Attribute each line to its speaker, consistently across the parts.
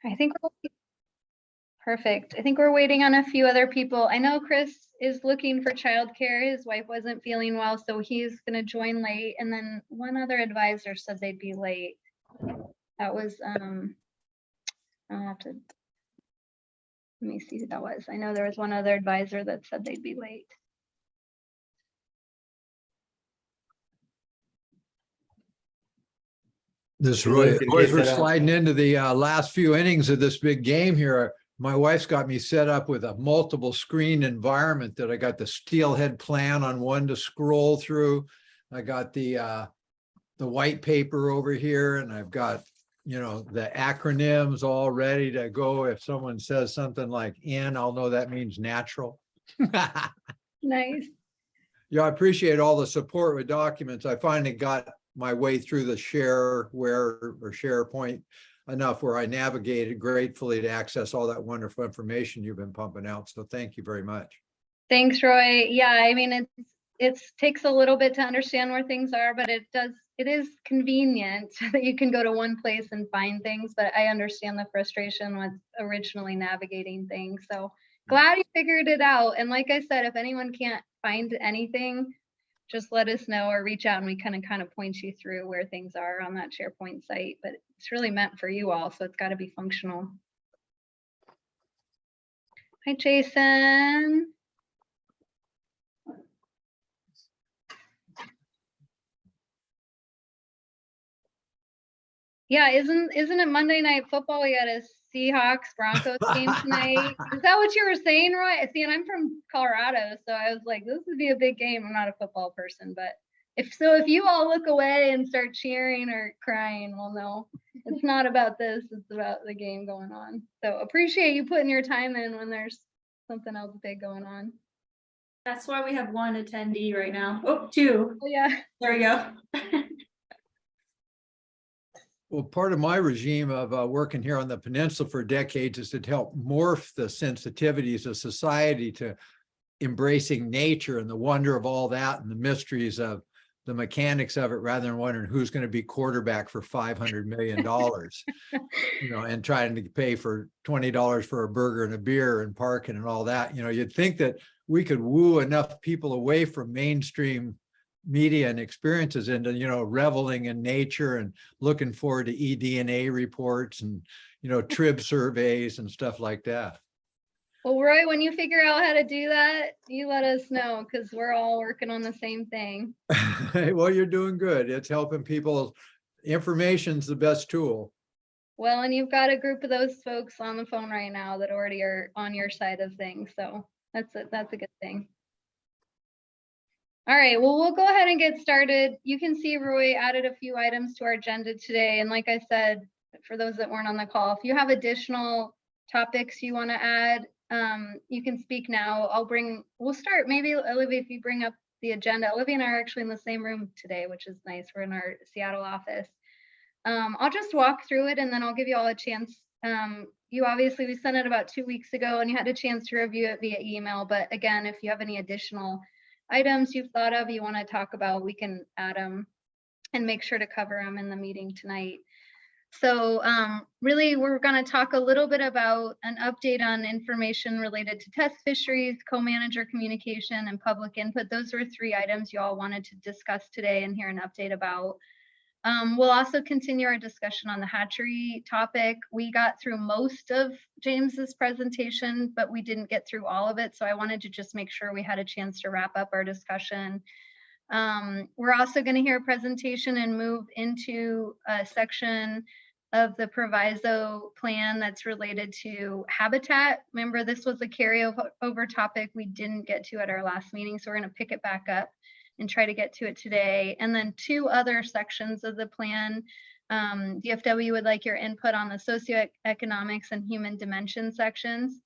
Speaker 1: I think perfect. I think we're waiting on a few other people. I know Chris is looking for childcare. His wife wasn't feeling well, so he's going to join late. And then one other advisor said they'd be late. That was, I'll have to, let me see who that was. I know there was one other advisor that said they'd be late.
Speaker 2: This Roy, as we're sliding into the last few innings of this big game here, my wife's got me set up with a multiple screen environment that I got the Steelhead plan on one to scroll through. I got the white paper over here, and I've got, you know, the acronyms all ready to go. If someone says something like N, I'll know that means natural.
Speaker 1: Nice.
Speaker 2: Yeah, I appreciate all the support with documents. I finally got my way through the shareware or SharePoint enough where I navigated gratefully to access all that wonderful information you've been pumping out. So thank you very much.
Speaker 1: Thanks, Roy. Yeah, I mean, it takes a little bit to understand where things are, but it is convenient that you can go to one place and find things, but I understand the frustration with originally navigating things. So glad you figured it out. And like I said, if anyone can't find anything, just let us know or reach out and we kind of point you through where things are on that SharePoint site, but it's really meant for you all, so it's got to be functional. Hi, Jason. Yeah, isn't it Monday Night Football? We got a Seahawks Broncos game tonight. Is that what you were saying, Roy? See, and I'm from Colorado, so I was like, this would be a big game. I'm not a football person, but if you all look away and start cheering or crying, well, no, it's not about this. It's about the game going on. So appreciate you putting your time in when there's something else big going on.
Speaker 3: That's why we have one attendee right now. Oh, two.
Speaker 1: Oh, yeah.
Speaker 3: There we go.
Speaker 2: Well, part of my regime of working here on the peninsula for decades is to help morph the sensitivities of society to embracing nature and the wonder of all that and the mysteries of the mechanics of it, rather than wondering who's going to be quarterback for $500 million, you know, and trying to pay for $20 for a burger and a beer and parking and all that. You know, you'd think that we could woo enough people away from mainstream media and experiences into, you know, reveling in nature and looking forward to eDNA reports and, you know, trib surveys and stuff like that.
Speaker 1: Well, Roy, when you figure out how to do that, you let us know, because we're all working on the same thing.
Speaker 2: Well, you're doing good. It's helping people. Information's the best tool.
Speaker 1: Well, and you've got a group of those folks on the phone right now that already are on your side of things. So that's a good thing. All right, well, we'll go ahead and get started. You can see Roy added a few items to our agenda today. And like I said, for those that weren't on the call, if you have additional topics you want to add, you can speak now. We'll start, maybe Olivia, if you bring up the agenda. Olivia and I are actually in the same room today, which is nice. We're in our Seattle office. I'll just walk through it and then I'll give you all a chance. We sent it about 2 weeks ago and you had a chance to review it via email. But again, if you have any additional items you've thought of, you want to talk about, we can add them and make sure to cover them in the meeting tonight. So really, we're going to talk a little bit about an update on information related to test fisheries, co-manager communication, and public input. Those were 3 items you all wanted to discuss today and hear an update about. We'll also continue our discussion on the hatchery topic. We got through most of James's presentation, but we didn't get through all of it. So I wanted to just make sure we had a chance to wrap up our discussion. We're also going to hear a presentation and move into a section of the proviso plan that's related to habitat. Remember, this was a carryover topic we didn't get to at our last meeting, so we're going to pick it back up and try to get to it today. And then 2 other sections of the plan. DFW would like your input on the socioeconomics and human dimension sections.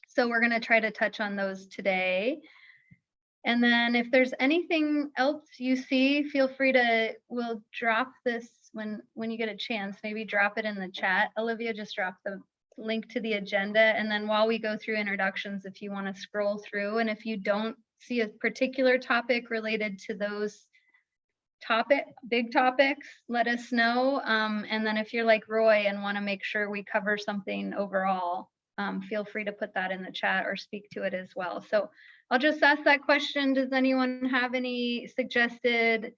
Speaker 1: So we're going to try to touch on those today. And then if there's anything else you see, feel free to, we'll drop this when you get a chance, maybe drop it in the chat. Olivia just dropped the link to the agenda. And then while we go through introductions, if you want to scroll through, and if you don't see a particular topic related to those big topics, let us know. And then if you're like Roy and want to make sure we cover something overall, feel free to put that in the chat or speak to it as well. So I'll just ask that question. Does anyone have any suggested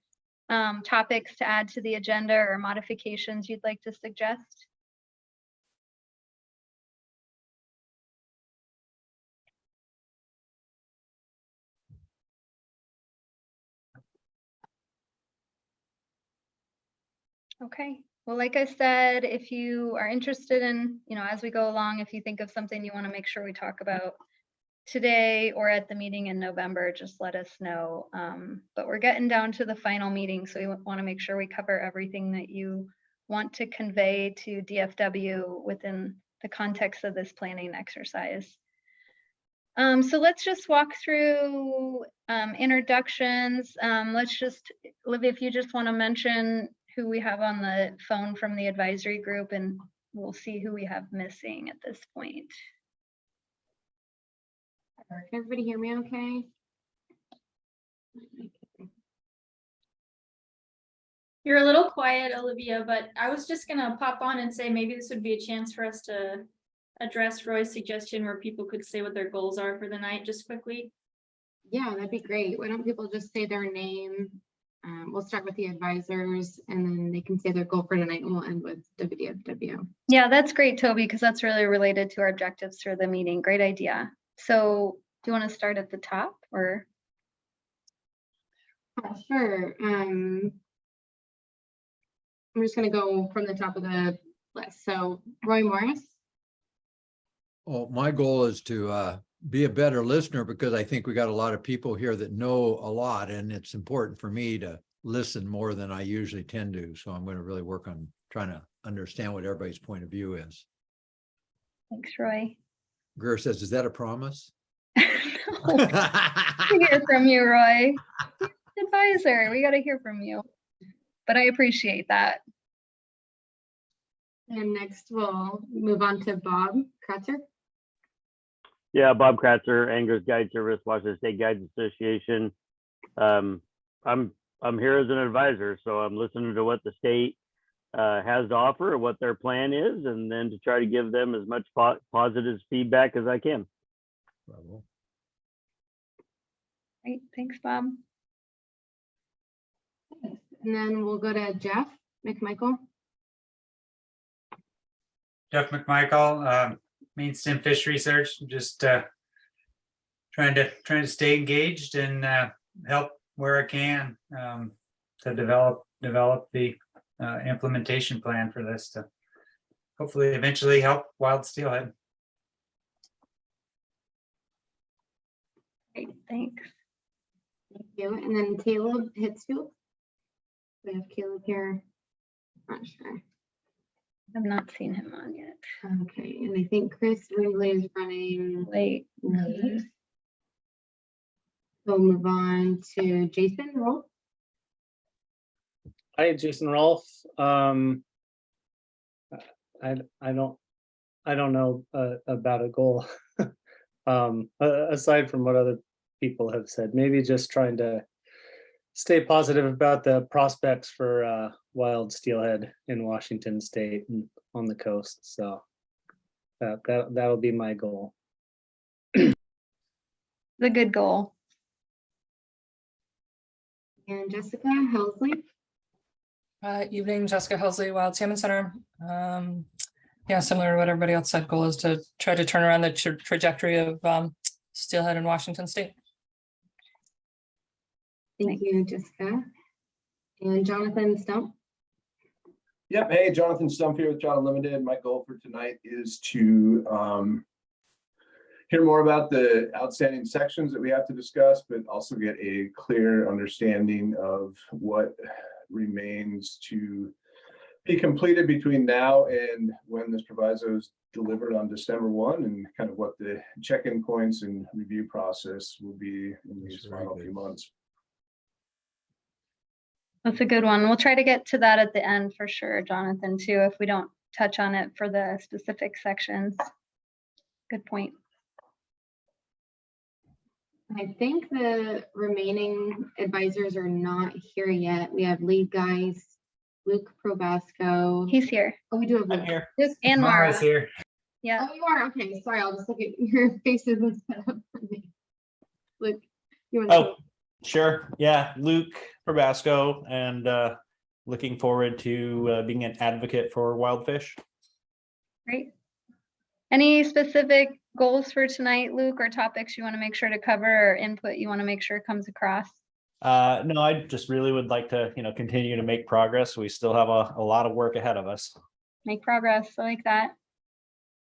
Speaker 1: topics to add to the agenda or modifications you'd like to suggest? Okay, well, like I said, if you are interested in, as we go along, if you think of something you want to make sure we talk about today or at the meeting in November, just let us know. But we're getting down to the final meeting, so we want to make sure we cover everything that you want to convey to DFW within the context of this planning exercise. So let's just walk through introductions. Let's just, Olivia, if you just want to mention who we have on the phone from the advisory group, and we'll see who we have missing at this point.
Speaker 4: Can everybody hear me okay?
Speaker 3: You're a little quiet, Olivia, but I was just gonna pop on and say maybe this would be a chance for us to address Roy's suggestion where people could say what their goals are for the night just quickly.
Speaker 4: Yeah, that'd be great. Why don't people just say their name? We'll start with the advisors and then they can say their goal for tonight and we'll end with WDFW.
Speaker 1: Yeah, that's great, Toby, because that's really related to our objectives for the meeting. Great idea. So do you want to start at the top or?
Speaker 4: Sure. I'm just going to go from the top of the list. So Roy Morris.
Speaker 2: Well, my goal is to be a better listener because I think we got a lot of people here that know a lot, and it's important for me to listen more than I usually tend to. So I'm going to really work on trying to understand what everybody's point of view is.
Speaker 1: Thanks, Roy.
Speaker 2: Greer says, is that a promise?
Speaker 1: No, we hear from you, Roy. Advisor, we got to hear from you. But I appreciate that.
Speaker 4: And next we'll move on to Bob Kratzer.
Speaker 5: Yeah, Bob Kratzer, Anglers Guide Service, Washington State Guides Association. I'm here as an advisor, so I'm listening to what the state has to offer, what their plan is, and then to try to give them as much positive feedback as I can.
Speaker 2: Bravo.
Speaker 1: Great, thanks, Bob.
Speaker 4: And then we'll go to Jeff McMichael.
Speaker 6: Jeff McMichael, Main Stem Fish Research, just trying to stay engaged and help where I can to develop the implementation plan for this to hopefully eventually help wild steelhead.
Speaker 1: Great, thanks.
Speaker 4: Thank you. And then Caleb Hitzfield. We have Caleb here. Not sure.
Speaker 1: I've not seen him on yet.
Speaker 4: Okay, and I think Chris Ringley is running
Speaker 1: Late.
Speaker 4: late. We'll move on to Jason Rolfe.
Speaker 7: Hi, Jason Rolfe. I don't know about a goal. Aside from what other people have said, maybe just trying to stay positive about the prospects for wild steelhead in Washington State and on the coast. So that'll be my goal.
Speaker 1: The good goal.
Speaker 4: And Jessica Helsley.
Speaker 8: Evening, Jessica Helsley, Wild Salmon Center. Yeah, similar to what everybody else said, goal is to try to turn around the trajectory of steelhead in Washington State.
Speaker 4: Thank you, Jessica. And Jonathan Stump.
Speaker 9: Yep. Hey, Jonathan Stump here with John Unlimited. My goal for tonight is to hear more about the outstanding sections that we have to discuss, but also get a clear understanding of what remains to be completed between now and when this proviso is delivered on December 1, and kind of what the check-in points and review process will be in these final few months.
Speaker 1: That's a good one. We'll try to get to that at the end for sure, Jonathan, too, if we don't touch on it for the specific sections. Good point.
Speaker 4: I think the remaining advisors are not here yet. We have lead guys, Luke Probasco.
Speaker 1: He's here.
Speaker 4: Oh, we do have
Speaker 10: I'm
Speaker 4: Luke.
Speaker 10: here.
Speaker 1: Luke and Mara.
Speaker 6: Mara's here.
Speaker 1: Yeah.
Speaker 4: Oh, you are? Okay, sorry, I'll just look at your faces instead of for me. Luke, you want to?
Speaker 10: Oh, sure. Yeah, Luke Probasco, and looking forward to being an advocate for wild fish.
Speaker 1: Great. Any specific goals for tonight, Luke, or topics you want to make sure to cover or input you want to make sure comes across?
Speaker 10: No, I just really would like to, continue to make progress. We still have a lot of work ahead of us.
Speaker 1: Make progress. I like that.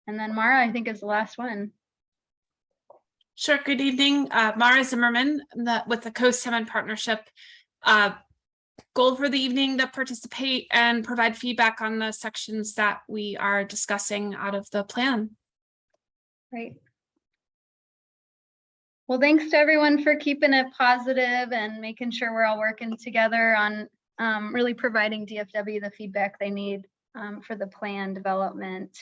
Speaker 1: And then Mara, I think, is the last one.
Speaker 11: Sure. Good evening. Mara Zimmerman with the Coast Salmon Partnership. Goal for the evening to participate and provide feedback on the sections that we are discussing out of the plan.
Speaker 1: Great. Well, thanks to everyone for keeping it positive and making sure we're all working together on really providing DFW the feedback they need for the plan development.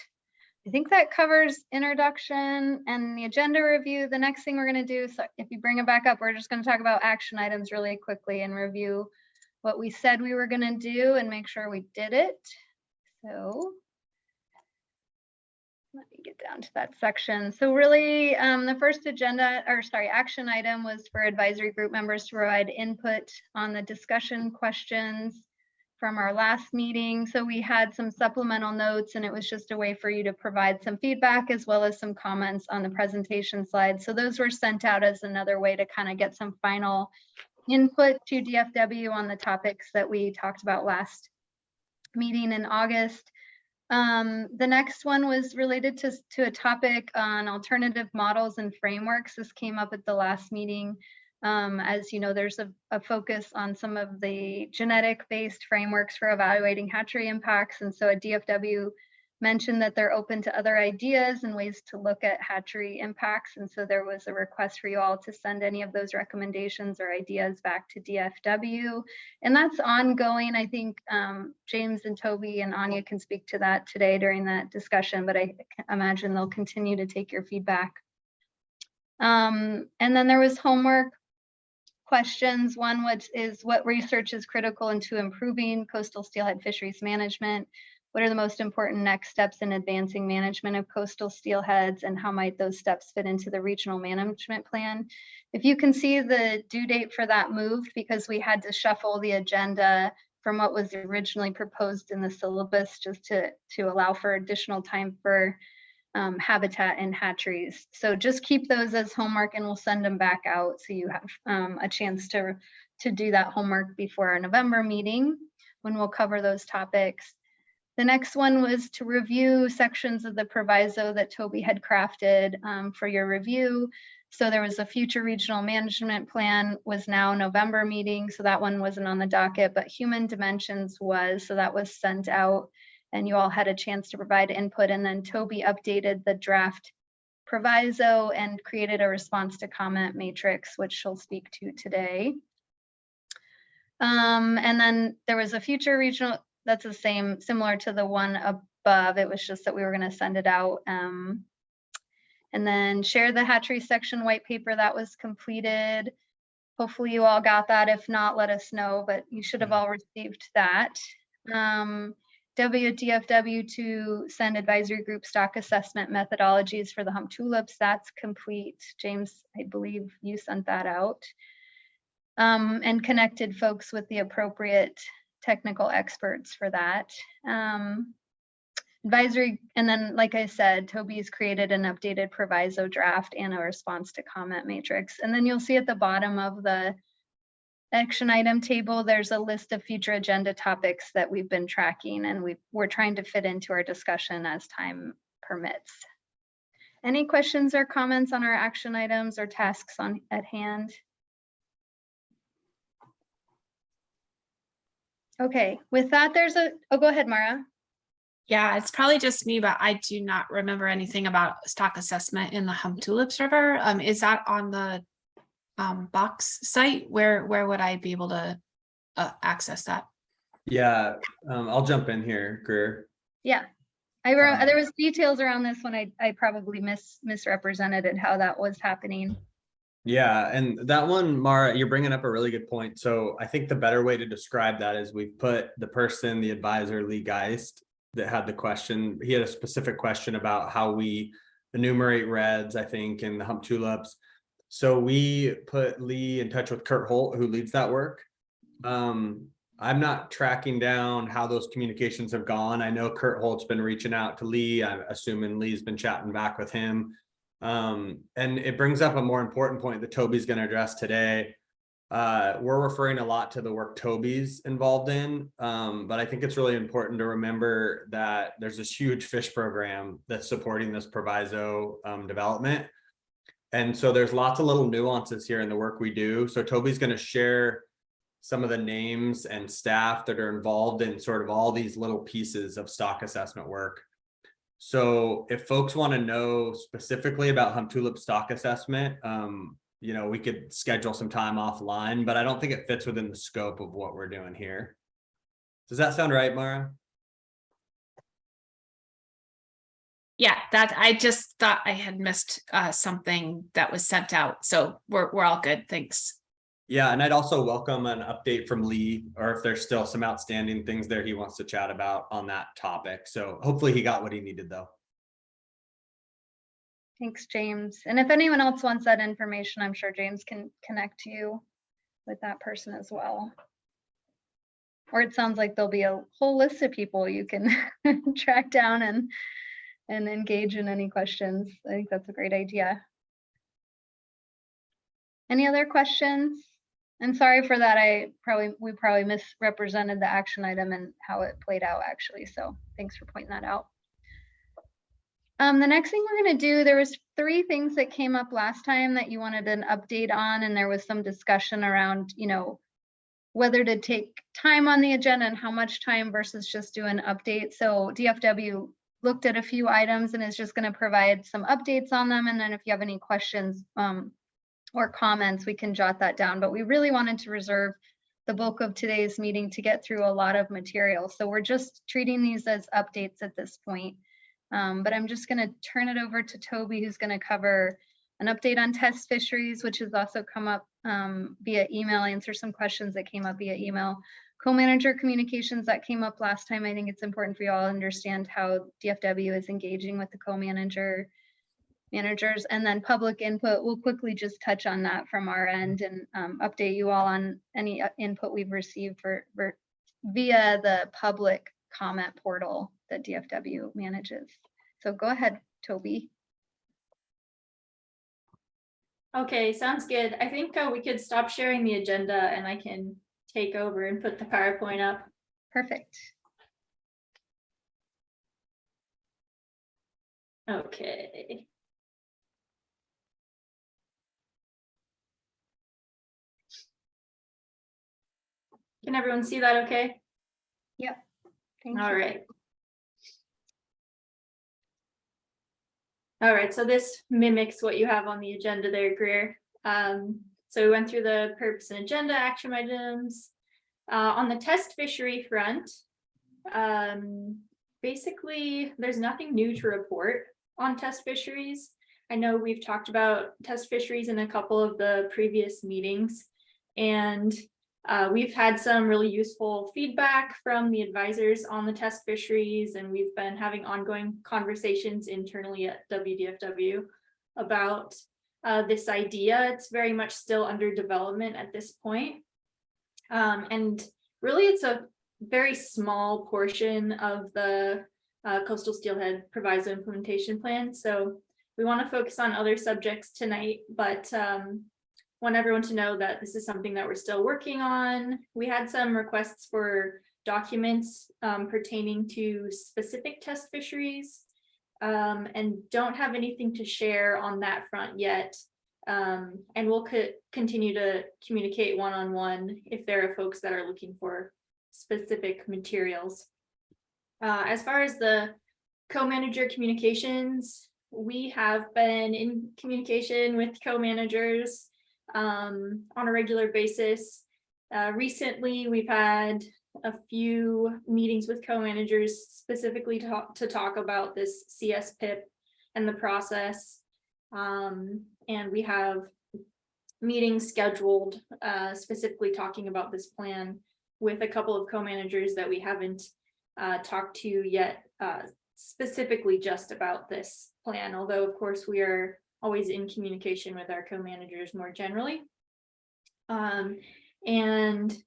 Speaker 1: I think that covers introduction and the agenda review. The next thing we're going to do, so if you bring it back up, we're just going to talk about action items really quickly and review what we said we were going to do and make sure we did it. So let me get down to that section. So really the first action item was for advisory group members to provide input on the discussion questions from our last meeting. So we had some supplemental notes, and it was just a way for you to provide some feedback as well as some comments on the presentation slides. So those were sent out as another way to kind of get some final input to DFW on the topics that we talked about last meeting in August. The next one was related to a topic on alternative models and frameworks. This came up at the last meeting. As you know, there's a focus on some of the genetic-based frameworks for evaluating hatchery impacts. And so a DFW mentioned that they're open to other ideas and ways to look at hatchery impacts. And so there was a request for you all to send any of those recommendations or ideas back to DFW. And that's ongoing. I think James and Toby and Anya can speak to that today during that discussion, but I imagine they'll continue to take your feedback. And then there was homework questions. One, which is what research is critical into improving coastal steelhead fisheries management? What are the most important next steps in advancing management of coastal steelheads, and how might those steps fit into the regional management plan? If you can see, the due date for that moved because we had to shuffle the agenda from what was originally proposed in the syllabus, just to allow for additional time for habitat and hatcheries. So just keep those as homework, and we'll send them back out so you have a chance to do that homework before our November meeting when we'll cover those topics. The next one was to review sections of the proviso that Toby had crafted for your review. So there was a future regional management plan was now November meeting. So that one wasn't on the docket, but human dimensions was, so that was sent out and you all had a chance to provide input. And then Toby updated the draft proviso and created a response to comment matrix, which she'll speak to today. And then there was a future regional, that's the same, similar to the one above. It was just that we were going to send it out. And then share the hatchery section white paper that was completed. Hopefully you all got that. If not, let us know, but you should have all received that. WDFW to send advisory group stock assessment methodologies for the hump tulips. That's complete. James, I believe you sent that out. And connected folks with the appropriate technical experts for that. Advisory, and then like I said, Toby's created an updated proviso draft and a response to comment matrix. And then you'll see at the bottom of the action item table, there's a list of future agenda topics that we've been tracking, and we're trying to fit into our discussion as time permits. Any questions or comments on our action items or tasks at hand? Okay, with that, oh, go ahead, Mara.
Speaker 11: Yeah, it's probably just me, but I do not remember anything about stock assessment in the Hump Tulips River. Is that on the box site? Where would I be able to access that?
Speaker 12: Yeah, I'll jump in here, Greer.
Speaker 1: Yeah, there was details around this one. I probably misrepresented it, how that was happening.
Speaker 12: Yeah, and that one, Mara, you're bringing up a really good point. So I think the better way to describe that is we've put the person, the advisor, Lee Geist, that had the question. He had a specific question about how we enumerate reds, I think, in the hump tulips. So we put Lee in touch with Kurt Holt, who leads that work. I'm not tracking down how those communications have gone. I know Kurt Holt's been reaching out to Lee. I'm assuming Lee's been chatting back with him. And it brings up a more important point that Toby's going to address today. We're referring a lot to the work Toby's involved in, but I think it's really important to remember that there's this huge fish program that's supporting this proviso development. And so there's lots of little nuances here in the work we do. So Toby's going to share some of the names and staff that are involved in sort of all these little pieces of stock assessment work. So if folks want to know specifically about hump tulip stock assessment, you know, we could schedule some time offline, but I don't think it fits within the scope of what we're doing here. Does that sound right, Mara?
Speaker 11: Yeah, that I just thought I had missed something that was sent out. So we're all good. Thanks.
Speaker 12: Yeah, and I'd also welcome an update from Lee, or if there's still some outstanding things there he wants to chat about on that topic. So hopefully he got what he needed though.
Speaker 1: Thanks, James. And if anyone else wants that information, I'm sure James can connect you with that person as well. Or it sounds like there'll be a whole list of people you can track down and engage in any questions. I think that's a great idea. Any other questions? And sorry for that. We probably misrepresented the action item and how it played out actually. So thanks for pointing that out. The next thing we're going to do, there was 3 things that came up last time that you wanted an update on, and there was some discussion around, you know, whether to take time on the agenda and how much time versus just do an update. So DFW looked at a few items and is just going to provide some updates on them. And then if you have any questions or comments, we can jot that down. But we really wanted to reserve the bulk of today's meeting to get through a lot of material. So we're just treating these as updates at this point. But I'm just going to turn it over to Toby, who's going to cover an update on test fisheries, which has also come up via email, answer some questions that came up via email. Co-manager communications that came up last time. I think it's important for you all to understand how DFW is engaging with the co-managers, and then public input. We'll quickly just touch on that from our end and update you all on any input we've received via the public comment portal that DFW manages. So go ahead, Toby.
Speaker 3: Okay, sounds good. I think we could stop sharing the agenda and I can take over and put the PowerPoint up.
Speaker 1: Perfect.
Speaker 3: Okay. Can everyone see that okay?
Speaker 1: Yep. Thank
Speaker 3: All
Speaker 1: you.
Speaker 3: right. All right, so this mimics what you have on the agenda there, Greer. So we went through the purpose and agenda action items. On the test fishery front, basically, there's nothing new to report on test fisheries. I know we've talked about test fisheries in a couple of the previous meetings, and we've had some really useful feedback from the advisors on the test fisheries, and we've been having ongoing conversations internally at WDFW about this idea. It's very much still under development at this point. And really, it's a very small portion of the coastal steelhead proviso implementation plan. So we want to focus on other subjects tonight, but want everyone to know that this is something that we're still working on. We had some requests for documents pertaining to specific test fisheries, and don't have anything to share on that front yet. And we'll continue to communicate one-on-one if there are folks that are looking for specific materials. As far as the co-manager communications, we have been in communication with co-managers on a regular basis. Recently, we've had a few meetings with co-managers specifically to talk about this CS PIP and the process. And we have meetings scheduled, specifically talking about this plan with a couple of co-managers that we haven't talked to yet, specifically just about this plan, although of course we are always in communication with our co-managers more generally. And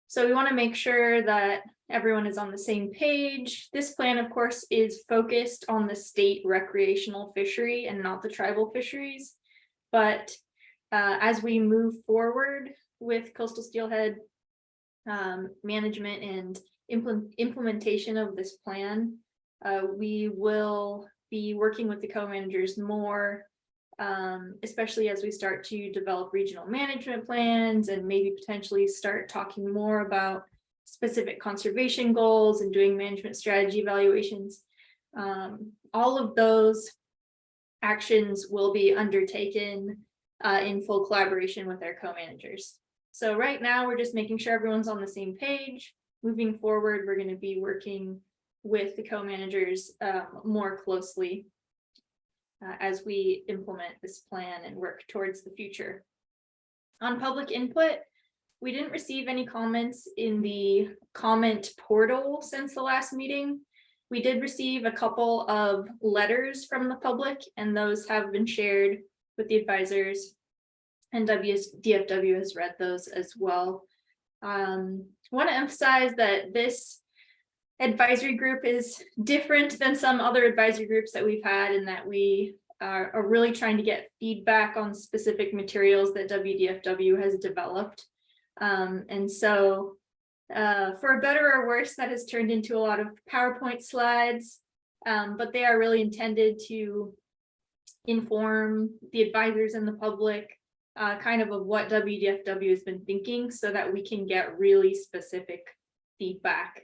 Speaker 3: so we want to make sure that everyone is on the same page. This plan, of course, is focused on the state recreational fishery and not the tribal fisheries. But as we move forward with coastal steelhead management and implementation of this plan, we will be working with the co-managers more, especially as we start to develop regional management plans and maybe potentially start talking more about specific conservation goals and doing management strategy evaluations. All of those actions will be undertaken in full collaboration with our co-managers. So right now we're just making sure everyone's on the same page. Moving forward, we're going to be working with the co-managers more closely as we implement this plan and work towards the future. On public input, we didn't receive any comments in the comment portal since the last meeting. We did receive a couple of letters from the public, and those have been shared with the advisors, and DFW has read those as well. I want to emphasize that this advisory group is different than some other advisory groups that we've had, and that we are really trying to get feedback on specific materials that WDFW has developed. And so for better or worse, that has turned into a lot of PowerPoint slides, but they are really intended to inform the advisors and the public kind of what WDFW has been thinking, so that we can get really specific feedback.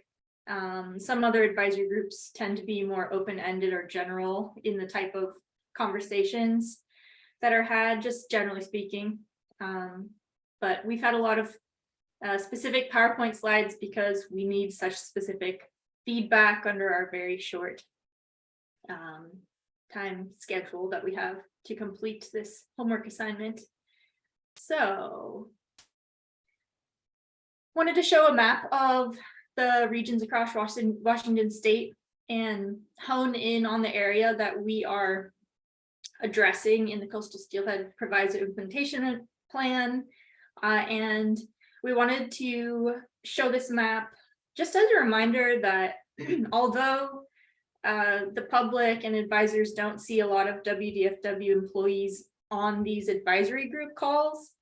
Speaker 3: Some other advisory groups tend to be more open-ended or general in the type of conversations that are had, just generally speaking. But we've had a lot of specific PowerPoint slides because we need such specific feedback under our very short time schedule that we have to complete this homework assignment. So, wanted to show a map of the regions across Washington state and hone in on the area that we are addressing in the coastal steelhead proviso implementation plan. And we wanted to show this map just as a reminder that although the public and advisors don't see a lot of WDFW employees on these advisory group calls,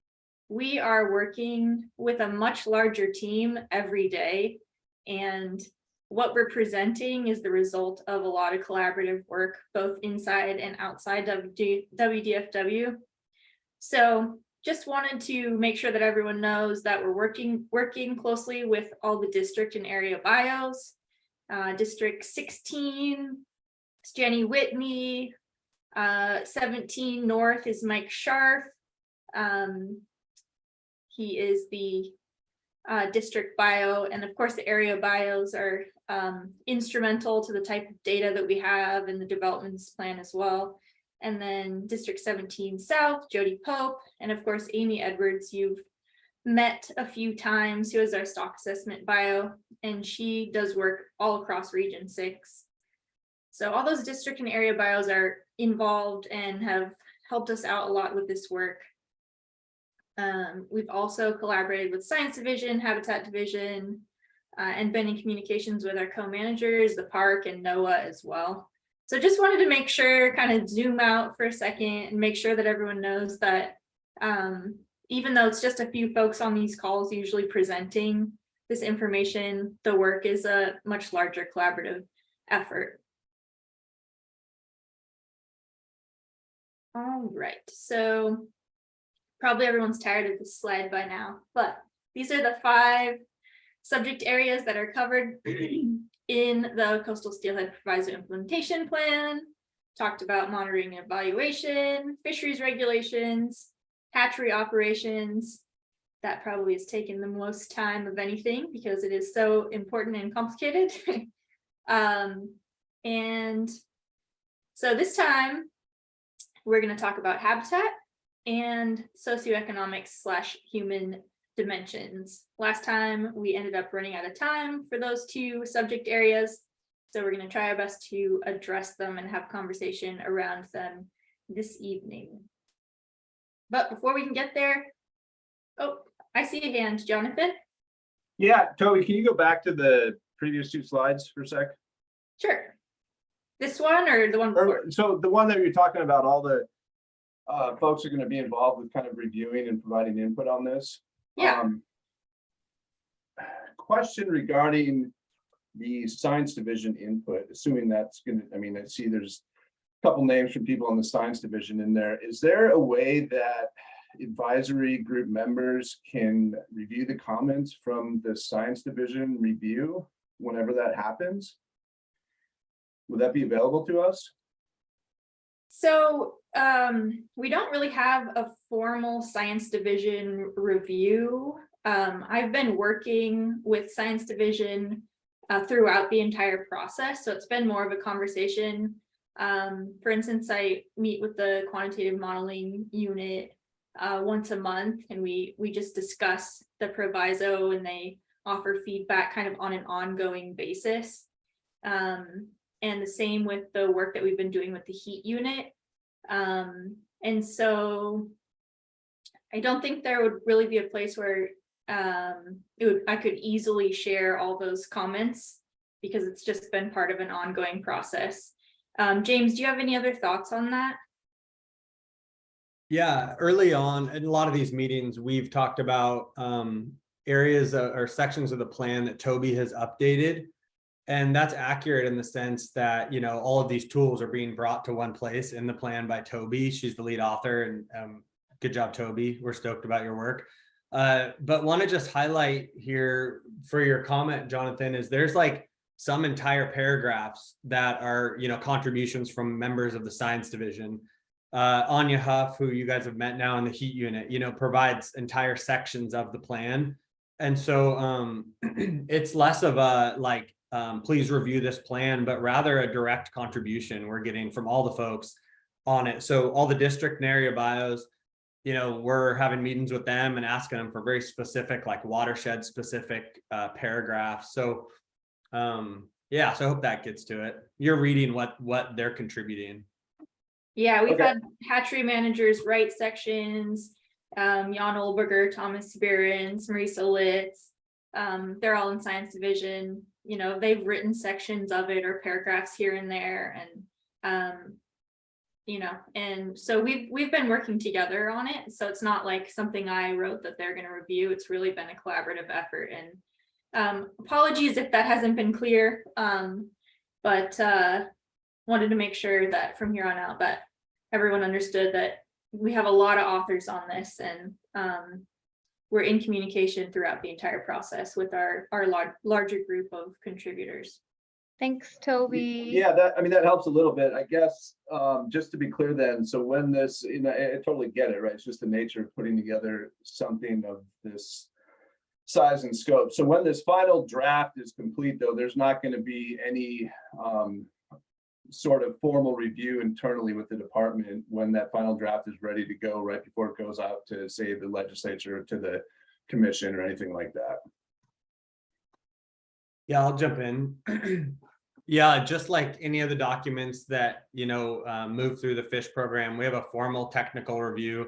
Speaker 3: we are working with a much larger team every day. And what we're presenting is the result of a lot of collaborative work, both inside and outside WDFW. So just wanted to make sure that everyone knows that we're working closely with all the district and area bios. District 16, it's Jenny Whitney. 17 North is Mike Scharf. He is the district bio, and of course the area bios are instrumental to the type of data that we have in the development plan as well. And then District 17 South, Jody Pope, and of course Amy Edwards, you've met a few times, who is our stock assessment bio, and she does work all across Region 6. So all those district and area bios are involved and have helped us out a lot with this work. We've also collaborated with Science Division, Habitat Division, and been in communications with our co-managers, the park and NOAA as well. So just wanted to make sure, kind of zoom out for a second and make sure that everyone knows that even though it's just a few folks on these calls usually presenting this information, the work is a much larger collaborative effort. All right, so probably everyone's tired of this slide by now, but these are the 5 subject areas that are covered in the Coastal Steelhead Proviso Implementation Plan. Talked about monitoring and evaluation, fisheries regulations, hatchery operations. That probably has taken the most time of anything because it is so important and complicated. And so this time we're going to talk about habitat. and socioeconomic / human dimensions. Last time we ended up running out of time for those 2 subject areas. So we're going to try our best to address them and have conversation around them this evening. But before we can get there, oh, I see a hand, Jonathan.
Speaker 9: Yeah, Toby, can you go back to the previous 2 slides for a sec?
Speaker 3: Sure. This one or the one before?
Speaker 9: So the one that you're talking about, all the folks are going to be involved with kind of reviewing and providing input on this.
Speaker 3: Yeah.
Speaker 9: Question regarding the science division input, assuming that's going to, I mean, I see there's a couple names from people on the science division in there. Is there a way that advisory group members can review the comments from the science division review whenever that happens? Would that be available to us?
Speaker 3: So we don't really have a formal science division review. I've been working with science division throughout the entire process. So it's been more of a conversation. For instance, I meet with the quantitative modeling unit once a month, and we just discuss the proviso, and they offer feedback kind of on an ongoing basis. And the same with the work that we've been doing with the heat unit. And so I don't think there would really be a place where I could easily share all those comments, because it's just been part of an ongoing process. James, do you have any other thoughts on that?
Speaker 12: Yeah, early on in a lot of these meetings, we've talked about areas or sections of the plan that Toby has updated. And that's accurate in the sense that, you know, all of these tools are being brought to one place in the plan by Toby. She's the lead author, and good job, Toby. We're stoked about your work. But want to just highlight here for your comment, Jonathan, is there's like some entire paragraphs that are, you know, contributions from members of the science division. Anya Huff, who you guys have met now in the heat unit, you know, provides entire sections of the plan. And so it's less of a like, please review this plan, but rather a direct contribution we're getting from all the folks on it. So all the district and area bios, you know, we're having meetings with them and asking them for very specific, like watershed specific paragraphs. So yeah, so I hope that gets to it. You're reading what they're contributing.
Speaker 3: Yeah, we've
Speaker 9: Okay.
Speaker 3: had hatchery managers write sections, Jan Olberger, Thomas Behrens, Marisa Litz. They're all in science division. You know, they've written sections of it or paragraphs here and there, and you know, and so we've been working together on it. So it's not like something I wrote that they're going to review. It's really been a collaborative effort. And apologies if that hasn't been clear, but wanted to make sure that from here on out that everyone understood that we have a lot of authors on this, and we're in communication throughout the entire process with our larger group of contributors.
Speaker 1: Thanks, Toby.
Speaker 9: Yeah, that, I mean, that helps a little bit, I guess. Just to be clear then, so when this, you know, I totally get it, right? It's just the nature of putting together something of this size and scope. So when this final draft is complete, though, there's not going to be any sort of formal review internally with the department when that final draft is ready to go, right before it goes out to, say, the legislature or to the commission or anything like that.
Speaker 12: Yeah, I'll jump in. Yeah, just like any of the documents that, you know, move through the fish program, we have a formal technical review.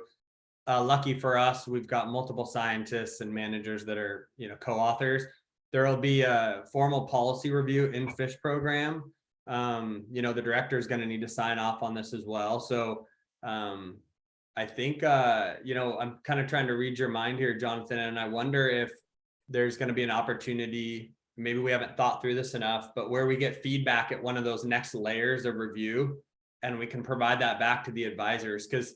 Speaker 12: Lucky for us, we've got multiple scientists and managers that are, you know, co-authors. There will be a formal policy review in fish program. You know, the director is going to need to sign off on this as well. So I think, you know, I'm kind of trying to read your mind here, Jonathan, and I wonder if there's going to be an opportunity, maybe we haven't thought through this enough, but where we get feedback at one of those next layers of review, and we can provide that back to the advisors. Because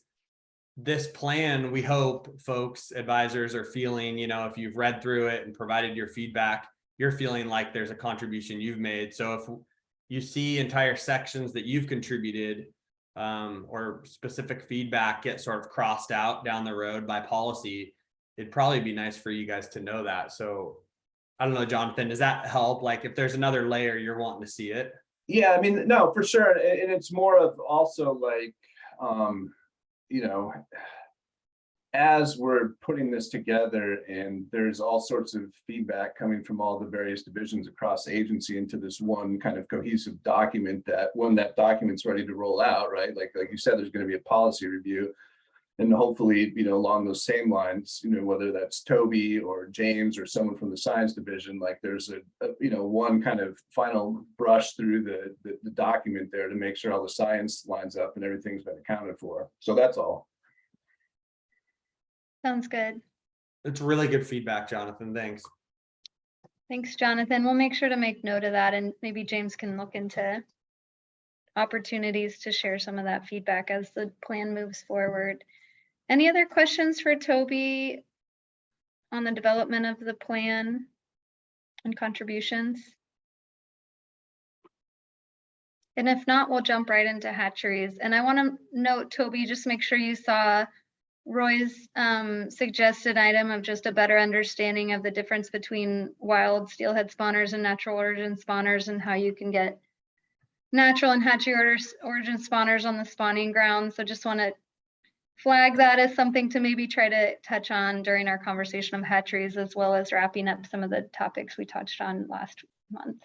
Speaker 12: this plan, we hope folks, advisors are feeling, you know, if you've read through it and provided your feedback, you're feeling like there's a contribution you've made. So if you see entire sections that you've contributed or specific feedback get sort of crossed out down the road by policy, it'd probably be nice for you guys to know that. So I don't know, Jonathan, does that help? Like if there's another layer, you're wanting to see it?
Speaker 9: Yeah, I mean, no, for sure. And it's more of also like, you know, as we're putting this together, and there's all sorts of feedback coming from all the various divisions across the agency into this one kind of cohesive document, that when that document's ready to roll out, right? Like you said, there's going to be a policy review. And hopefully, along those same lines, whether that's Toby or James or someone from the science division, like there's a one kind of final brush through the document there to make sure all the science lines up and everything's been accounted for. So that's all.
Speaker 1: Sounds good.
Speaker 12: It's really good feedback, Jonathan. Thanks.
Speaker 1: Thanks, Jonathan. We'll make sure to make note of that, and maybe James can look into opportunities to share some of that feedback as the plan moves forward. Any other questions for Toby on the development of the plan and contributions? And if not, we'll jump right into hatcheries. And I want to note, Toby, just make sure you saw Roy's suggested item of just a better understanding of the difference between wild steelhead spawners and natural origin spawners, and how you can get natural and hatchery origin spawners on the spawning ground. So just want to flag that as something to maybe try to touch on during our conversation of hatcheries, as well as wrapping up some of the topics we touched on last month.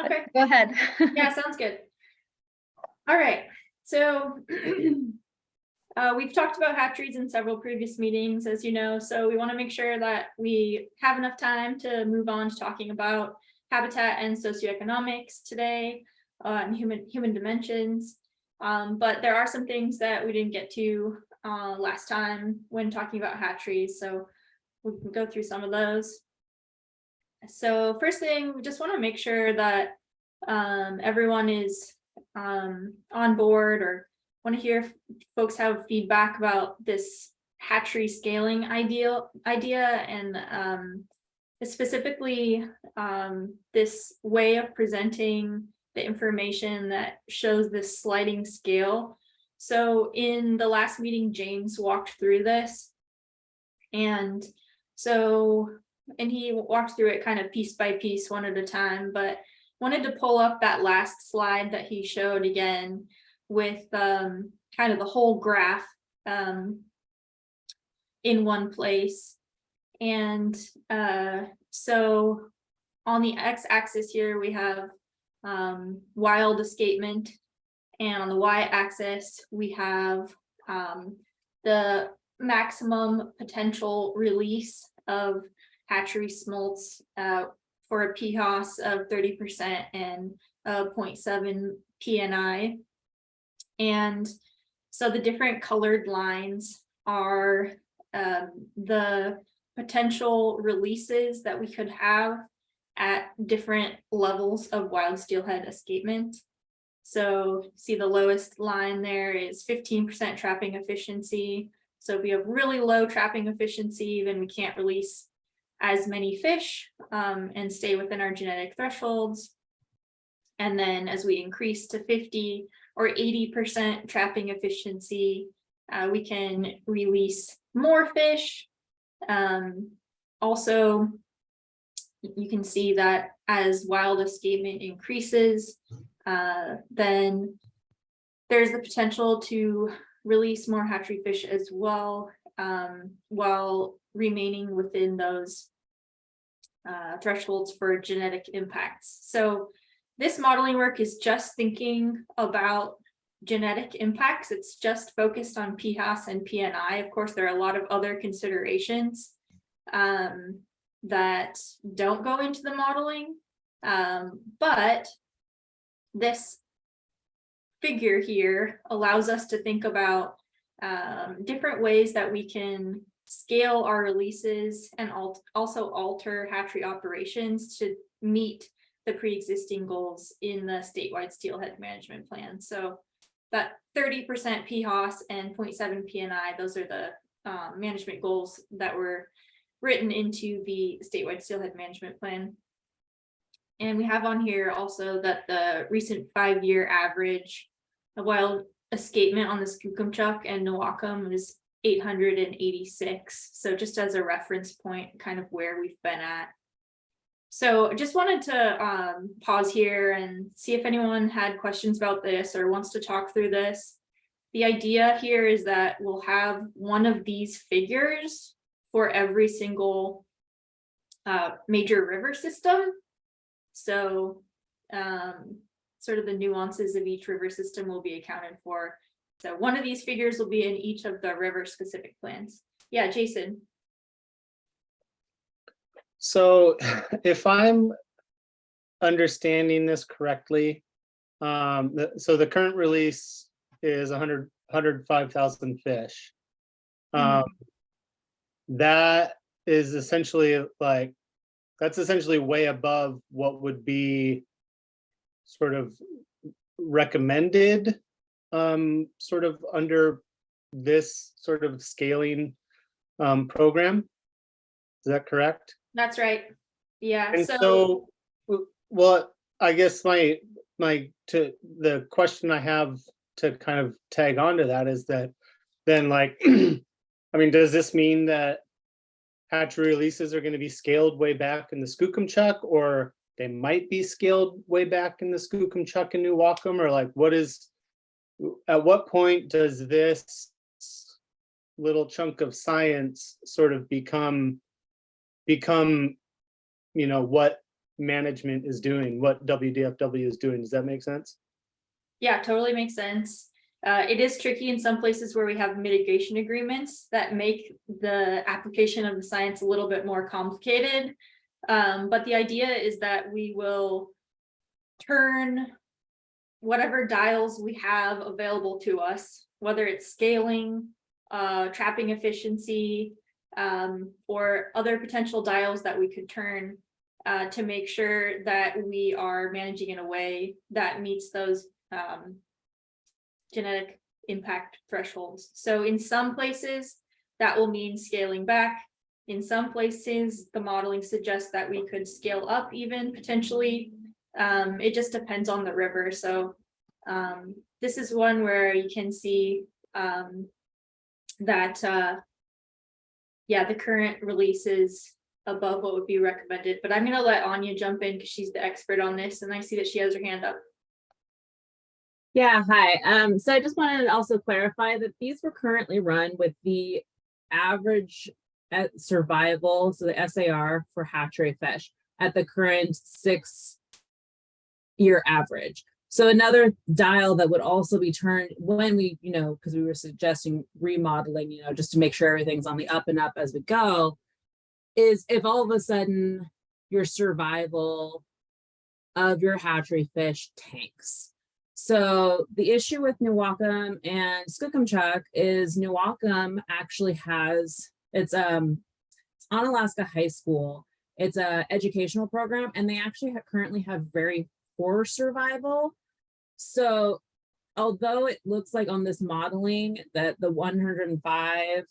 Speaker 3: Okay.
Speaker 1: Go ahead.
Speaker 3: Yeah, sounds good. All right, so we've talked about hatcheries in several previous meetings, as you know, so we want to make sure that we have enough time to move on to talking about habitat and socioeconomics today, and human dimensions. But there are some things that we didn't get to last time when talking about hatcheries, so we can go through some of those. So first thing, we just want to make sure that everyone is on board, or want to hear if folks have feedback about this hatchery scaling idea, and specifically this way of presenting the information that shows this sliding scale. So in the last meeting, James walked through this, and he walked through it kind of piece by piece, one at a time, but wanted to pull up that last slide that he showed again with kind of the whole graph in one place. And so on the x-axis here, we have wild escapement, and on the y-axis, we have the maximum potential release of hatchery smolts for a PHOS of 30% and 0.7 PNI. And so the different colored lines are the potential releases that we could have at different levels of wild steelhead escapement. So see the lowest line there is 15% trapping efficiency. So if we have really low trapping efficiency, then we can't release as many fish and stay within our genetic thresholds. And then as we increase to 50 or 80% trapping efficiency, we can release more fish. Also, you can see that as wild escapement increases, then there's the potential to release more hatchery fish as well, while remaining within those thresholds for genetic impacts. So this modeling work is just thinking about genetic impacts. It's just focused on PHOS and PNI. Of course, there are a lot of other considerations that don't go into the modeling, but this figure here allows us to think about different ways that we can scale our releases and also alter hatchery operations to meet the pre-existing goals in the statewide steelhead management plan. So that 30% PHOS and 0.7 PNI, those are the management goals that were written into the statewide steelhead management plan. And we have on here also that the recent 5-year average of wild escapement on the Skookumchuck and Newaukum is 886. So just as a reference point, kind of where we've been at. So I just wanted to pause here and see if anyone had questions about this or wants to talk through this. The idea here is that we'll have one of these figures for every single major river system. So sort of the nuances of each river system will be accounted for. So one of these figures will be in each of the river specific plans. Yeah, Jason.
Speaker 7: So if I'm understanding this correctly, so the current release is 105,000 fish. That is essentially like, that's essentially way above what would be sort of recommended, sort of under this sort of scaling program. Is that correct?
Speaker 3: That's right. Yeah.
Speaker 7: And so, well, I guess the question I have to kind of tag on to that is that then, like, I mean, does this mean that hatchery releases are going to be scaled way back in the Skookumchuck, or they might be scaled way back in the Skookumchuck and New Wacom, or like, at what point does this little chunk of science sort of become, you know, what management is doing, what WDFW is doing? Does that make sense?
Speaker 3: Yeah, totally makes sense. It is tricky in some places where we have mitigation agreements that make the application of the science a little bit more complicated. But the idea is that we will turn whatever dials we have available to us, whether it's scaling, trapping efficiency, or other potential dials that we could turn to make sure that we are managing in a way that meets those genetic impact thresholds. So in some places that will mean scaling back. In some places, the modeling suggests that we could scale up even potentially. It just depends on the river. So this is one where you can see that yeah, the current release is above what would be recommended, but I'm going to let Anya jump in because she's the expert on this, and I see that she has her hand up.
Speaker 13: Yeah, hi. So I just wanted to also clarify that these were currently run with the average survival, so the SAR for hatchery fish at the current 6-year average. So another dial that would also be turned when we, you know, because we were suggesting remodeling, you know, just to make sure everything's on the up and up as we go, is if all of a sudden your survival of your hatchery fish tanks. So the issue with New Wacom and Skookumchuck is New Wacom actually has, it's on Alaska High School. It's a educational program, and they actually currently have very poor survival. So although it looks like on this modeling that the 105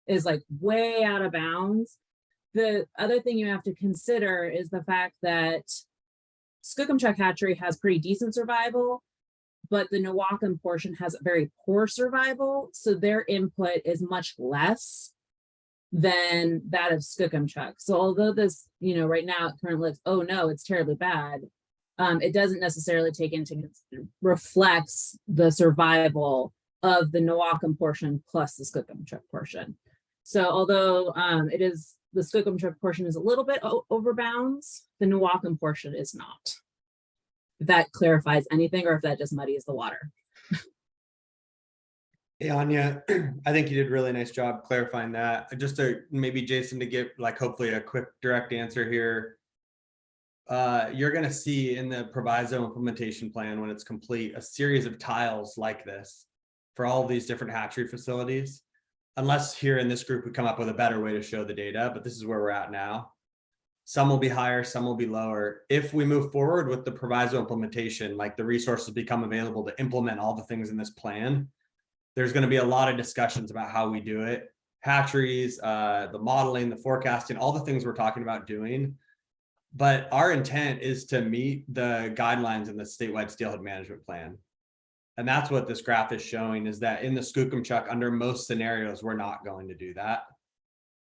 Speaker 13: is like way out of bounds, the other thing you have to consider is the fact that Skookumchuck hatchery has pretty decent survival, but the New Wacom portion has very poor survival. So their input is much less than that of Skookumchuck. So although this, you know, right now it currently looks, oh no, it's terribly bad, it doesn't necessarily take into reflects the survival of the New Wacom portion plus the Skookumchuck portion. So although it is, the Skookumchuck portion is a little bit over bounds, the New Wacom portion is not. If that clarifies anything, or if that just muddies the water.
Speaker 12: Hey, Anya, I think you did a really nice job clarifying that. Just to maybe Jason to give like hopefully a quick direct answer here. You're going to see in the proviso implementation plan when it's complete a series of tiles like this for all of these different hatchery facilities. Unless here in this group we come up with a better way to show the data, but this is where we're at now. Some will be higher, some will be lower. If we move forward with the proviso implementation, like the resources become available to implement all the things in this plan, there's going to be a lot of discussions about how we do it. Hatcheries, the modeling, the forecasting, all the things we're talking about doing. But our intent is to meet the guidelines in the statewide steelhead management plan. And that's what this graph is showing, is that in the Skookumchuck, under most scenarios, we're not going to do that.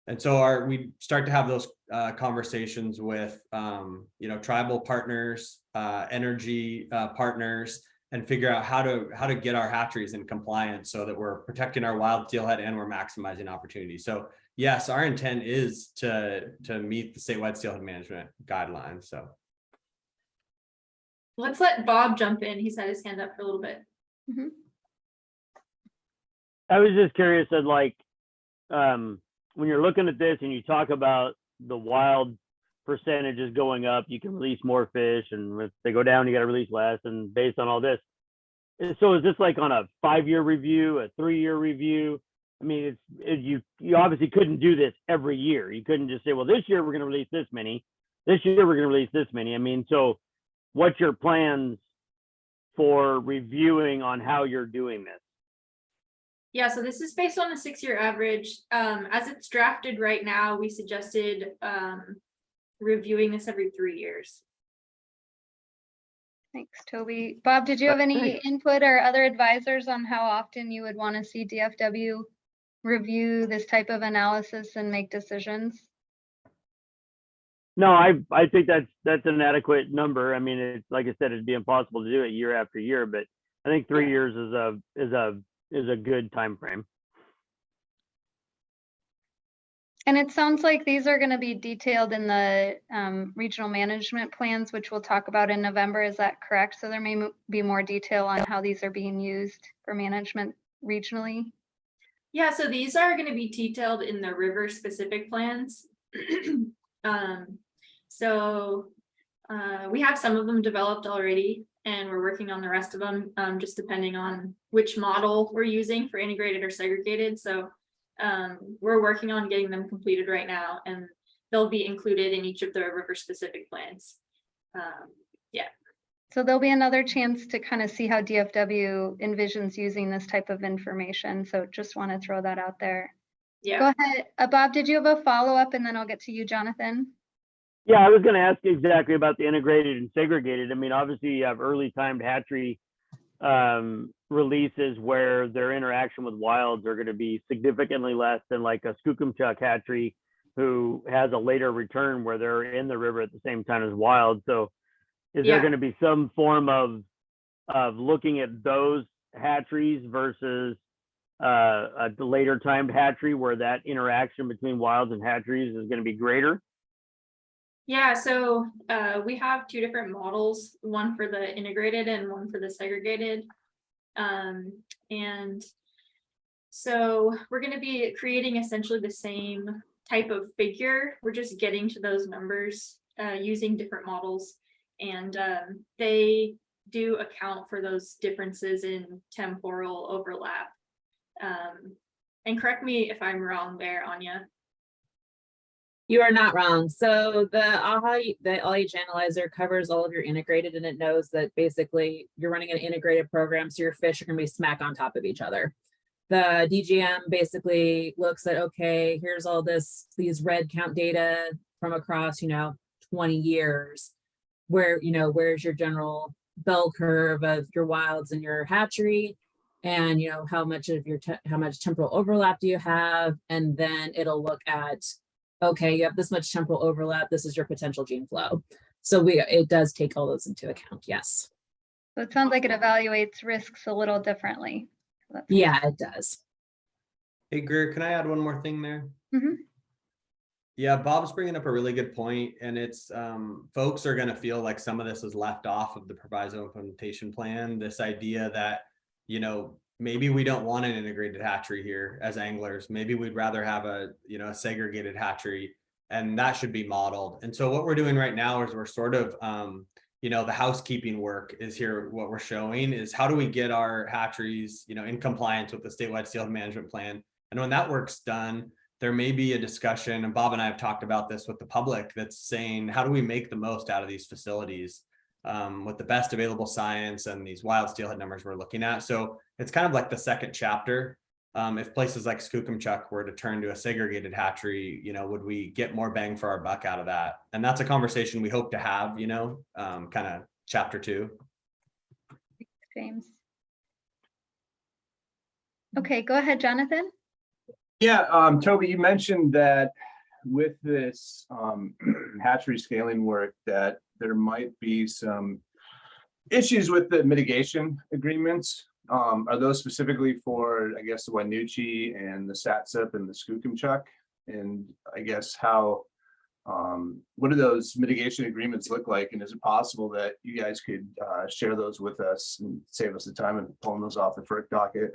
Speaker 12: And so we start to have those conversations with, you know, tribal partners, energy partners, and figure out how to get our hatcheries in compliance so that we're protecting our wild steelhead and we're maximizing opportunity. So yes, our intent is to meet the statewide steelhead management guidelines. So
Speaker 3: Let's let Bob jump in. He's had his hand up for a little bit.
Speaker 5: I was just curious that when you're looking at this and you talk about the wild percentages going up, you can release more fish, and if they go down, you got to release less. And based on all this, and so is this like on a 5-year review, a 3-year review? I mean, you obviously couldn't do this every year. You couldn't just say, well, this year we're going to release this many, this year we're going to release this many. I mean, so what's your plans for reviewing on how you're doing this?
Speaker 3: Yeah, so this is based on the 6-year average. As it's drafted right now, we suggested reviewing this every 3 years.
Speaker 1: Thanks, Toby. Bob, did you have any input or other advisors on how often you would want to see DFW review this type of analysis and make decisions?
Speaker 5: No, I think that's an adequate number. I mean, it's like I said, it'd be impossible to do it year after year, but I think 3 years is a good time frame.
Speaker 1: And it sounds like these are going to be detailed in the regional management plans, which we'll talk about in November. Is that correct? So there may be more detail on how these are being used for management regionally.
Speaker 3: Yeah, so these are going to be detailed in the river specific plans. We have some of them developed already, and we're working on the rest of them, just depending on which model we're using for integrated or segregated. So we're working on getting them completed right now, and they'll be included in each of the river specific plans.
Speaker 1: So there'll be another chance to kind of see how DFW envisions using this type of information. So just want to throw that out there.
Speaker 3: Yeah.
Speaker 1: Go ahead. Bob, did you have a follow-up, and then I'll get to you, Jonathan?
Speaker 5: Yeah, I was going to ask exactly about the integrated and segregated. I mean, obviously you have early timed hatchery releases where their interaction with wilds are going to be significantly less than like a Skookumchuck hatchery who has a later return where they're in the river at the same time as wild. So is there going to be some form of looking at those hatcheries versus a later timed hatchery where that interaction between wilds and hatcheries is going to be greater?
Speaker 3: Yeah, so we have 2 different models, one for the integrated and one for the segregated. And so we're going to be creating essentially the same type of figure. We're just getting to those numbers using different models, and they do account for those differences in temporal overlap. And correct me if I'm wrong there, Anya.
Speaker 13: You are not wrong. So the LH analyzer covers all of your integrated, and it knows that basically you're running an integrated program, so your fish are going to be smack on top of each other. The DGM basically looks at, okay, here's all these red count data from across, 20 years, where, where's your general bell curve of your wilds and your hatchery, and how much temporal overlap do you have, and then it'll look at, okay, you have this much temporal overlap, this is your potential gene flow. So it does take all those into account, yes.
Speaker 1: So it sounds like it evaluates risks a little differently.
Speaker 13: Yeah, it does.
Speaker 12: hey, Greer, can I add one more thing there?
Speaker 1: Mm-hmm.
Speaker 12: Yeah, Bob's bringing up a really good point, and it's folks are going to feel like some of this is left off of the proviso implementation plan. This idea that, maybe we don't want an integrated hatchery here as anglers. Maybe we'd rather have a segregated hatchery, and that should be modeled. And so what we're doing right now is we're sort of, the housekeeping work is here. What we're showing is how do we get our hatcheries, in compliance with the statewide steelhead management plan. And when that work's done, there may be a discussion, and Bob and I have talked about this with the public, that's saying, how do we make the most out of these facilities with the best available science and these wild steelhead numbers we're looking at. So it's kind of like the second chapter. If places like Skookumchuck were to turn to a segregated hatchery, would we get more bang for our buck out of that? And that's a conversation we hope to have, kind of chapter 2.
Speaker 1: James. Okay, go ahead, Jonathan.
Speaker 9: Yeah, Toby, you mentioned that with this hatchery scaling work that there might be some issues with the mitigation agreements. Are those specifically for, I guess, the Winucci and the Satsip and the Skookumchuck? And I guess how, what do those mitigation agreements look like? And is it possible that you guys could share those with us and save us the time and pulling those off the FERC docket?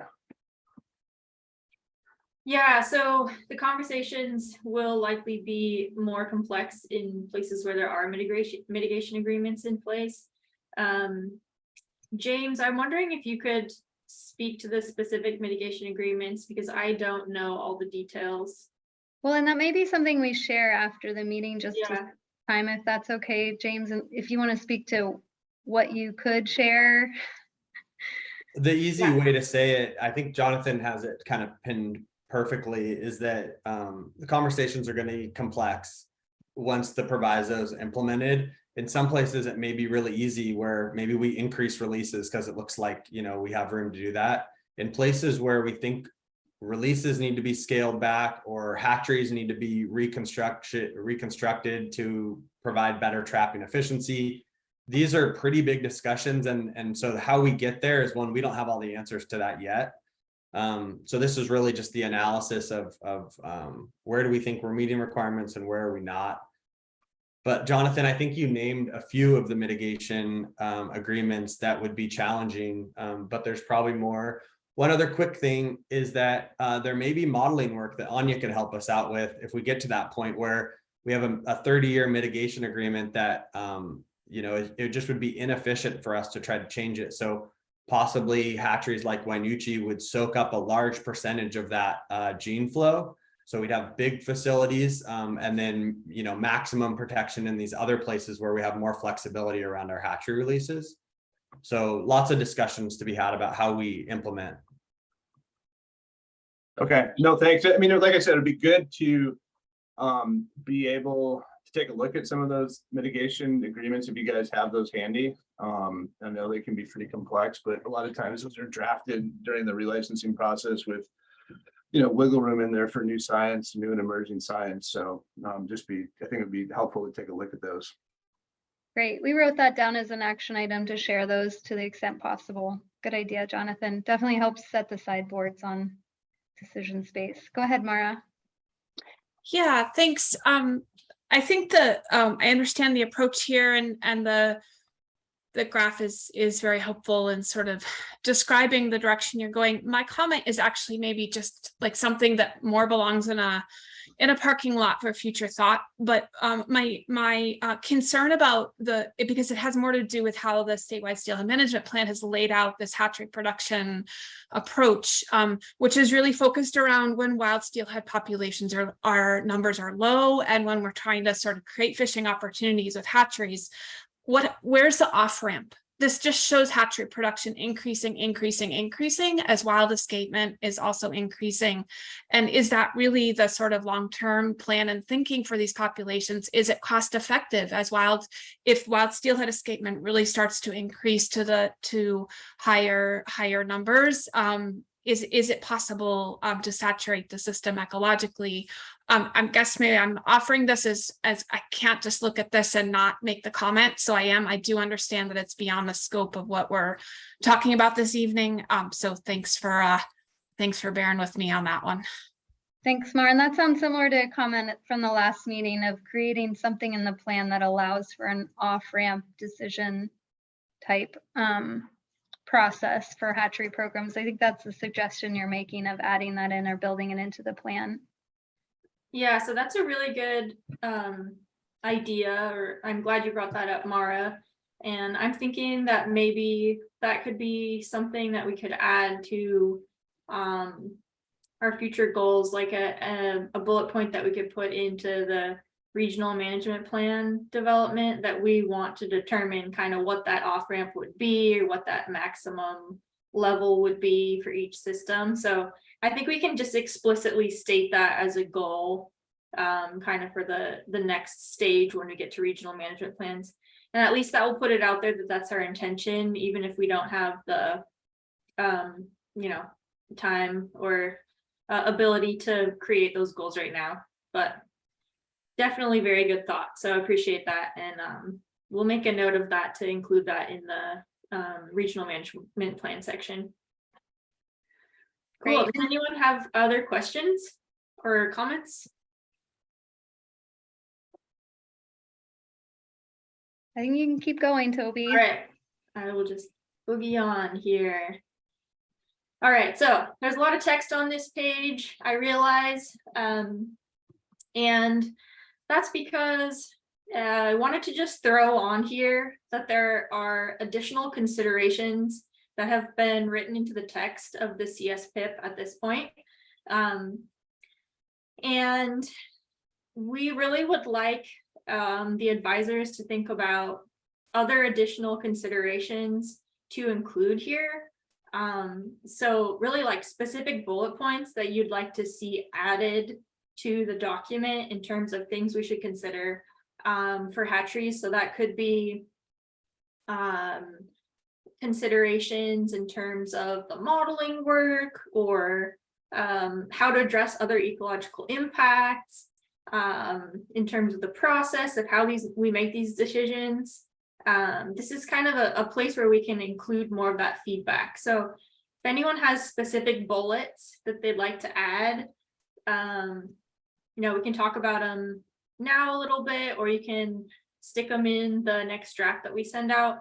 Speaker 3: Yeah, so the conversations will likely be more complex in places where there are mitigation agreements in place. James, I'm wondering if you could speak to the specific mitigation agreements, because I don't know all the details.
Speaker 1: Well, and that may be something we share after the meeting, just to
Speaker 3: Yeah.
Speaker 1: time, if that's okay, James, and if you want to speak to what you could share.
Speaker 12: The easy
Speaker 3: Yeah.
Speaker 12: way to say it, I think Jonathan has it kind of pinned perfectly, is that the conversations are going to be complex once the proviso is implemented. In some places, it may be really easy where maybe we increase releases because it looks like, you know, we have room to do that. In places where we think releases need to be scaled back or hatcheries need to be reconstructed to provide better trapping efficiency, these are pretty big discussions. And so how we get there is one, we don't have all the answers to that yet. So this is really just the analysis of where do we think we're meeting requirements and where are we not. But Jonathan, I think you named a few of the mitigation agreements that would be challenging, but there's probably more. One other quick thing is that there may be modeling work that Anya could help us out with if we get to that point where we have a 30-year mitigation agreement that you know, it just would be inefficient for us to try to change it. So possibly hatcheries like Winucci would soak up a large percentage of that gene flow. So we'd have big facilities and then, you know, maximum protection in these other places where we have more flexibility around our hatchery releases. So lots of discussions to be had about how we implement.
Speaker 9: Okay, no, thanks. I mean, like I said, it'd be good to be able to take a look at some of those mitigation agreements if you guys have those handy. I know they can be pretty complex, but a lot of times those are drafted during the relicensing process with, you know, wiggle room in there for new science, new and emerging science. So I think it'd be helpful to take a look at those.
Speaker 1: Great. We wrote that down as an action item to share those to the extent possible. Good idea, Jonathan. Definitely helps set the sideboards on decision space. Go ahead, Mara.
Speaker 11: Yeah, thanks. I think I understand the approach here, and the graph is very helpful in sort of describing the direction you're going. My comment is actually maybe just like something that more belongs in a parking lot for future thought. But my concern about because it has more to do with how the statewide steelhead management plan has laid out this hatchery production approach, which is really focused around when wild steelhead populations our numbers are low, and when we're trying to sort of create fishing opportunities with hatcheries. Where's the off ramp? This just shows hatchery production increasing as wild escapement is also increasing. And is that really the sort of long-term plan and thinking for these populations? Is it cost effective if wild steelhead escapement really starts to increase to higher numbers? Is it possible to saturate the system ecologically? I guess maybe I'm offering this as I can't just look at this and not make the comment. So I do understand that it's beyond the scope of what we're talking about this evening. So thanks for bearing with me on that one.
Speaker 1: Thanks, Mara. And that sounds similar to a comment from the last meeting of creating something in the plan that allows for an off-ramp decision type process for hatchery programs. I think that's the suggestion you're making of adding that in or building it into the plan.
Speaker 3: Yeah, so that's a really good idea, or I'm glad you brought that up, Mara. And I'm thinking that maybe that could be something that we could add to our future goals, like a bullet point that we could put into the regional management plan development, that we want to determine kind of what that off ramp would be, or what that maximum level would be for each system. So I think we can just explicitly state that as a goal, kind of for the next stage when we get to regional management plans. And at least that will put it out there that that's our intention, even if we don't have the, you know, time or ability to create those goals right now. But definitely very good thought. So I appreciate that. And we'll make a note of that to include that in regional management plan section. Cool.
Speaker 1: Great.
Speaker 3: Does anyone have other questions or comments?
Speaker 1: I think you can keep going, Toby.
Speaker 3: All right, I will just boogie on here. All right, so there's a lot of text on this page, I realize. And that's because I wanted to just throw on here that there are additional considerations that have been written into the text of the CSPIP at this point. And we really would like the advisors to think about other additional considerations to include here. So really like specific bullet points that you'd like to see added to the document in terms of things we should consider for hatcheries. So that could be considerations in terms of the modeling work, or how to address other ecological impacts, in terms of the process of how we make these decisions. This is kind of a place where we can include more of that feedback. So if anyone has specific bullets that they'd like to add, we can talk about them now a little bit, or you can stick them in the next draft that we send out.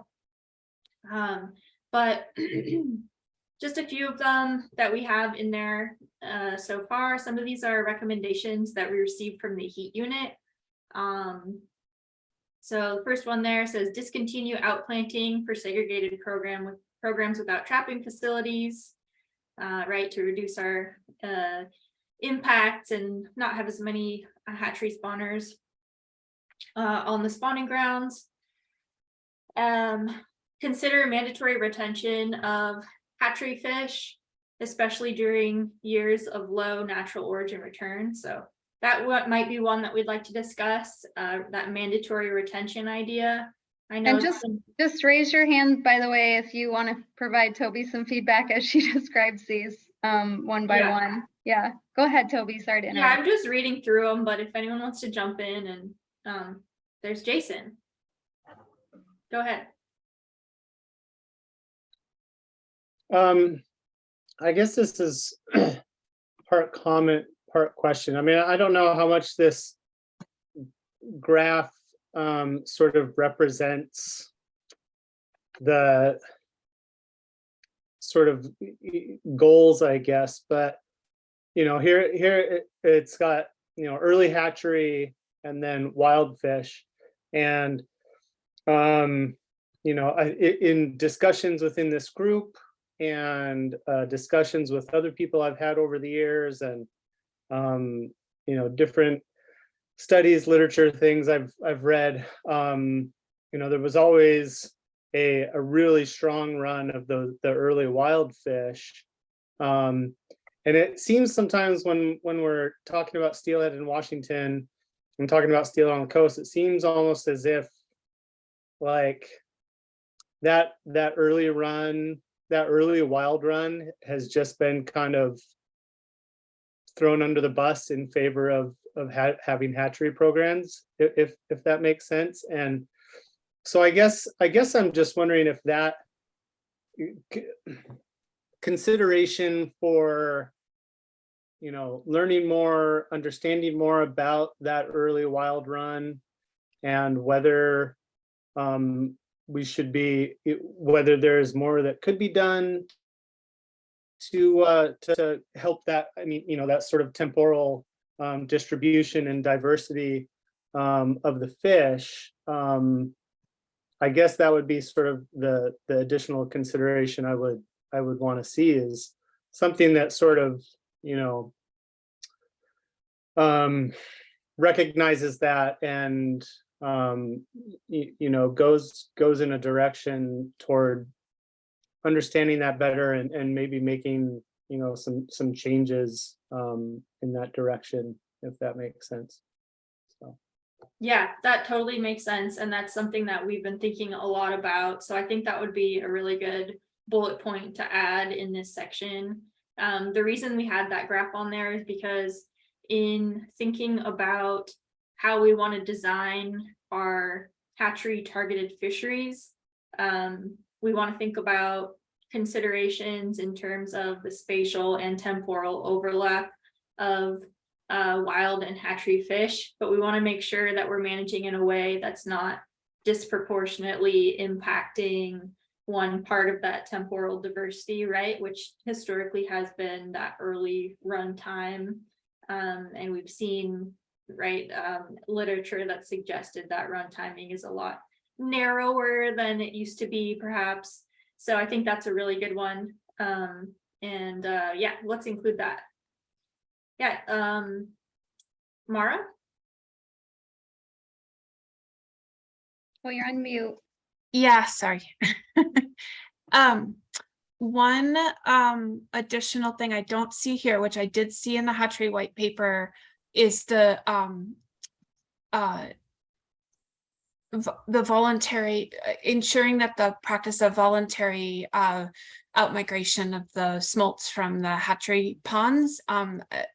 Speaker 3: But just a few of them that we have in there so far. Some of these are recommendations that we received from the heat unit. So the first one there says discontinue outplanting for segregated programs without trapping facilities, right, to reduce our impacts and not have as many hatchery spawners on the spawning grounds. Consider mandatory retention of hatchery fish, especially during years of low natural origin return. So that might be one that we'd like to discuss, that mandatory retention idea. I know.
Speaker 1: And just raise your hand, by the way, if you want to provide Toby some feedback as she describes these one by one. Yeah, go ahead, Toby. Sorry to interrupt.
Speaker 3: Yeah, I'm just reading through them, but if anyone wants to jump in, and there's Jason. Go ahead.
Speaker 7: I guess this is part comment, part question. I mean, I don't know how much this graph sort of represents the sort of goals, I guess, but here it's got early hatchery and then wild fish, and in discussions within this group and discussions with other people I've had over the years, and different studies, literature, things I've read, there was always a really strong run of the early wild fish. And it seems sometimes when we're talking about steelhead in Washington and talking about steelhead on the coast, it seems almost as if like that early run, that early wild run has just been kind of thrown under the bus in favor of having hatchery programs, if that makes sense. And so I guess I'm just wondering if that consideration for learning more, understanding more about that early wild run, and whether whether there's more that could be done to help that. I mean, that sort of temporal distribution and diversity of the fish. I guess that would be sort of the additional consideration I would want to see, is something that sort of recognizes that and goes in a direction toward understanding that better, and maybe making some changes in that direction, if that makes sense. So
Speaker 3: Yeah, that totally makes sense, and that's something that we've been thinking a lot about. So I think that would be a really good bullet point to add in this section. The reason we had that graph on there is because in thinking about how we want to design our hatchery targeted fisheries, we want to think about considerations in terms of the spatial and temporal overlap of wild and hatchery fish, but we want to make sure that we're managing in a way that's not disproportionately impacting one part of that temporal diversity, right? Which historically has been that early run time. And we've seen, right, literature that suggested that run timing is a lot narrower than it used to be, perhaps. So I think that's a really good one. Yeah, let's include that. Yeah, Mara?
Speaker 1: Oh, you're on mute.
Speaker 11: Yeah, sorry. One additional thing I don't see here, which I did see in the hatchery white paper, is the voluntary, ensuring that the practice of voluntary outmigration of the smolts from the hatchery ponds.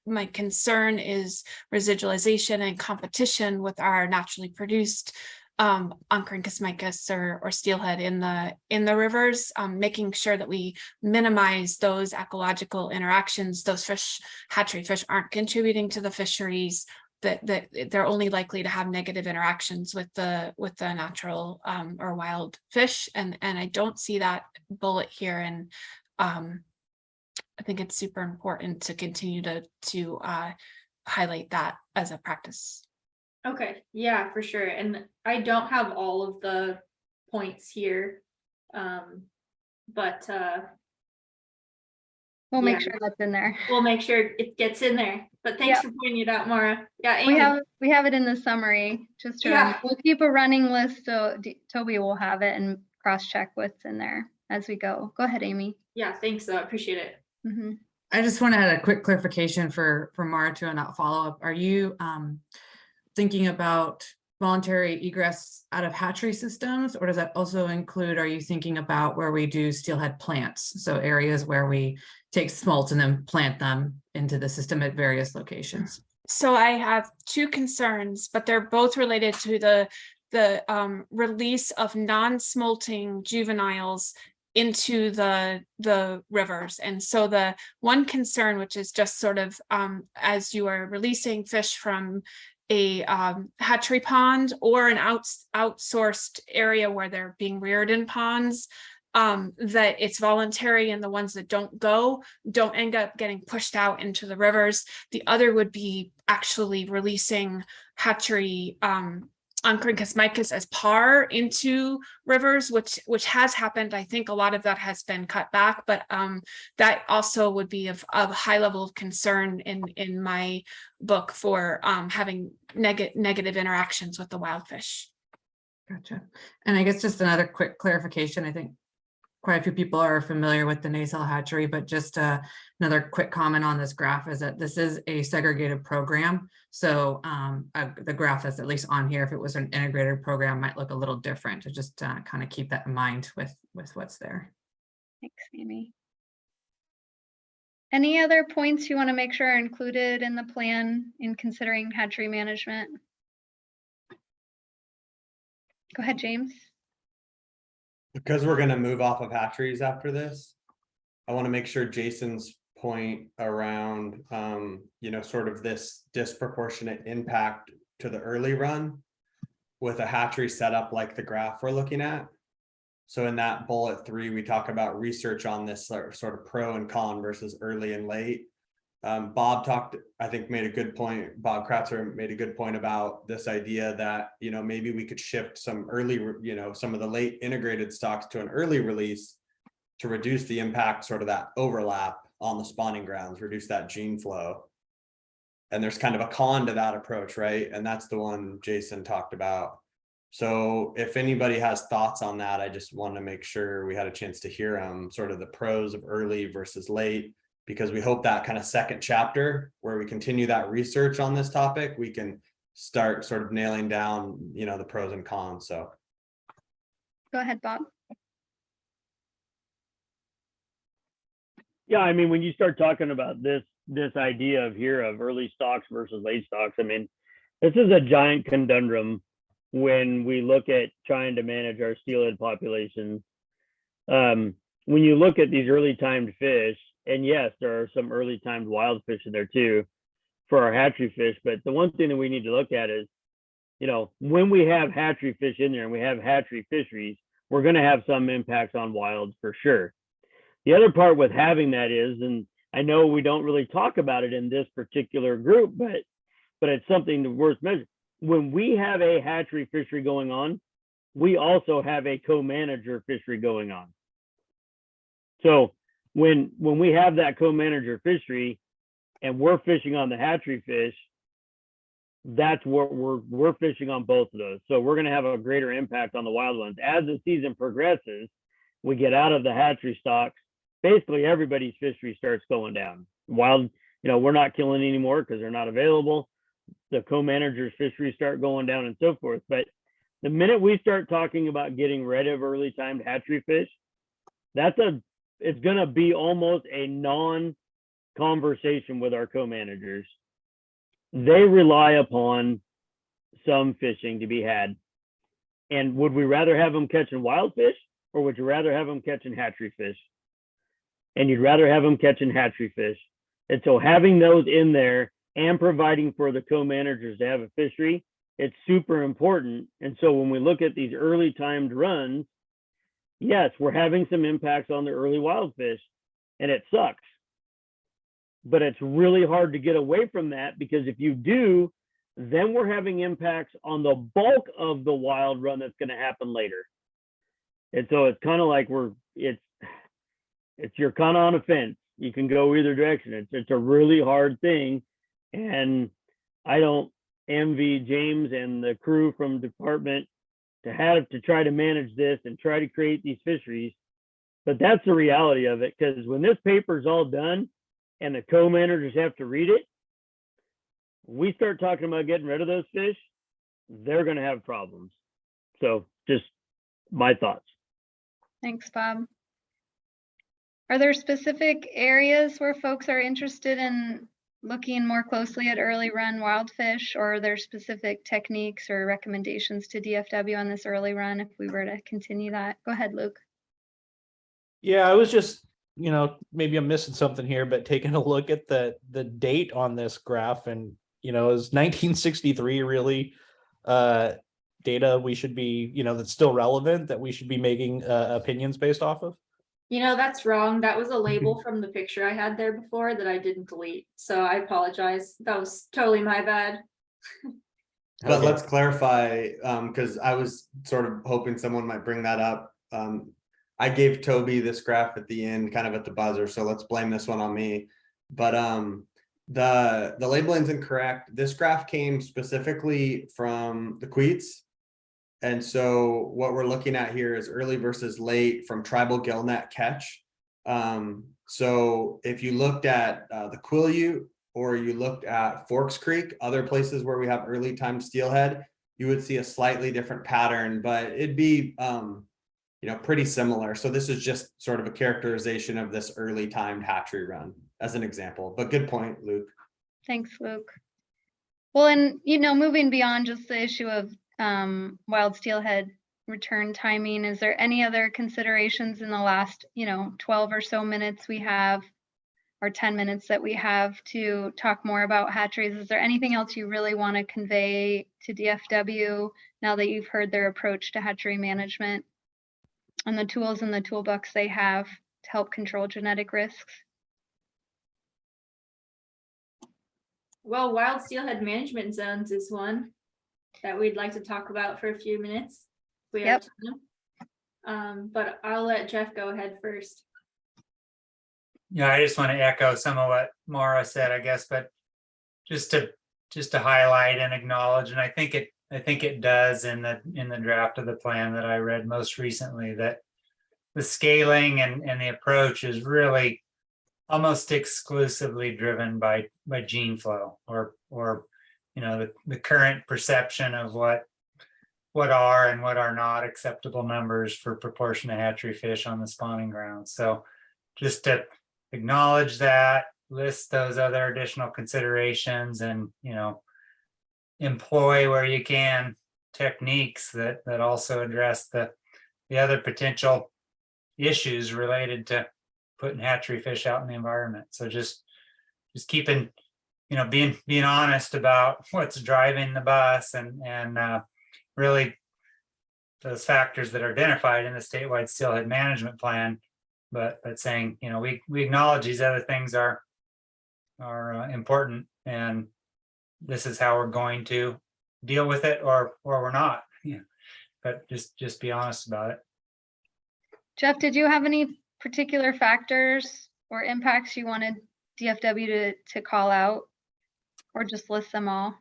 Speaker 11: My concern is residualization and competition with our naturally produced Oncorhynchus micus or steelhead in the rivers, making sure that we minimize those ecological interactions. Those fish, hatchery fish, aren't contributing to the fisheries, that they're only likely to have negative interactions with the natural or wild fish, and I don't see that bullet here, and I think it's super important to continue to highlight that as a practice.
Speaker 3: Okay, yeah, for sure. And I don't have all of the points here. But
Speaker 1: We'll
Speaker 3: yeah,
Speaker 1: make sure that's in there.
Speaker 3: we'll make sure it gets in there. But thanks for pointing it out, Mara. Yeah, Amy.
Speaker 1: We have it in the summary, just to
Speaker 3: Yeah.
Speaker 1: we'll keep a running list, so Toby will have it and cross-check what's in there as we go. Go ahead, Amy.
Speaker 3: Yeah, thanks. I appreciate it.
Speaker 1: Mhm.
Speaker 14: I just want to add a quick clarification for Mara to not follow up. Are you thinking about voluntary egress out of hatchery systems, or does that also include, are you thinking about where we do steelhead plants? So areas where we take smolts and then plant them into the system at various locations.
Speaker 11: So I have two concerns, but they're both related to the release of non-smolting juveniles into the rivers. And so the one concern, which is just sort of as you are releasing fish from a hatchery pond or an outsourced area where they're being reared in ponds, that it's voluntary, and the ones that don't end up getting pushed out into the rivers. The other would be actually releasing hatchery Oncorhynchus micus as par into rivers, which has happened. I think a lot of that has been cut back, but that also would be of high level of concern in my book for having negative interactions with the wild fish.
Speaker 14: Gotcha. And I guess just another quick clarification. I think quite a few people are familiar with the nasal hatchery, but just another quick comment on this graph is that this is a segregated program. So the graph that's at least on here, if it was an integrated program, might look a little different, to just kind of keep that in mind with what's there.
Speaker 1: Thanks, Amy. Any other points you want to make sure are included in the plan in considering hatchery management? Go ahead, James.
Speaker 12: Because we're going to move off of hatcheries after this, I want to make sure Jason's point around, sort of this disproportionate impact to the early run with a hatchery setup like the graph we're looking at. So in that bullet 3, we talk about research on this sort of pro and con versus early and late. Bob made a good point. Bob Kratzer made a good point about this idea that, maybe we could shift some early, some of the late integrated stocks to an early release to reduce the impact, sort of that overlap on the spawning grounds, reduce that gene flow. And there's kind of a con to that approach, right? And that's the one Jason talked about. So if anybody has thoughts on that, I just want to make sure we had a chance to hear them, sort of the pros of early versus late, because we hope that kind of second chapter where we continue that research on this topic, we can start sort of nailing down, the pros and cons. So
Speaker 1: Go ahead, Bob.
Speaker 5: Yeah, I mean, when you start talking about this idea of early stocks versus late stocks, I mean, this is a giant conundrum when we look at trying to manage our steelhead populations. when you look at these early timed fish, and yes, there are some early timed wild fish in there too for our hatchery fish. But the one thing that we need to look at is, when we have hatchery fish in there and we have hatchery fisheries, we're going to have some impacts on wild for sure. The other part with having that is, and I know we don't really talk about it in this particular group, but it's something worth measuring. When we have a hatchery fishery going on, we also have a co-manager fishery going on. So when we have that co-manager fishery and we're fishing on the hatchery fish, that's what we're fishing on both of those. So we're going to have a greater impact on the wild ones. As the season progresses, we get out of the hatchery stocks. Basically, everybody's fishery starts going down. Wild, we're not killing anymore because they're not available. The co-managers' fisheries start going down and so forth. But the minute we start talking about getting rid of early timed hatchery fish, it's going to be almost a non-conversation with our co-managers. They rely upon some fishing to be had. And would we rather have them catching wild fish, or would you rather have them catching hatchery fish? And you'd rather have them catching hatchery fish. And so having those in there and providing for the co-managers to have a fishery, it's super important. And so when we look at these early timed runs, yes, we're having some impacts on the early wild fish, and it sucks. But it's really hard to get away from that, because if you do, then we're having impacts on the bulk of the wild run that's going to happen later. And so it's kind of like you're kind of on a fence. You can go either direction. It's a really hard thing. And I don't envy James and the crew from department to have to try to manage this and try to create these fisheries. But that's the reality of it, because when this paper is all done and the co-managers have to read it, we start talking about getting rid of those fish, they're going to have problems. So just my thoughts.
Speaker 1: Thanks, Bob. Are there specific areas where folks are interested in looking more closely at early run wild fish, or are there specific techniques or recommendations to DFW on this early run if we were to continue that? Go ahead, Luke.
Speaker 10: Yeah, I was just, maybe I'm missing something here, but taking a look at the date on this graph, and is 1963 really data we should be, that's still relevant, that we should be making opinions based off of?
Speaker 3: That's wrong. That was a label from the picture I had there before that I didn't delete. So I apologize. That was totally my bad.
Speaker 12: But let's clarify, because I was sort of hoping someone might bring that up. I gave Toby this graph at the end, kind of at the buzzer, so let's blame this one on me. But the labeling's incorrect. This graph came specifically from the Queets. And so what we're looking at here is early versus late from tribal gillnet catch. So if you looked at the Quileute, or you looked at Forks Creek, other places where we have early time steelhead, you would see a slightly different pattern, but it'd be pretty similar. So this is just sort of a characterization of this early timed hatchery run as an example. But good point, Luke.
Speaker 1: Thanks, Luke. Well, and moving beyond just the issue of wild steelhead return timing, is there any other considerations in the last 12 or so minutes we have, or 10 minutes that we have, to talk more about hatcheries? Is there anything else you really want to convey to DFW now that you've heard their approach to hatchery management and the tools in the toolbox they have to help control genetic risks?
Speaker 3: Well, wild steelhead management zones is one that we'd like to talk about for a few minutes. If we have time. But I'll let Jeff go ahead first.
Speaker 6: Yeah, I just want to echo some of what Mara said, I guess, but just to highlight and acknowledge, and I think it does in the draft of the plan that I read most recently, that the scaling and the approach is really almost exclusively driven by gene flow, or the current perception of what are and what are not acceptable numbers for proportion of hatchery fish on the spawning ground. So just to acknowledge that, list those other additional considerations, and employ where you can techniques that also address the other potential issues related to putting hatchery fish out in the environment. So just keeping, being honest about what's driving the bus and really those factors that are identified in the statewide steelhead management plan, but saying, we acknowledge these other things are important, and this is how we're going to deal with it, or we're not. Yeah, but just be honest about it.
Speaker 1: Jeff, did you have any particular factors or impacts you wanted DFW to call out, or just list them all?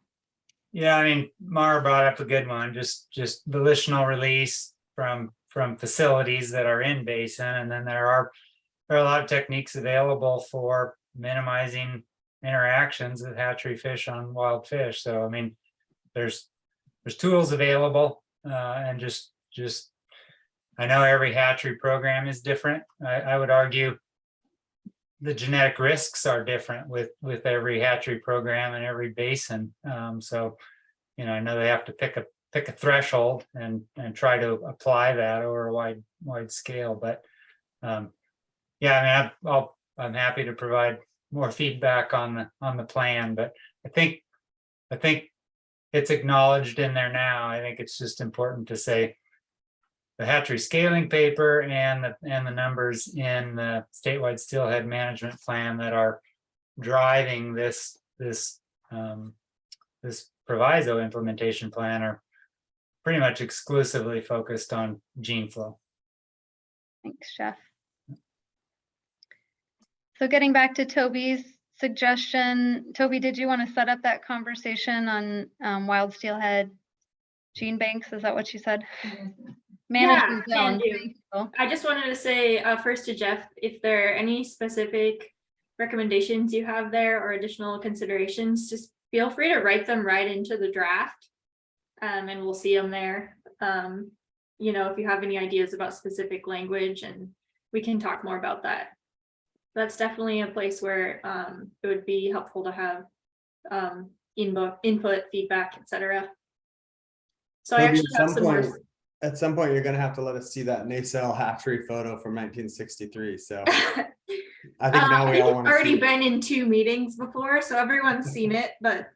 Speaker 6: Yeah, I mean, Mara brought up a good one, just volitional release from facilities that are in basin, and then there are a lot of techniques available for minimizing interactions with hatchery fish on wild fish. So I mean, there's tools available, and just I know every hatchery program is different. I would argue the genetic risks are different with every hatchery program and every basin. So, I know they have to pick a threshold and try to apply that over a wide scale. But yeah, I mean, I'm happy to provide more feedback on the plan, but I think it's acknowledged in there now. I think it's just important to say the hatchery scaling paper and the numbers in the statewide steelhead management plan that are driving this proviso implementation plan are pretty much exclusively focused on gene flow.
Speaker 1: Thanks, Jeff. So getting back to Toby's suggestion, Toby, did you want to set up that conversation on wild steelhead gene banks? Is that what you said? Management
Speaker 3: Yeah, can
Speaker 1: zone.
Speaker 3: do.
Speaker 1: Thank you.
Speaker 3: I just wanted to say first to Jeff, if there are any specific recommendations you have there or additional considerations, just feel free to write them right into the draft, and we'll see them there. If you have any ideas about specific language, and we can talk more about that. That's definitely a place where it would be helpful to have input, feedback, etc. So I
Speaker 12: Toby,
Speaker 3: actually have some more.
Speaker 12: At some point, you're gonna have to let us see that nacelle hatchery photo from 1963. So I think now we all want to.
Speaker 3: Already
Speaker 12: see
Speaker 3: been in 2 meetings before, so everyone's seen it. But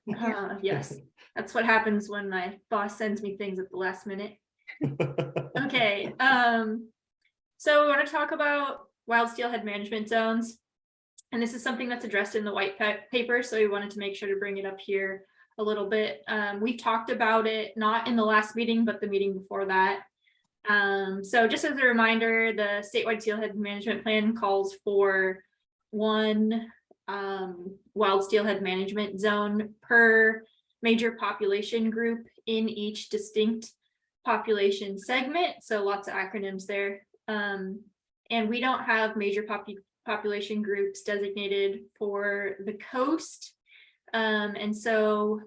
Speaker 3: yes, that's what happens when my boss sends me things at the last minute. Okay, so we want to talk about wild steelhead management zones, and this is something that's addressed in the white paper. So we wanted to make sure to bring it up here a little bit. We've talked about it not in the last meeting, but the meeting before that. So just as a reminder, the statewide steelhead management plan calls for 1 wild steelhead management zone per major population group in each distinct population segment. So lots of acronyms there. And we don't have major population groups designated for the coast. And so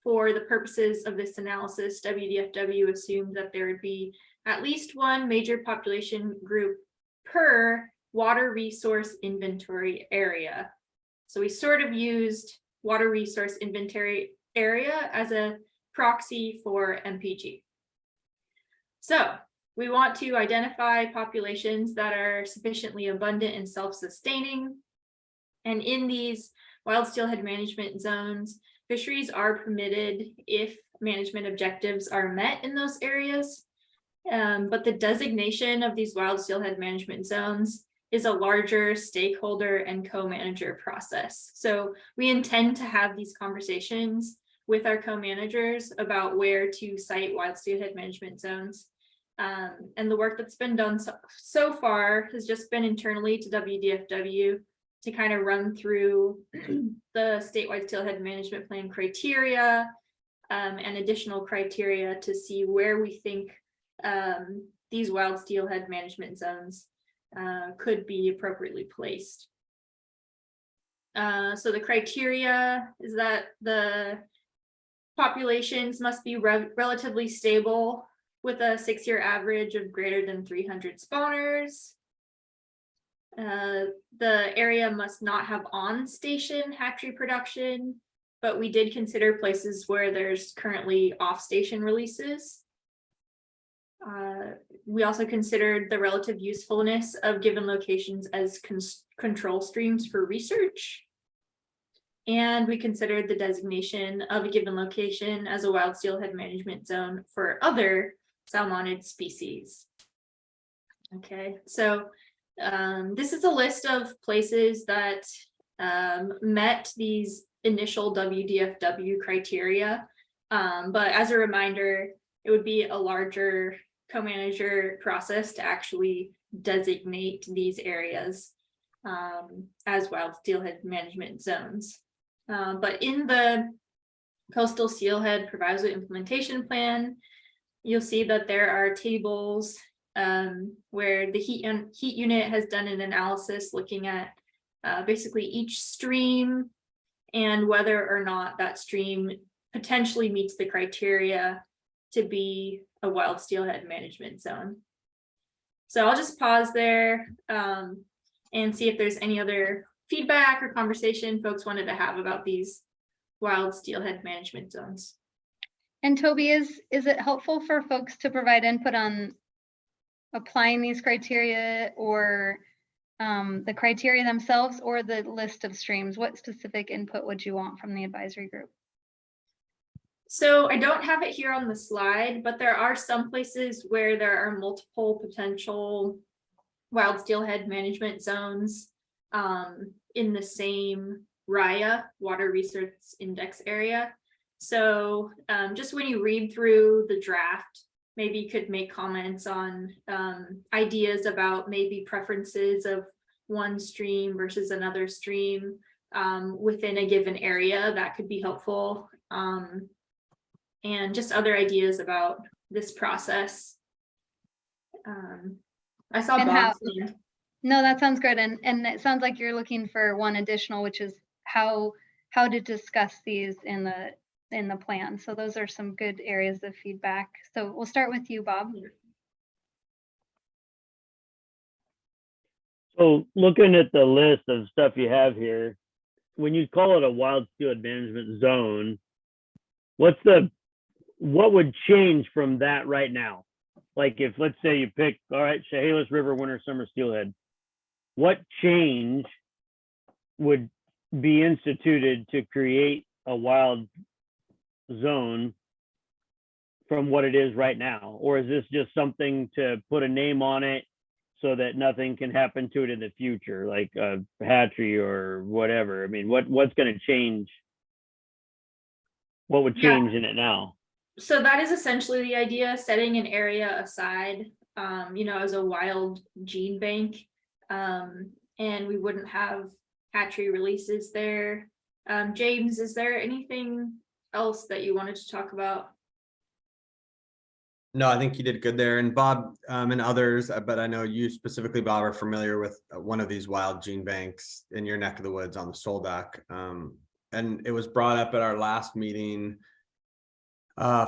Speaker 3: for the purposes of this analysis, WDFW assumed that there would be at least 1 major population group per water resource inventory area. So we sort of used water resource inventory area as a proxy for MPG. So we want to identify populations that are sufficiently abundant and self-sustaining. And in these wild steelhead management zones, fisheries are permitted if management objectives are met in those areas. But the designation of these wild steelhead management zones is a larger stakeholder and co-manager process. So we intend to have these conversations with our co-managers about where to site wild steelhead management zones. And the work that's been done so far has just been internally to WDFW to kind of run through the statewide steelhead management plan criteria and additional criteria to see where we think these wild steelhead management zones could be appropriately placed. So the criteria is that the populations must be relatively stable with a 6-year average of greater than 300 spawners. The area must not have on-station hatchery production, but we did consider places where there's currently off-station releases. We also considered the relative usefulness of given locations as control streams for research. And we considered the designation of a given location as a wild steelhead management zone for other salmonid species. Okay, so this is a list of places that met these initial WDFW criteria. But as a reminder, it would be a larger co-manager process to actually designate these areas as wild steelhead management zones. But in the Coastal Steelhead Proviso Implementation Plan, you'll see that there are tables where the heat unit has done an analysis looking at basically each stream and whether or not that stream potentially meets the criteria to be a wild steelhead management zone. So I'll just pause there and see if there's any other feedback or conversation folks wanted to have about these wild steelhead management zones.
Speaker 1: And Toby, is it helpful for folks to provide input on applying these criteria or the criteria themselves or the list of streams? What specific input would you want from the advisory group?
Speaker 3: So I don't have it here on the slide, but there are some places where there are multiple potential wild steelhead management zones in the same RIA, Water Resource Index area. So just when you read through the draft, maybe you could make comments on ideas about maybe preferences of one stream versus another stream within a given area. That could be helpful. And just other ideas about this process. I saw
Speaker 1: And
Speaker 3: Bob's
Speaker 1: how-
Speaker 3: hand.
Speaker 1: No, that sounds good. And it sounds like you're looking for one additional, which is how to discuss these in the plan. So those are some good areas of feedback. So we'll start with you, Bob.
Speaker 5: So looking at the list of stuff you have here, when you call it a wild steelhead management zone, what would change from that right now? Like if, let's say you pick, all right, Chehalis River, winter, summer steelhead, what change would be instituted to create a wild zone from what it is right now? Or is this just something to put a name on it so that nothing can happen to it in the future, like a hatchery or whatever? I mean, what's going to change? What would change in it now?
Speaker 3: So that is essentially the idea, setting an area aside, as a wild gene bank. And we wouldn't have hatchery releases there. James, is there anything else that you wanted to talk about?
Speaker 12: No, I think you did good there. And Bob and others, but I know you specifically, Bob, are familiar with one of these wild gene banks in your neck of the woods on the Soldak. And it was brought up at our last meeting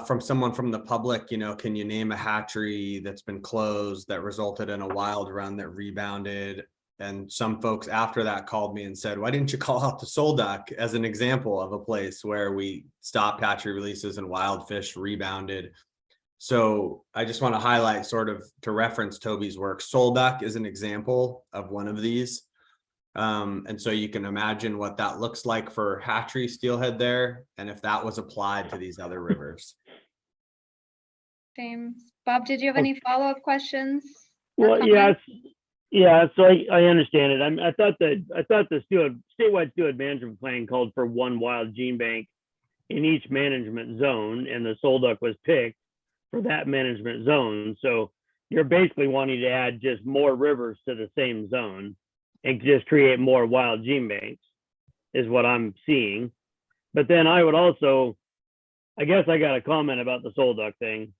Speaker 12: from someone from the public, can you name a hatchery that's been closed that resulted in a wild run that rebounded? And some folks after that called me and said, why didn't you call out the Soldak as an example of a place where we stopped hatchery releases and wild fish rebounded? So I just want to highlight, sort of to reference Toby's work, Soldak is an example of one of these. And so you can imagine what that looks like for hatchery steelhead there, and if that was applied to these other rivers.
Speaker 1: James, Bob, did you have any follow-up questions?
Speaker 5: Well, yes. Yeah, so I understand it. I thought the statewide steelhead management plan called for one wild gene bank in each management zone, and the Solduck was picked for that management zone. So you're basically wanting to add just more rivers to the same zone and just create more wild gene banks is what I'm seeing. But then I would also, I guess I got a comment about the Solduck thing.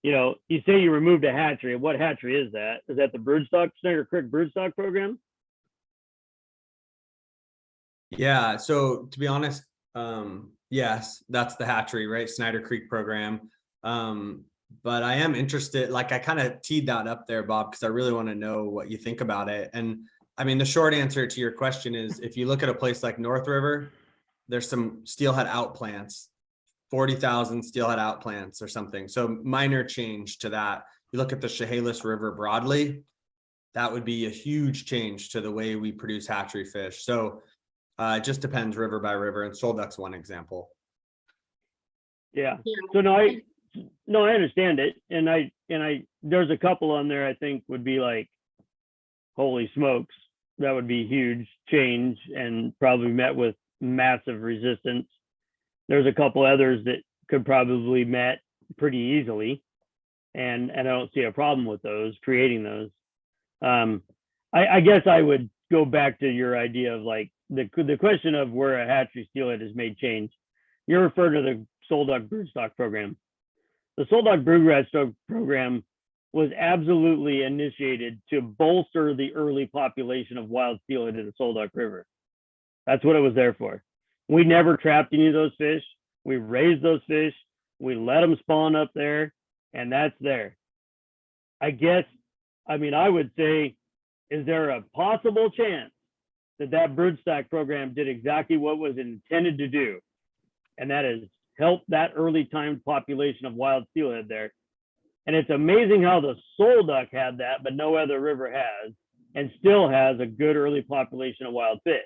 Speaker 5: You say you removed a hatchery. What hatchery is that? Is that the broodstock, Snyder Creek broodstock program?
Speaker 12: Yeah, so to be honest, yes, that's the hatchery, right? Snyder Creek program. But I am interested, like I kind of teed that up there, Bob, because I really want to know what you think about it. And I mean, the short answer to your question is, if you look at a place like North River, there's some steelhead outplants 40,000 steelhead outplants or something. So minor change to that. You look at the Chehalis River broadly, that would be a huge change to the way we produce hatchery fish. So it just depends river by river, and Soul Duck's one example.
Speaker 5: Yeah. So no, I understand it. And I, there's a couple on there I think would be like, holy smokes, that would be huge change and probably met with massive resistance. There's a couple others that could probably met pretty easily. And I don't see a problem with those, creating those. I guess I would go back to your idea of like the question of where a hatchery steelhead has made change. You're referring to the Soul Duck broodstock program. The Soul Duck broodstock program was absolutely initiated to bolster the early population of wild steelhead in the Soul Duck River. That's what it was there for. We never trapped any of those fish. We raised those fish. We let them spawn up there, and that's there. I guess, I mean, I would say, is there a possible chance that that broodstock program did exactly what was intended to do? And that is help that early time population of wild steelhead there. And it's amazing how the Soul Duck had that, but no other river has, and still has a good early population of wild fish.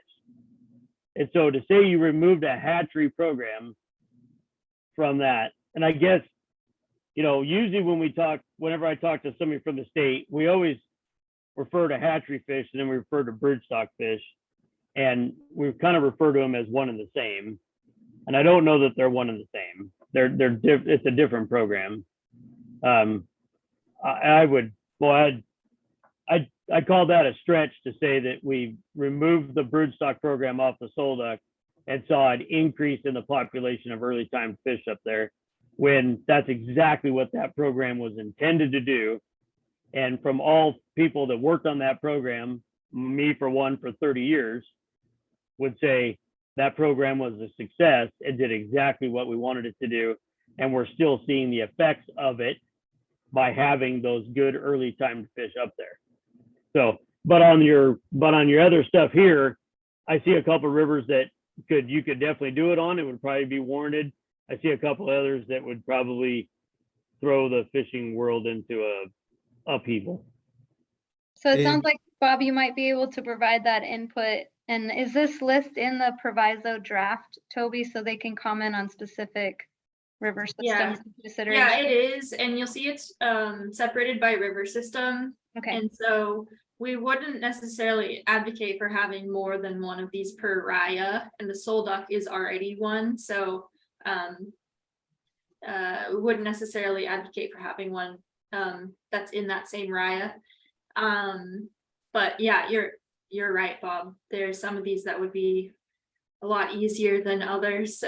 Speaker 5: And so to say you removed a hatchery program from that, and I guess, you know, usually when we talk, whenever I talk to somebody from the state, we always refer to hatchery fish and then we refer to broodstock fish, and we kind of refer to them as one and the same. And I don't know that they're one and the same. It's a different program. I call that a stretch to say that we removed the broodstock program off the Soul Duck and saw an increase in the population of early time fish up there, when that's exactly what that program was intended to do. And from all people that worked on that program, me for one, for 30 years, would say that program was a success. It did exactly what we wanted it to do. And we're still seeing the effects of it by having those good early time fish up there. So, but on your other stuff here, I see a couple of rivers that you could definitely do it on. It would probably be warranted. I see a couple others that would probably throw the fishing world into a upheaval.
Speaker 1: So it sounds like, Bob, you might be able to provide that input. And is this list in the proviso draft, Toby, so they can comment on specific river systems consideration?
Speaker 3: Yeah, it is. And you'll see it's separated by river system.
Speaker 1: Okay.
Speaker 3: And so we wouldn't necessarily advocate for having more than one of these per raya, and the Soul Duck is already one. So we wouldn't necessarily advocate for having one that's in that same raya. But yeah, you're right, Bob. There's some of these that would be a lot easier than others,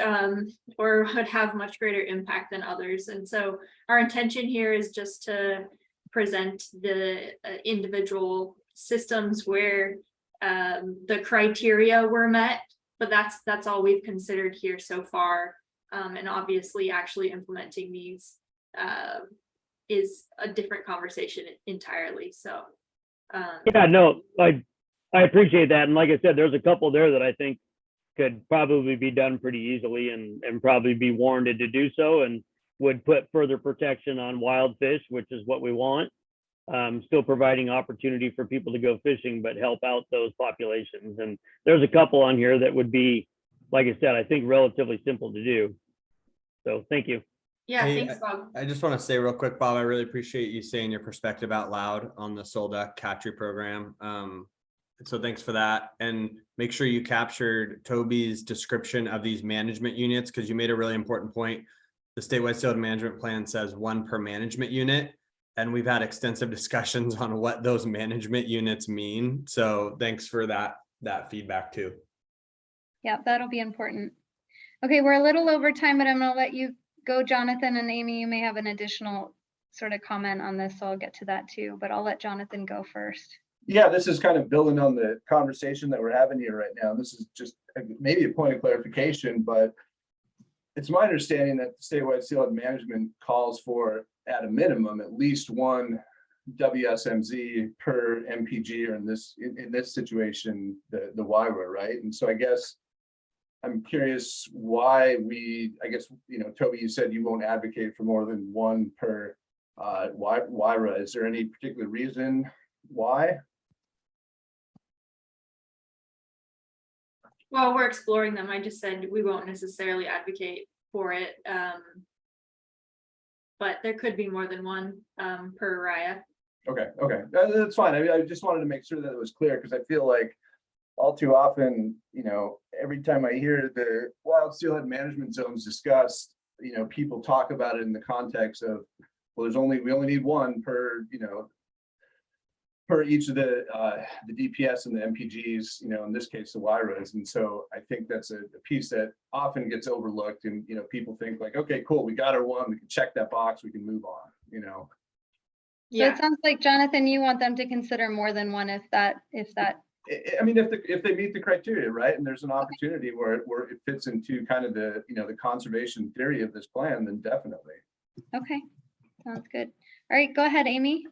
Speaker 3: or would have much greater impact than others. And so our intention here is just to present the individual systems where the criteria were met, but that's all we've considered here so far. And obviously actually implementing these is a different conversation entirely. So
Speaker 5: yeah, no, I appreciate that. And like I said, there's a couple there that I think could probably be done pretty easily and probably be warranted to do so, and would put further protection on wild fish, which is what we want. Still providing opportunity for people to go fishing, but help out those populations. And there's a couple on here that would be, like I said, I think relatively simple to do. So thank you.
Speaker 3: yeah,
Speaker 12: Hey,
Speaker 3: thanks, Bob.
Speaker 12: I just want to say real quick, Bob, I really appreciate you saying your perspective out loud on the Soul Duck hatchery program. So thanks for that. And make sure you captured Toby's description of these management units, because you made a really important point. The statewide steelhead management plan says one per management unit, and we've had extensive discussions on what those management units mean. So thanks for that feedback too.
Speaker 1: Yeah, that'll be important. Okay, we're a little over time, but I'm going to let you go, Jonathan, and Amy. You may have an additional sort of comment on this, so I'll get to that too, but I'll let Jonathan go first.
Speaker 9: Yeah, this is kind of building on the conversation that we're having here right now. This is just maybe a point of clarification, but it's my understanding that the statewide steelhead management calls for, at a minimum, at least one WSMZ per MPG, or in this situation, the YWA, right? And so I guess I'm curious why I guess, Toby, you said you won't advocate for more than one per WIRA. Is there any particular reason why?
Speaker 3: Well, we're exploring them. I just said we won't necessarily advocate for it. But there could be more than one per Raya.
Speaker 9: Okay, that's fine. I just wanted to make sure that it was clear, because I feel like all too often, every time I hear the wild steelhead management zones discussed, people talk about it in the context of, well, we only need one per, per each of the DPS and the MPGs, in this case, the WIRAs. And so I think that's a piece that often gets overlooked, and, people think like, okay, cool, we got our one, we can check that box, we can move on,
Speaker 1: So it sounds like, Jonathan, you want them to consider more than one if that.
Speaker 9: I mean, if they meet the criteria, right, and there's an opportunity where it fits into kind of the, the conservation theory of this plan, then definitely.
Speaker 1: Okay, sounds good. All right, go ahead, Amy.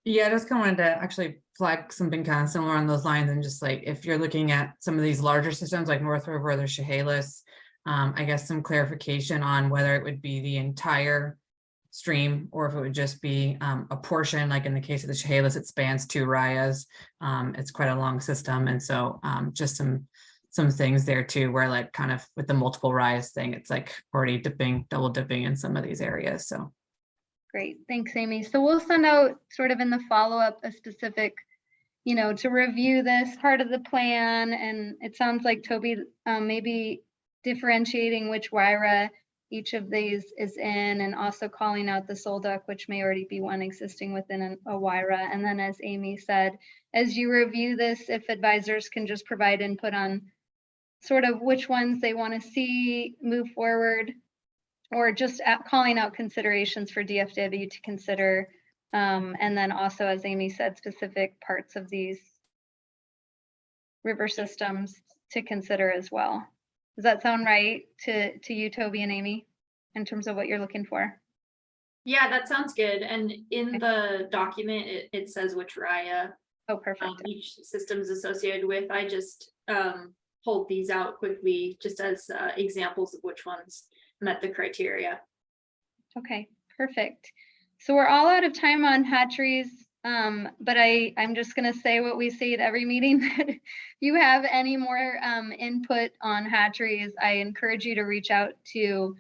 Speaker 14: Yeah, I just kind of wanted to actually flag something kind of similar on those lines, and just like, if you're looking at some of these larger systems like North River or the Chehalis, I guess some clarification on whether it would be the entire stream or if it would just be a portion. Like in the case of the Chehalis, it spans 2 Rayas. It's quite a long system, and so just some things there too, where like kind of with the multiple Rayas thing, it's like already double dipping in some of these areas. So
Speaker 1: Great, thanks, Amy. So we'll send out sort of in the follow-up a specific, to review this part of the plan. And it sounds like Toby maybe differentiating which WIRA each of these is in, and also calling out the sole duck, which may already be one existing within a WIRA. And then, as Amy said, as you review this, if advisors can just provide input on sort of which ones they want to see move forward, or just calling out considerations for DFW to consider. And then also, as Amy said, specific parts of these river systems to consider as well. Does that sound right to you, Toby and Amy, in terms of what you're looking for?
Speaker 3: Yeah, that sounds good. And in the document, it says which Raya
Speaker 1: perfect.
Speaker 3: Each system is associated with. I just pulled these out quickly just as examples of which ones met the criteria.
Speaker 1: Okay, perfect. So we're all out of time on hatcheries, but I'm just going to say what we say at every meeting. If you have any more input on hatcheries, I encourage you to reach out to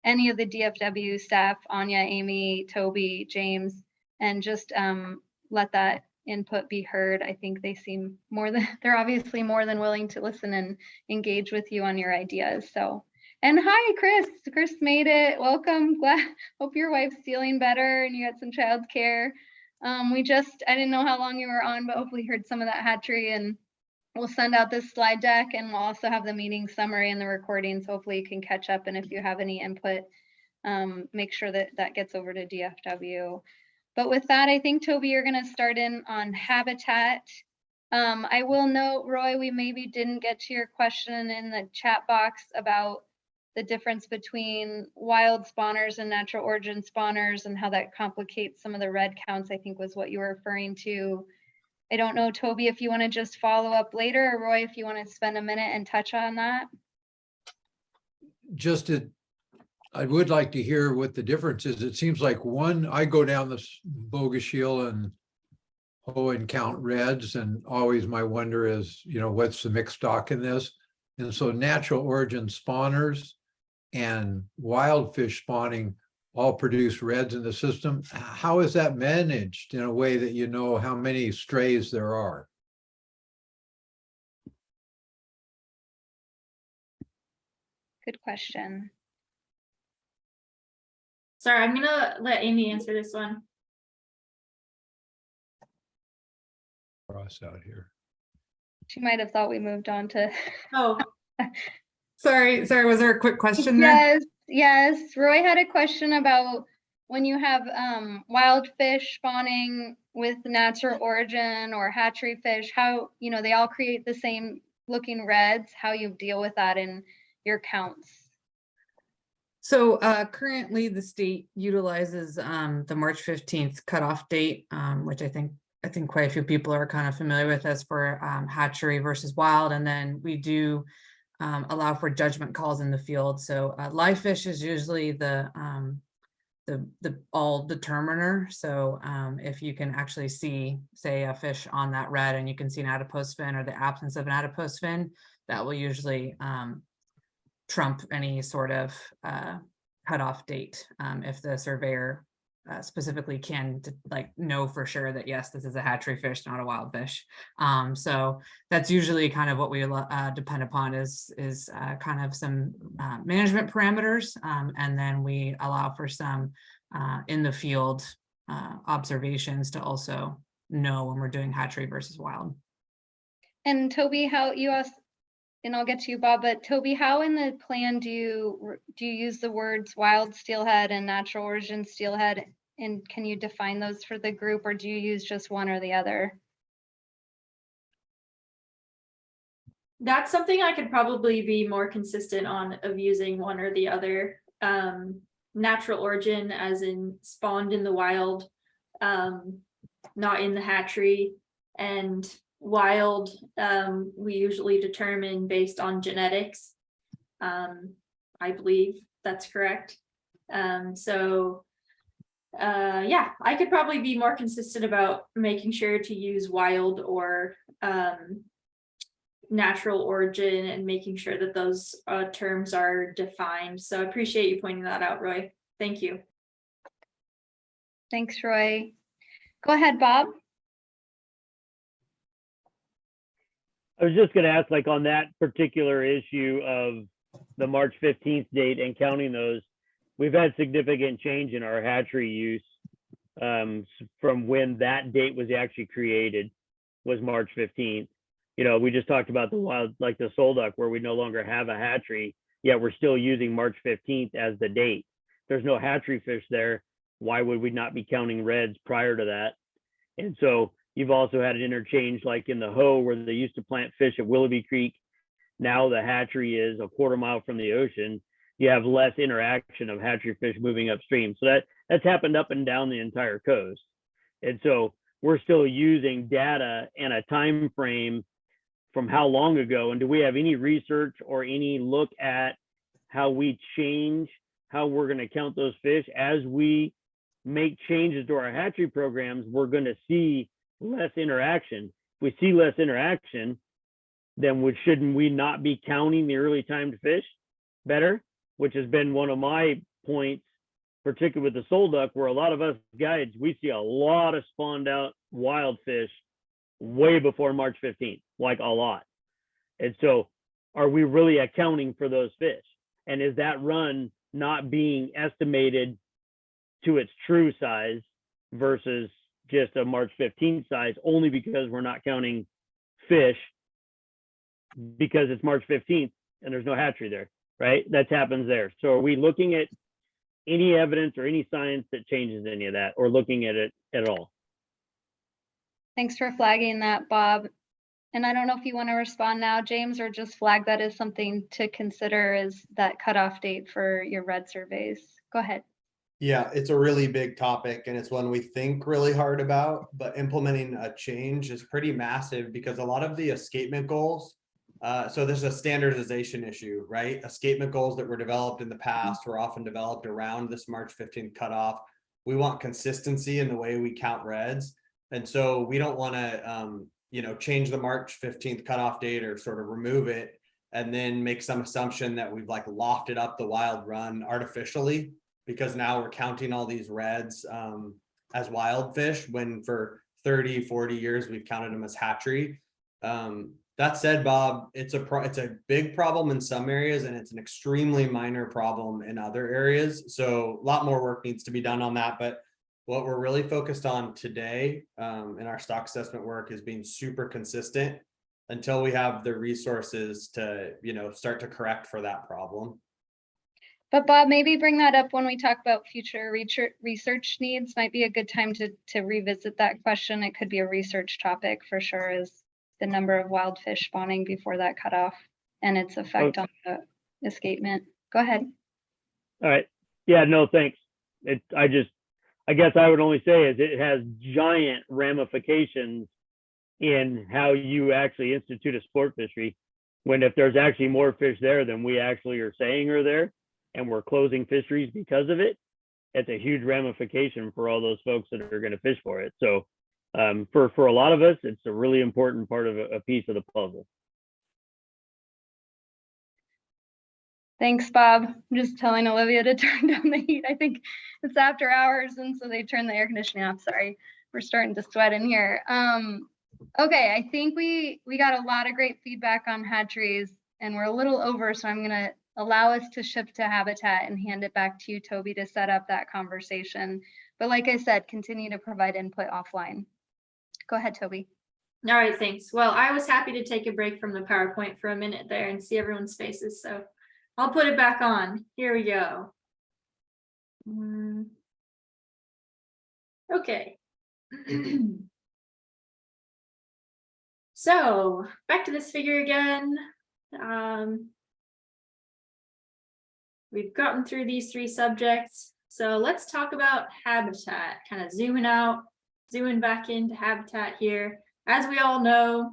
Speaker 1: any of the DFW staff, Anya, Amy, Toby, James, and just let that input be heard. I think they seem they're obviously more than willing to listen and engage with you on your ideas. So. And hi, Chris. Chris made it. Welcome. Hope your wife's feeling better and you got some childcare. I didn't know how long you were on, but hopefully you heard some of that hatchery, and we'll send out this slide deck, and we'll also have the meeting summary and the recordings. Hopefully you can catch up. And if you have any input, make sure that gets over to DFW. But with that, I think, Toby, you're going to start in on habitat. I will note, Roy, we maybe didn't get to your question in the chat box about the difference between wild spawners and natural origin spawners and how that complicates some of the red counts, I think was what you were referring to. I don't know, Toby, if you want to just follow up later, or Roy, if you want to spend a minute and touch on that.
Speaker 2: I would like to hear what the difference is. It seems like I go down this Bogoshiel and and count reds, and always my wonder is, what's the mixed stock in this? And so natural origin spawners and wild fish spawning all produce reds in the system. How is that managed in a way that you know how many strays there are?
Speaker 1: Good question.
Speaker 3: Sorry, I'm gonna let Amy answer this one.
Speaker 2: Cross out here.
Speaker 1: She might have thought we moved on to.
Speaker 3: Oh,
Speaker 14: sorry, was there a quick question there?
Speaker 1: Yes. Roy had a question about when you have wild fish spawning with natural origin or hatchery fish, how, they all create the same looking reds, how you deal with that in your counts.
Speaker 14: So currently the state utilizes the March 15th cutoff date, which I think I think quite a few people are kind of familiar with this for hatchery versus wild. And then we do allow for judgment calls in the field. So live fish is usually the all determiner. So if you can actually see, say, a fish on that red and you can see an adipose fin or the absence of an adipose fin, that will usually trump any sort of cutoff date if the surveyor specifically can know for sure that yes, this is a hatchery fish, not a wild fish. So that's usually kind of what we depend upon is kind of some management parameters, and then we allow for some in the field observations to also know when we're doing hatchery versus wild.
Speaker 1: And Toby, how you asked, and I'll get to you, Bob, but Toby, how in the plan do you use the words wild steelhead and natural origin steelhead? And can you define those for the group, or do you use just one or the other?
Speaker 3: That's something I could probably be more consistent on, of using one or the other. Natural origin as in spawned in the wild, not in the hatchery, and wild we usually determine based on genetics. I believe that's correct. Yeah, I could probably be more consistent about making sure to use wild or natural origin and making sure that those terms are defined. So I appreciate you pointing that out, Roy. Thank you.
Speaker 1: Thanks, Roy. Go ahead, Bob.
Speaker 5: I was just going to ask, like, on that particular issue of the March 15th date and counting those, we've had significant change in our hatchery use from when that date was actually created, was March 15th. You know, we just talked about the wild, like the soul duck, where we no longer have a hatchery, yet we're still using March 15th as the date. There's no hatchery fish there. Why would we not be counting reds prior to that? And so you've also had an interchange, like in the Hoe, where they used to plant fish at Willoughby Creek. Now the hatchery is a quarter mile from the ocean. You have less interaction of hatchery fish moving upstream. So that's happened up and down the entire coast. And so we're still using data and a time frame from how long ago. And do we have any research or any look at how we change how we're going to count those fish? As we make changes to our hatchery programs, we're going to see less interaction. If we see less interaction, then shouldn't we not be counting the early timed fish better? Which has been one of my points, particularly with the soul duck, where a lot of us guides, we see a lot of spawned out wild fish way before March 15th, like a lot. And so are we really accounting for those fish? And is that run not being estimated to its true size versus just a March 15th size, only because we're not counting fish because it's March 15th and there's no hatchery there? Right? That happens there. So are we looking at any evidence or any science that changes any of that, or looking at it at all?
Speaker 1: Thanks for flagging that, Bob. And I don't know if you want to respond now, James, or just flag that as something to consider as that cutoff date for your red surveys. Go ahead.
Speaker 12: Yeah, it's a really big topic and it's one we think really hard about, but implementing a change is pretty massive because a lot of the escapement goals, so there's a standardization issue, right? Escapement goals that were developed in the past were often developed around this March 15th cutoff. We want consistency in the way we count reds. And so we don't want to, change the March 15th cutoff date or sort of remove it and then make some assumption that we've like lofted up the wild run artificially, because now we're counting all these reds as wild fish when for 30, 40 years we've counted them as hatchery. That said, Bob, it's a big problem in some areas and it's an extremely minor problem in other areas. So a lot more work needs to be done on that. But what we're really focused on today in our stock assessment work is being super consistent until we have the resources to, start to correct for that problem.
Speaker 1: But Bob, maybe bring that up when we talk about future research needs. Might be a good time to revisit that question. It could be a research topic for sure, is the number of wild fish spawning before that cutoff and its effect on the escapement. Go ahead.
Speaker 5: All right. Yeah, no, thanks. I I guess I would only say is it has giant ramifications in how you actually institute a sport fishery. When if there's actually more fish there than we actually are saying are there, and we're closing fisheries because of it, it's a huge ramification for all those folks that are going to fish for it. So for a lot of us, it's a really important part of a piece of the puzzle.
Speaker 1: Thanks, Bob. I'm just telling Olivia to turn down the heat. I think it's after hours, and so they turn the air conditioning off. Sorry, we're starting to sweat in here. Okay, I think we got a lot of great feedback on hatcheries, and we're a little over, so I'm gonna allow us to shift to habitat and hand it back to you, Toby, to set up that conversation. But like I said, continue to provide input offline. Go ahead, Toby.
Speaker 3: All right, thanks. Well, I was happy to take a break from the PowerPoint for a minute there and see everyone's faces, so I'll put it back on. Here we go. Okay. So back to this figure again. We've gotten through these 3 subjects. So let's talk about habitat, kind of zooming out, zooming back into habitat here. As we all know,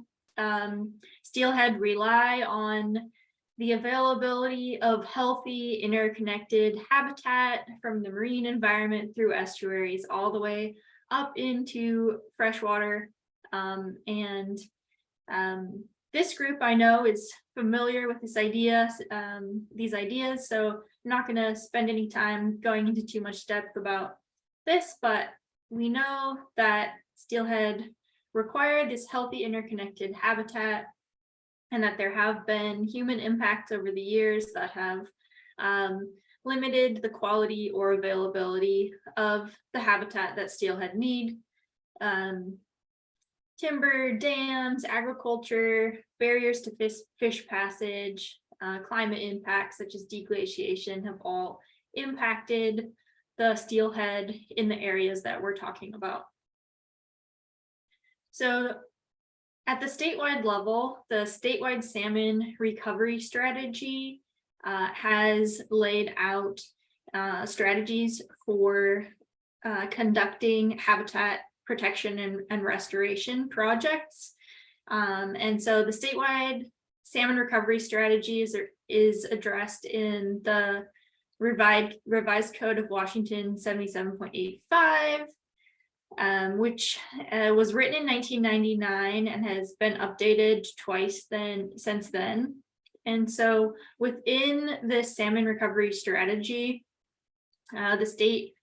Speaker 3: steelhead rely on the availability of healthy, interconnected habitat from the marine environment through estuaries all the way up into freshwater. This group I know is familiar with these ideas, so I'm not going to spend any time going into too much depth about this, but we know that steelhead require this healthy, interconnected habitat, and that there have been human impacts over the years that have limited the quality or availability of the habitat that steelhead need. Timber, dams, agriculture, barriers to fish passage, climate impacts such as deglaciation have all impacted the steelhead in the areas that we're talking about. So at the statewide level, the statewide salmon recovery strategy has laid out strategies for conducting habitat protection and restoration projects. And so the statewide salmon recovery strategy is addressed in the revised Code of Washington 77.85. Which was written in 1999 and has been updated twice since then. And so within the salmon recovery strategy, the state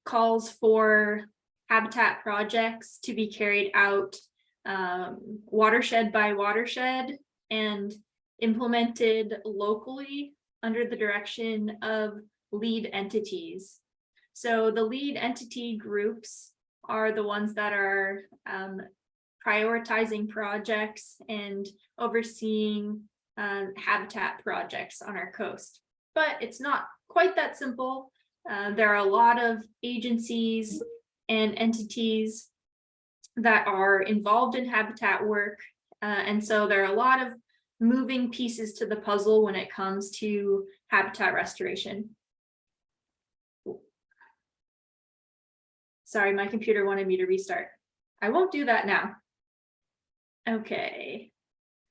Speaker 3: calls for habitat projects to be carried out watershed by watershed and implemented locally under the direction of lead entities. So the lead entity groups are the ones that are prioritizing projects and overseeing habitat projects on our coast. But it's not quite that simple. There are a lot of agencies and entities that are involved in habitat work. And so there are a lot of moving pieces to the puzzle when it comes to habitat restoration. Sorry, my computer wanted me to restart. I won't do that now. Okay.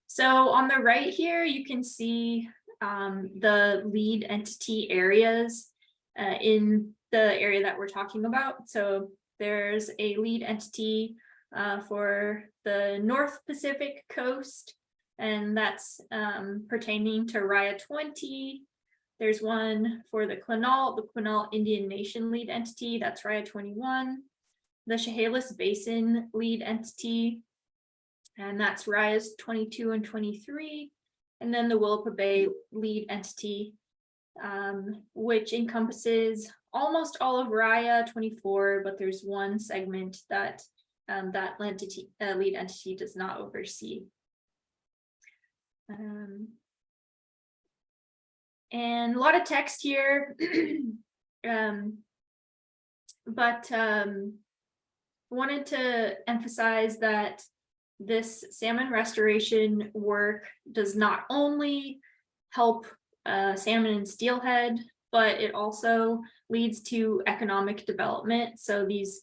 Speaker 3: So on the right here, you can see the lead entity areas in the area that we're talking about. So there's a lead entity for the North Pacific coast, and that's pertaining to RIA 20. There's one for the Quinault Indian Nation lead entity, that's RIA 21. The Chehalis Basin lead entity, and that's RIAs 22 and 23. And then the Willapa Bay lead entity, which encompasses almost all of RIA 24, but there's one segment that that lead entity does not oversee. And a lot of text here, but wanted to emphasize that this salmon restoration work does not only help salmon and steelhead, but it also leads to economic development. So these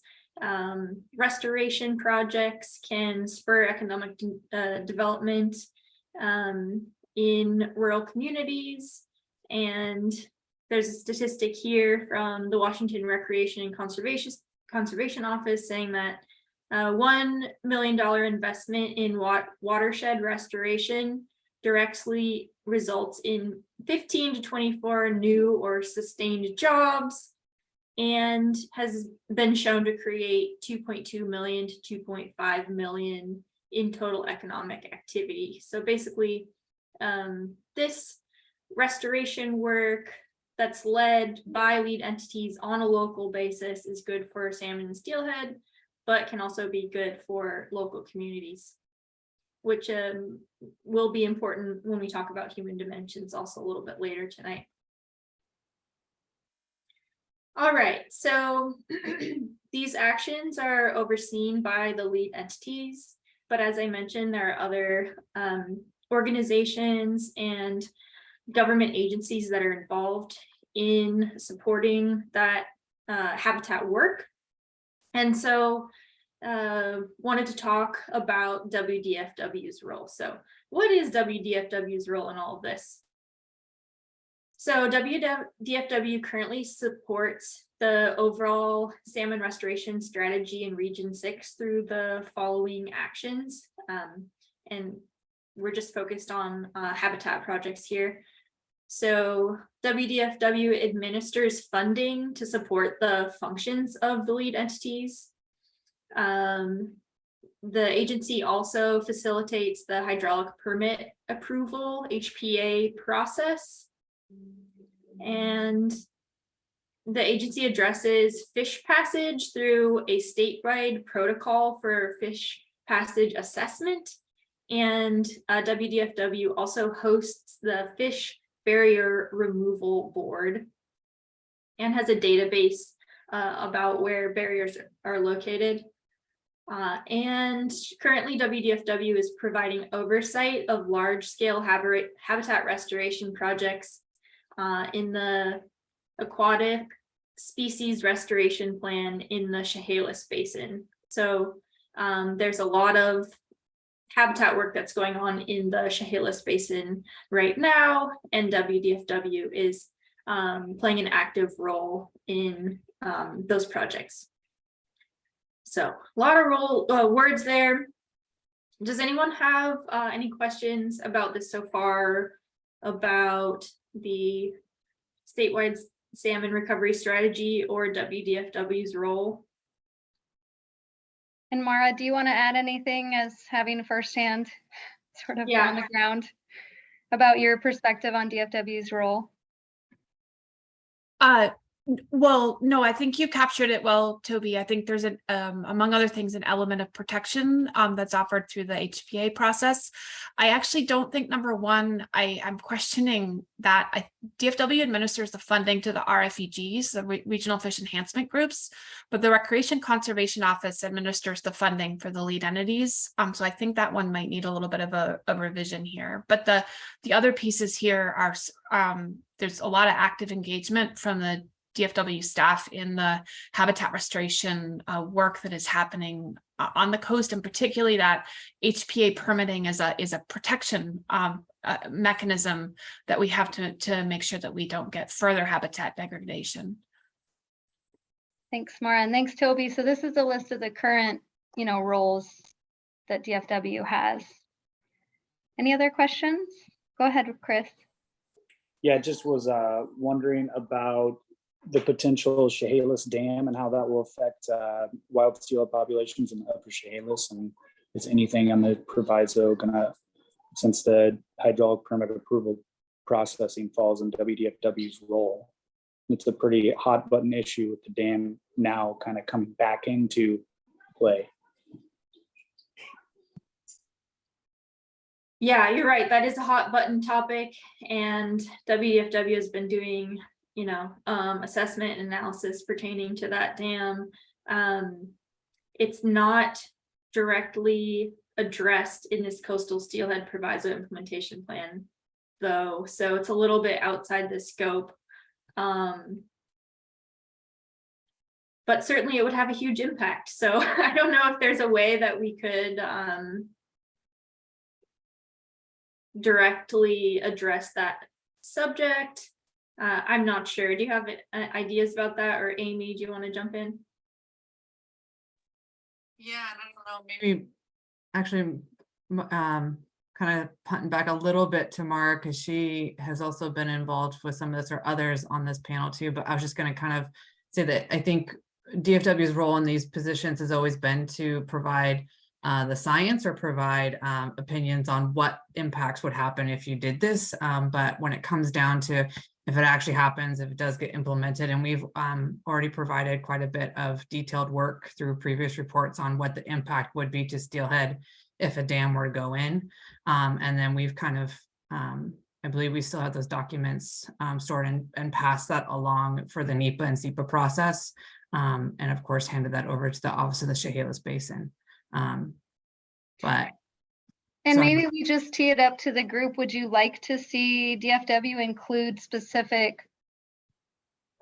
Speaker 3: restoration projects can spur economic development in rural communities. And there's a statistic here from the Washington Recreation and Conservation Office saying that $1 million investment in watershed restoration directly results in 15 to 24 new or sustained jobs, and has been shown to create 2.2 million to 2.5 million in total economic activity. So basically, this restoration work that's led by lead entities on a local basis is good for salmon and steelhead, but can also be good for local communities, which will be important when we talk about human dimensions also a little bit later tonight. All right, so these actions are overseen by the lead entities, but as I mentioned, there are other organizations and government agencies that are involved in supporting that habitat work. And so wanted to talk about WDFW's role. So what is WDFW's role in all of this? So WDFW currently supports the overall salmon restoration strategy in Region 6 through the following actions. And we're just focused on habitat projects here. So WDFW administers funding to support the functions of the lead entities. The agency also facilitates the hydraulic permit approval, HPA process. And the agency addresses fish passage through a statewide protocol for fish passage assessment. And WDFW also hosts the Fish Barrier Removal Board and has a database about where barriers are located. And currently WDFW is providing oversight of large-scale habitat restoration projects in the aquatic species restoration plan in the Chehalis Basin. So there's a lot of habitat work that's going on in the Chehalis Basin right now, and WDFW is playing an active role in those projects. So a lot of words there. Does anyone have any questions about this so far, about the statewide salmon recovery strategy or WDFW's role?
Speaker 1: And Mara, do you want to add anything as having firsthand sort of on the ground about your perspective on DFW's role?
Speaker 11: Well, no, I think you captured it well, Toby. I think there's an among other things, an element of protection that's offered through the HPA process. I actually don't think, number one, I'm questioning that. DFW administers the funding to the RFEGs, the regional fish enhancement groups, but the Recreation Conservation Office administers the funding for the lead entities. So I think that one might need a little bit of a revision here. But the other pieces here are there's a lot of active engagement from the DFW staff in the habitat restoration work that is happening on the coast, and particularly that HPA permitting is a protection mechanism that we have to make sure that we don't get further habitat degradation.
Speaker 1: Thanks, Mara, and thanks, Toby. So this is a list of the current, roles that DFW has. Any other questions? Go ahead, Chris.
Speaker 15: Yeah, just was wondering about the potential Chehalis Dam and how that will affect wild steelhead populations in the upper Chehalis, and is anything on the proviso gonna, since the hydraulic permit approval processing falls in WDFW's role? It's a pretty hot button issue with the dam now kind of coming back into play.
Speaker 3: Yeah, you're right. That is a hot button topic, and WDFW has been doing assessment and analysis pertaining to that dam. It's not directly addressed in this coastal steelhead proviso implementation plan, though, so it's a little bit outside the scope. but certainly it would have a huge impact. So I don't know if there's a way that we could directly address that subject. I'm not sure. Do you have ideas about that? Or Amy, do you want to jump in?
Speaker 14: Yeah, and I don't know, maybe actually kind of punting back a little bit to Mara, because she has also been involved with some of this, or others on this panel too, but I was just going to kind of say that I think DFW's role in these positions has always been to provide the science, or provide opinions on what impacts would happen if you did this. But when it comes down to if it actually happens, if it does get implemented, and we've already provided quite a bit of detailed work through previous reports on what the impact would be to Steelhead if a dam were to go in. And then we've kind of, I believe we still have those documents stored and passed that along for the NEPA and SEPA process. And of course, handed that over to the Office of the Chehalis Basin. But
Speaker 1: And
Speaker 14: so-
Speaker 1: maybe we just tee it up to the group. Would you like to see DFW include specific,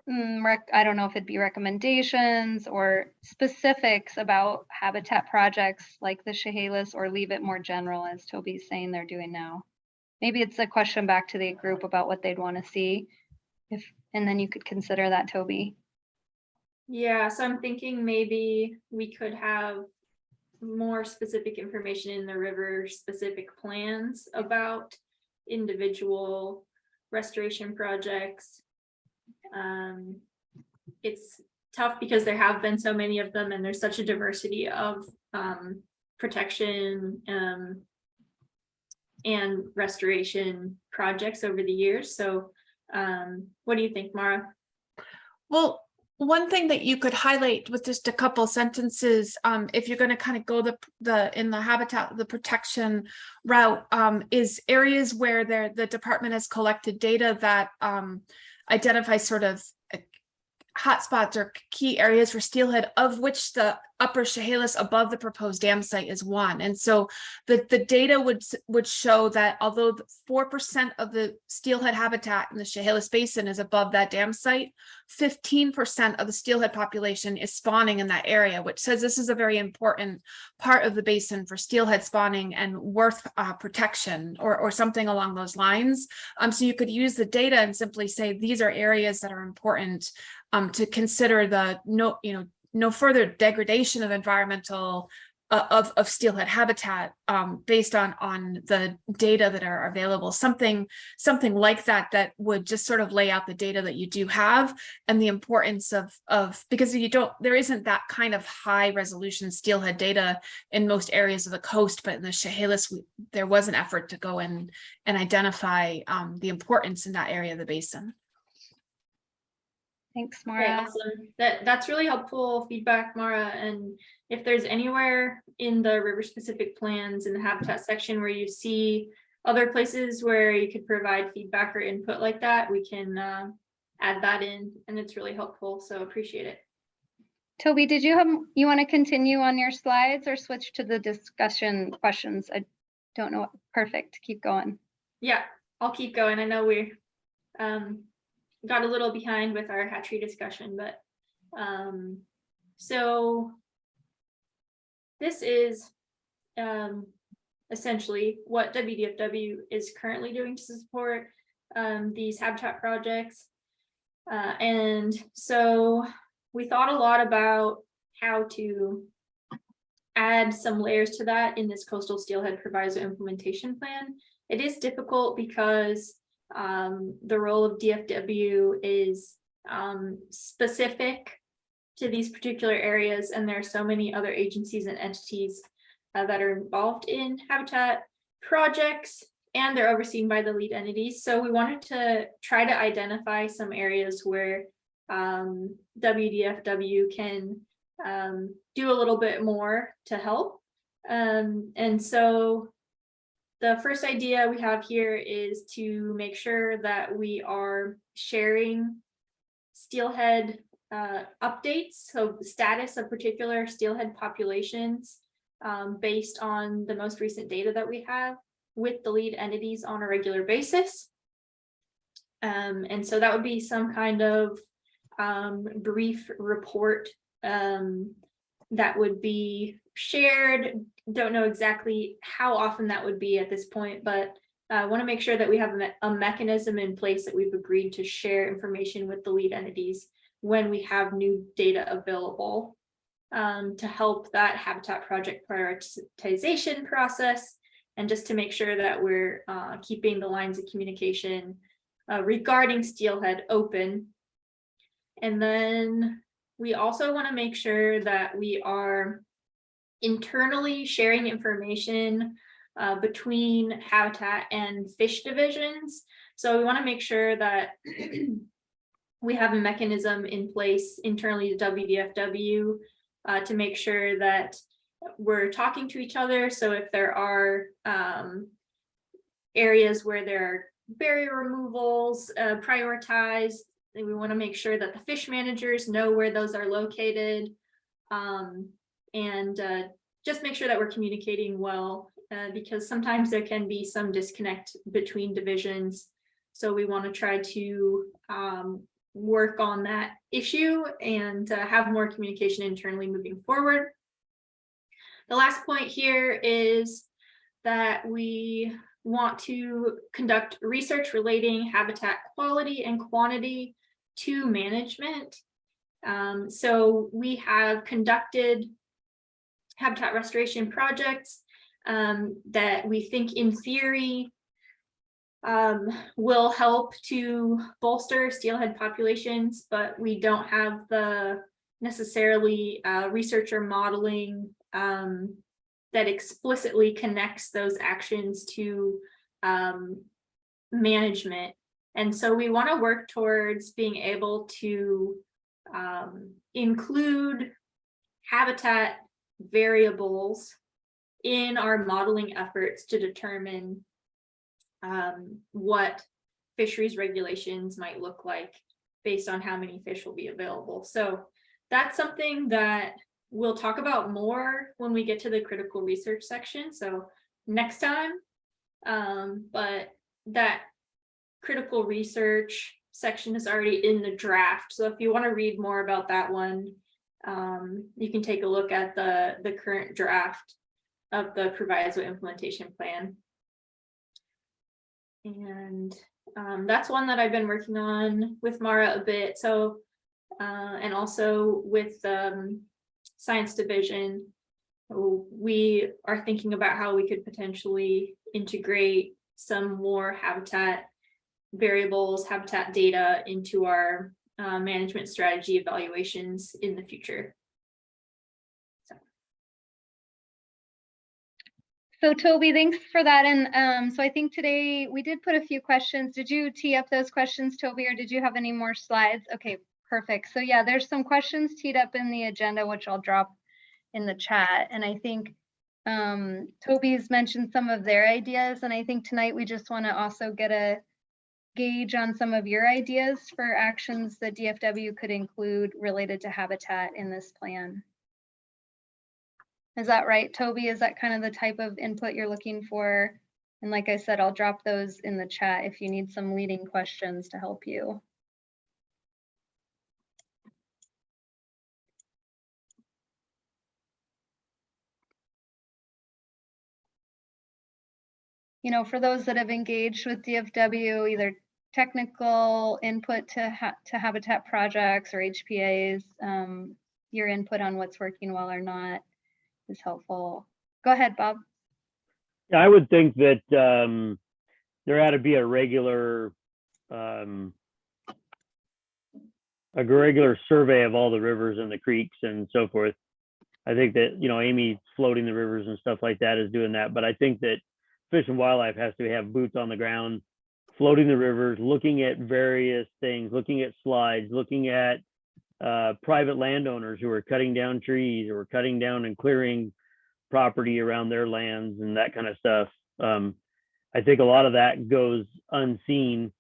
Speaker 1: I don't know if it'd be recommendations or specifics about habitat projects like the Chehalis, or leave it more general as Toby's saying they're doing now? Maybe it's a question back to the group about what they'd want to see, and then you could consider that, Toby.
Speaker 3: Yeah, so I'm thinking maybe we could have more specific information in the river specific plans about individual restoration projects. It's tough because there have been so many of them, and there's such a diversity of protection and restoration projects over the years. So what do you think, Mara?
Speaker 11: Well, one thing that you could highlight with just a couple sentences, if you're going to kind of go in the habitat, the protection route, is areas where the department has collected data that identify sort of hotspots or key areas for steelhead, of which the upper Chehalis above the proposed dam site is one. And so the data would show that although 4% of the steelhead habitat in the Chehalis Basin is above that dam site, 15% of the steelhead population is spawning in that area, which says this is a very important part of the basin for steelhead spawning and worth protection, or something along those lines. So you could use the data and simply say these are areas that are important to consider the no further degradation of environmental of steelhead habitat based on the data that are available, something like that would just sort of lay out the data that you do have, and the importance of because there isn't that kind of high resolution steelhead data in most areas of the coast, but in the Chehalis there was an effort to go in and identify the importance in that area of the basin.
Speaker 1: Thanks,
Speaker 3: Okay,
Speaker 1: Mara.
Speaker 3: awesome. That's really helpful feedback, Mara. And if there's anywhere in the river specific plans in the habitat section where you see other places where you could provide feedback or input like that, we can add that in, and it's really helpful. So appreciate it.
Speaker 1: Toby, did you want to continue on your slides or switch to the discussion questions? I don't know. Perfect. Keep going.
Speaker 3: Yeah, I'll keep going. I know we got a little behind with our hatchery discussion, but so this is essentially what WDFW is currently doing to support these habitat projects. And so we thought a lot about how to add some layers to that in this coastal steelhead proviso implementation plan. It is difficult because the role of DFW is specific to these particular areas, and there are so many other agencies and entities that are involved in habitat projects, and they're overseen by the lead entities. So we wanted to try to identify some areas where WDFW can do a little bit more to help. And so the first idea we have here is to make sure that we are sharing steelhead updates, so the status of particular steelhead populations based on the most recent data that we have with the lead entities on a regular basis. And so that would be some kind of brief report that would be shared. Don't know exactly how often that would be at this point, but I want to make sure that we have a mechanism in place that we've agreed to share information with the lead entities when we have new data available, to help that habitat project prioritization process, and just to make sure that we're keeping the lines of communication regarding Steelhead open. And then we also want to make sure that we are internally sharing information between habitat and fish divisions. So we want to make sure that we have a mechanism in place internally to WDFW to make sure that we're talking to each other. So if there are areas where there are barrier removals prioritized, we want to make sure that the fish managers know where those are located, and just make sure that we're communicating well, because sometimes there can be some disconnect between divisions. So we want to try to work on that issue and have more communication internally moving forward. The last point here is that we want to conduct research relating habitat quality and quantity to management. So we have conducted habitat restoration projects that we think in theory will help to bolster steelhead populations, but we don't have the necessarily research or modeling that explicitly connects those actions to management. And so we want to work towards being able to include habitat variables in our modeling efforts to determine what fisheries regulations might look like based on how many fish will be available. So that's something that we'll talk about more when we get to the critical research section. So next time, but that critical research section is already in the draft. So if you want to read more about that one, you can take a look at the current draft of the proviso implementation plan. And that's one that I've been working on with Mara a bit. So, and also with science division, we are thinking about how we could potentially integrate some more habitat variables, habitat data into our management strategy evaluations in the future.
Speaker 1: So Toby, thanks for that. And so I think today we did put a few questions. Did you tee up those questions, Toby, or did you have any more slides? Okay, perfect. So yeah, there's some questions teed up in the agenda, which I'll drop in the chat. And I think Toby's mentioned some of their ideas. And I think tonight we just want to also get a gauge on some of your ideas for actions that DFW could include related to habitat in this plan. Is that right, Toby? Is that kind of the type of input you're looking for? And like I said, I'll drop those in the chat if you need some leading questions to help you. You know, for those that have engaged with DFW, either technical input to habitat projects or HPAs, your input on what's working well or not is helpful. Go ahead, Bob.
Speaker 5: Yeah, I would think that there ought to be a regular survey of all the rivers and the creeks and so forth. I think that, you know, Amy floating the rivers and stuff like that is doing that, but I think that Fish and Wildlife has to have boots on the ground, floating the rivers, looking at various things, looking at slides, looking at private landowners who are cutting down trees or cutting down and clearing property around their lands and that kind of stuff. I think a lot of that goes unseen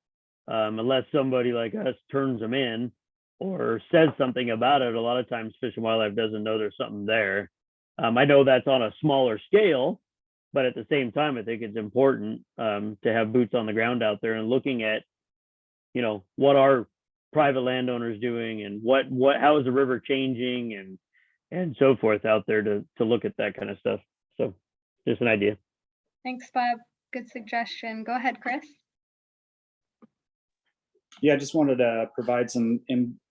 Speaker 5: unless somebody like us turns them in or says something about it. A lot of times Fish and Wildlife doesn't know there's something there. I know that's on a smaller scale, but at the same time, I think it's important to have boots on the ground out there and looking at, you know, what are private landowners doing, and how is the river changing, and so forth out there to look at that kind of stuff. So just an idea.
Speaker 1: Thanks, Bob. Good suggestion. Go ahead, Chris.
Speaker 15: Yeah, I just wanted to provide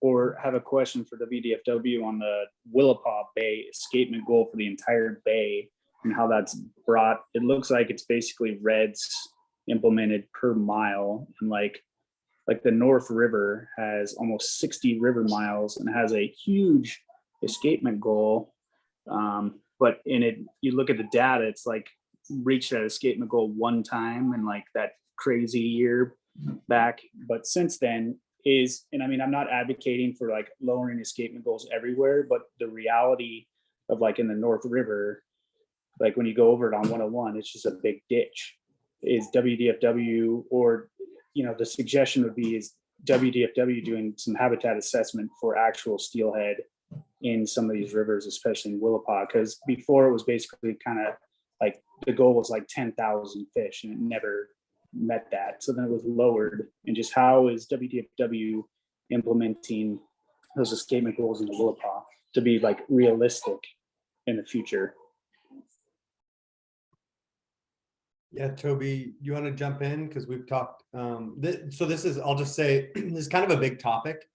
Speaker 15: or have a question for WDFW on the Willapa Bay escapement goal for the entire bay and how that's brought. It looks like it's basically REDS implemented per mile, and like the North River has almost 60 river miles and has a huge escapement goal. But in it, you look at the data, it's like reached that escapement goal one time in like that crazy year back. But since then and I mean, I'm not advocating for like lowering escapement goals everywhere, but the reality of like in the North River, like when you go over it on 101, it's just a big ditch. Is WDFW, or, the suggestion would be, is WDFW doing some habitat assessment for actual steelhead in some of these rivers, especially in Willapa? Because before it was basically kind of like the goal was like 10,000 fish and it never met that. So then it was lowered. And just how is WDFW implementing those escapement goals in the Willapa to be like realistic in the future?
Speaker 12: Yeah, Toby, you want to jump in? Because we've talked, so this is, I'll just say, this is kind of a big topic.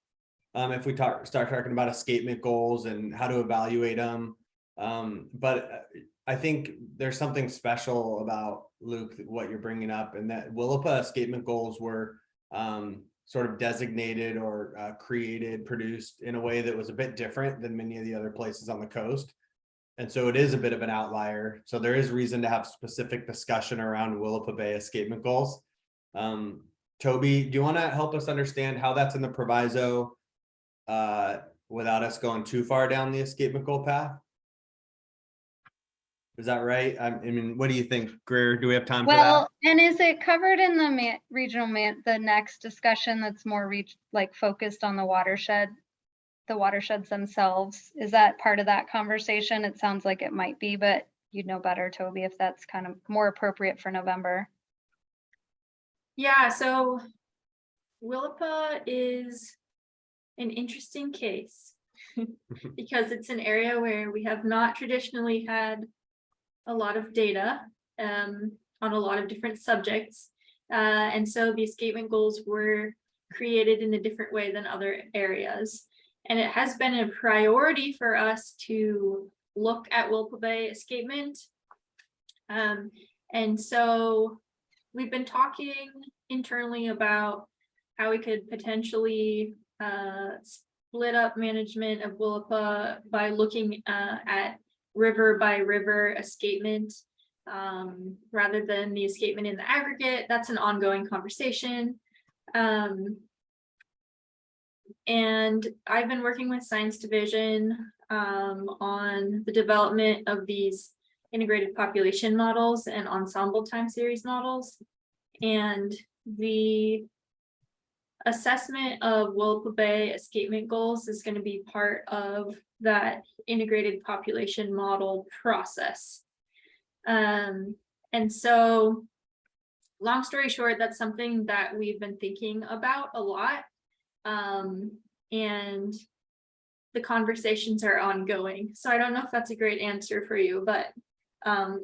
Speaker 12: If we start talking about escapement goals and how to evaluate them. But I think there's something special about, Luke, what you're bringing up, and that Willapa escapement goals were sort of designated or produced in a way that was a bit different than many of the other places on the coast. And so it is a bit of an outlier. So there is reason to have specific discussion around Willapa Bay escapement goals. Toby, do you want to help us understand how that's in the proviso without us going too far down the escapement goal path? Is that right? I mean, what do you think, Greer? Do we have time for that?
Speaker 1: Well, and is it covered in the the next discussion that's more focused on the watersheds themselves? Is that part of that conversation? It sounds like it might be, but you'd know better, Toby, if that's kind of more appropriate for November.
Speaker 3: Yeah, so Willapa is an interesting case because it's an area where we have not traditionally had a lot of data on a lot of different subjects. And so the escapement goals were created in a different way than other areas. And it has been a priority for us to look at Willapa Bay escapement. And so we've been talking internally about how we could potentially split up management of Willapa by looking at river by river escapement rather than the escapement in the aggregate. That's an ongoing conversation. And I've been working with Science Division on the development of these integrated population models and ensemble time series models. And the assessment of Willapa Bay escapement goals is going to be part of that integrated population model process. And so, long story short, that's something that we've been thinking about a lot. And the conversations are ongoing. So I don't know if that's a great answer for you, but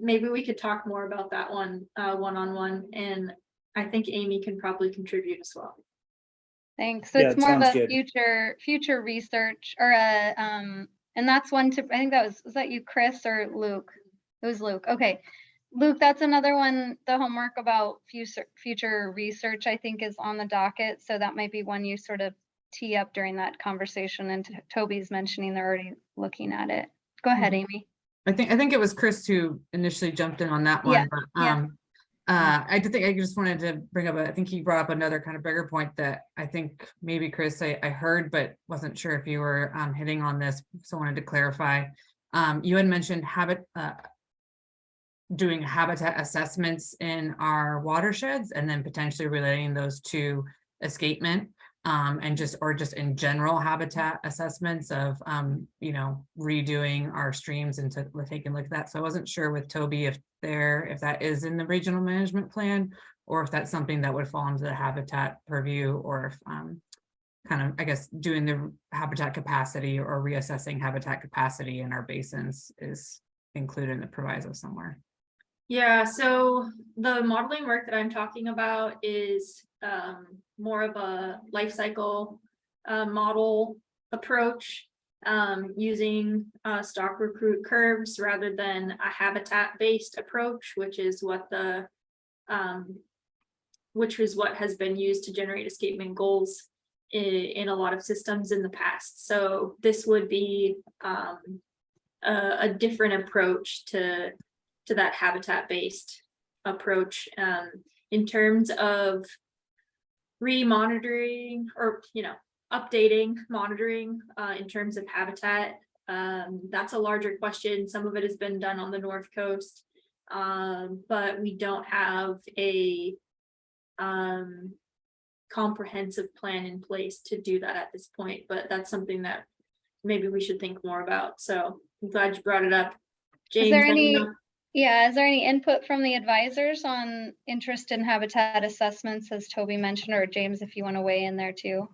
Speaker 3: maybe we could talk more about that one one-on-one, and I think Amy can probably contribute as well.
Speaker 1: Thanks. So
Speaker 15: Yeah,
Speaker 1: it's more of
Speaker 15: sounds
Speaker 1: a
Speaker 15: good.
Speaker 1: future research, or and that's one to, I think was that you, Chris, or Luke? It was Luke. Okay. Luke, that's another one. The homework about future research, I think, is on the docket. So that might be one you sort of tee up during that conversation. And Toby's mentioning they're already looking at it. Go ahead, Amy.
Speaker 14: I think it was Chris who initially jumped in on that one,
Speaker 1: Yeah,
Speaker 14: but
Speaker 1: yeah.
Speaker 14: I just wanted to bring up, I think he brought up another kind of bigger point that I think maybe Chris, I heard, but wasn't sure if you were hitting on this. So I wanted to clarify. You had mentioned doing habitat assessments in our watersheds and then potentially relating those to escapement. And just in general habitat assessments of redoing our streams and taking a look at that. So I wasn't sure with Toby if that is in the regional management plan, or if that's something that would fall into the habitat purview, or if kind of, I guess, doing the habitat capacity or reassessing habitat capacity in our basins is included in the proviso somewhere.
Speaker 3: Yeah, so the modeling work that I'm talking about is more of a life cycle model approach, using stock recruit curves rather than a habitat based approach, which is what has been used to generate escapement goals in a lot of systems in the past. So this would be a different approach to that habitat based approach, in terms of remonitoring or updating monitoring in terms of habitat. That's a larger question. Some of it has been done on the North Coast, but we don't have a comprehensive plan in place to do that at this point, but that's something that maybe we should think more about. So I'm glad you brought it up. James,
Speaker 1: Is there
Speaker 3: I don't
Speaker 1: any,
Speaker 3: know.
Speaker 1: is there any input from the advisors on interest in habitat assessments, as Toby mentioned, or James, if you want to weigh in there too?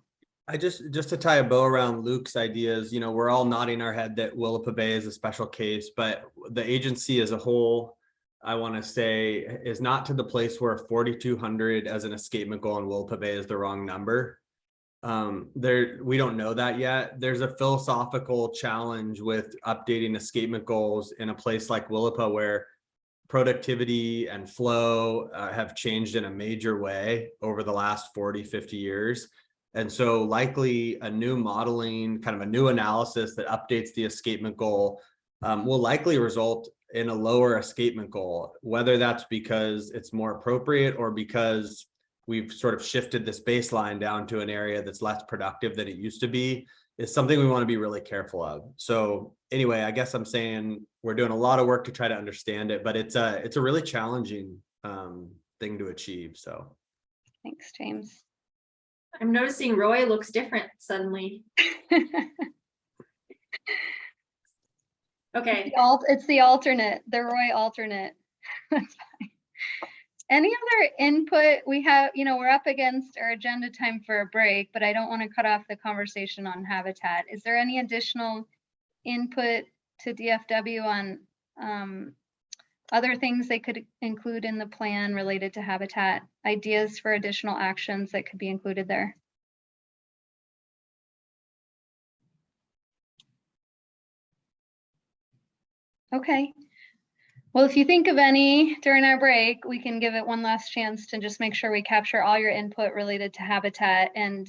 Speaker 12: I just to tie a bow around Luke's ideas, we're all nodding our head that Willapa Bay is a special case, but the agency as a whole, I want to say, is not to the place where 4,200 as an escapement goal in Willapa Bay is the wrong number. We don't know that yet. There's a philosophical challenge with updating escapement goals in a place like Willapa where productivity and flow have changed in a major way over the last 40, 50 years. And so likely a new modeling, kind of a new analysis that updates the escapement goal will likely result in a lower escapement goal, whether that's because it's more appropriate or because we've sort of shifted this baseline down to an area that's less productive than it used to be, is something we want to be really careful of. So anyway, I guess I'm saying we're doing a lot of work to try to understand it, but it's a really challenging thing to achieve. So
Speaker 1: Thanks, James.
Speaker 3: I'm noticing Roy looks different suddenly. Okay.
Speaker 1: It's the alternate, the Roy alternate. That's fine. Any other input we have? We're up against our agenda time for a break, but I don't want to cut off the conversation on habitat. Is there any additional input to DFW on other things they could include in the plan related to habitat, ideas for additional actions that could be included there? Okay. Well, if you think of any during our break, we can give it one last chance to just make sure we capture all your input related to habitat. And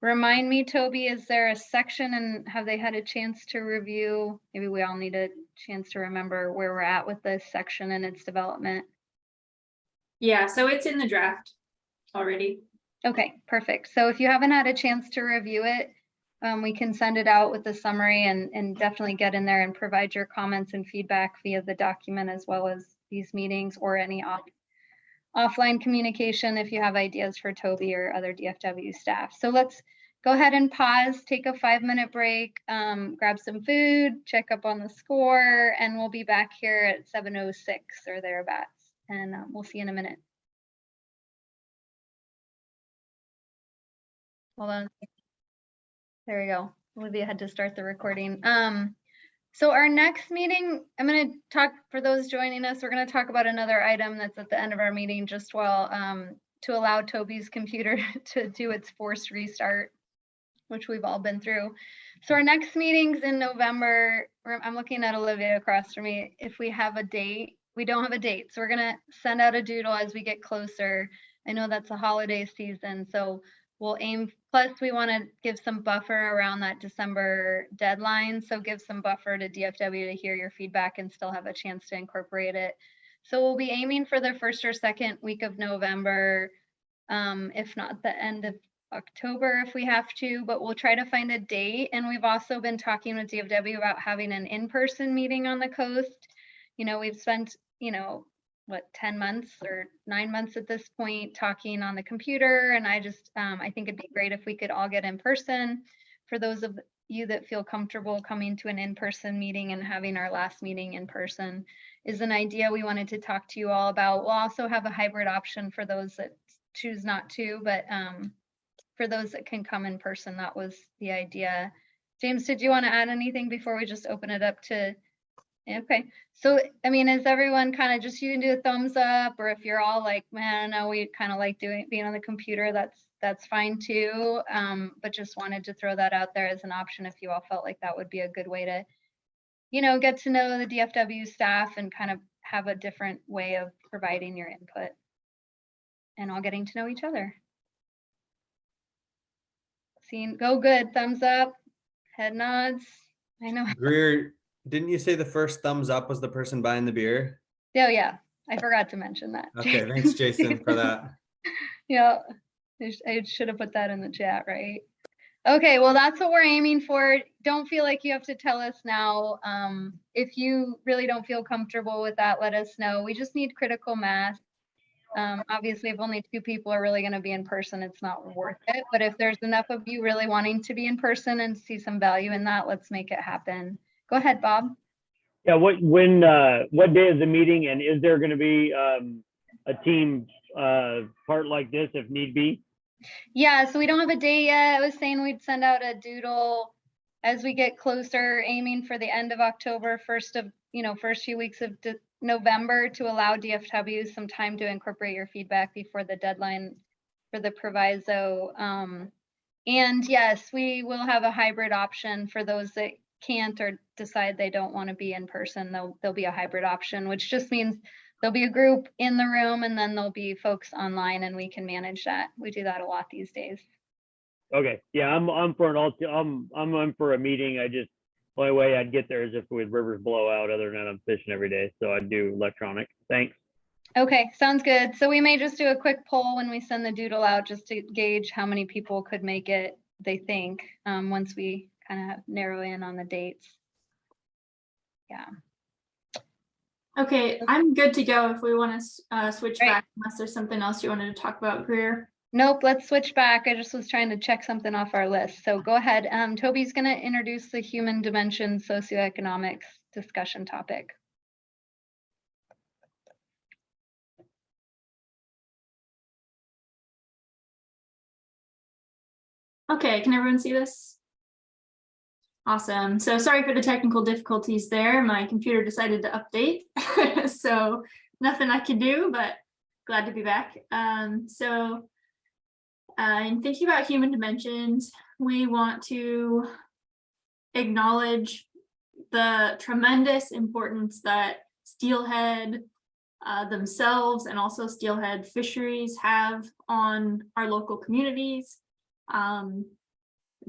Speaker 1: remind me, Toby, is there a section and have they had a chance to review? Maybe we all need a chance to remember where we're at with this section and its development.
Speaker 3: Yeah, so it's in the draft already.
Speaker 1: Okay, perfect. So if you haven't had a chance to review it, we can send it out with the summary and definitely get in there and provide your comments and feedback via the document as well as these meetings or any offline communication if you have ideas for Toby or other DFW staff. So let's go ahead and pause, take a 5-minute break, grab some food, check up on the score, and we'll be back here at 7:06 or thereabouts. And we'll see you in a minute. Hold on. There we go. Olivia had to start the recording. So our next meeting, I'm going to talk, for those joining us, we're going to talk about another item that's at the end of our meeting just while to allow Toby's computer to do its forced restart, which we've all been through. So our next meeting's in November. I'm looking at Olivia across from me. If we have a date, we don't have a date. So we're going to send out a doodle as we get closer. I know that's a holiday season, so we'll aim, plus we want to give some buffer around that December deadline. So give some buffer to DFW to hear your feedback and still have a chance to incorporate it. So we'll be aiming for the 1st or 2nd week of November, if not the end of October if we have to, but we'll try to find a date. And we've also been talking with DFW about having an in-person meeting on the coast. We've spent, what, 10 months or 9 months at this point talking on the computer. And I think it'd be great if we could all get in person. For those of you that feel comfortable coming to an in-person meeting and having our last meeting in person is an idea we wanted to talk to you all about. We'll also have a hybrid option for those that choose not to, but for those that can come in person, that was the idea. James, did you want to add anything before we just open it up to? Okay, so I mean, is everyone kind of just, you can do a thumbs up, or if you're all like, man, no, we kind of like being on the computer, that's fine too. But just wanted to throw that out there as an option if you all felt like that would be a good way to, you know, get to know the DFW staff and kind of have a different way of providing your input and all getting to know each other. Seeing, go good, thumbs up, head nods. I know.
Speaker 12: Greer, didn't you say the first thumbs up was the person buying the beer?
Speaker 1: Oh yeah, I forgot to mention that.
Speaker 12: Okay, thanks, Jason, for that.
Speaker 1: Yeah, I should have put that in the chat, right? Okay, well, that's what we're aiming for. Don't feel like you have to tell us now. If you really don't feel comfortable with that, let us know. We just need critical mass. Obviously, if only 2 people are really going to be in person, it's not worth it. But if there's enough of you really wanting to be in person and see some value in that, let's make it happen. Go ahead, Bob.
Speaker 5: Yeah, what day is the meeting, and is there going to be a team part like this if need be?
Speaker 1: Yeah, so we don't have a date yet. I was saying we'd send out a doodle as we get closer, aiming for the end of October, first few weeks of November, to allow DFW some time to incorporate your feedback before the deadline for the proviso. And yes, we will have a hybrid option for those that can't or decide they don't want to be in person. There'll be a hybrid option, which just means there'll be a group in the room and then there'll be folks online, and we can manage that. We do that a lot these days.
Speaker 5: Okay, yeah, I'm for I'm for a meeting. Only way I'd get there is if we rivers blow out. Other than that, I'm fishing every day, so I'd do electronic. Thanks.
Speaker 1: Okay, sounds good. So we may just do a quick poll when we send the doodle out, just to gauge how many people could make it, they think, once we kind of narrow in on the dates. Yeah.
Speaker 3: Okay, I'm good to go if we want to switch back, unless there's something else you wanted to talk about, Greer.
Speaker 1: Nope, let's switch back. I just was trying to check something off our list. So go ahead. Toby's going to introduce the human dimension socioeconomics discussion topic.
Speaker 3: Okay, can everyone see this? Awesome. So sorry for the technical difficulties there. My computer decided to update, so nothing I could do, but glad to be back. In thinking about human dimensions, we want to acknowledge the tremendous importance that Steelhead themselves and also Steelhead Fisheries have on our local communities.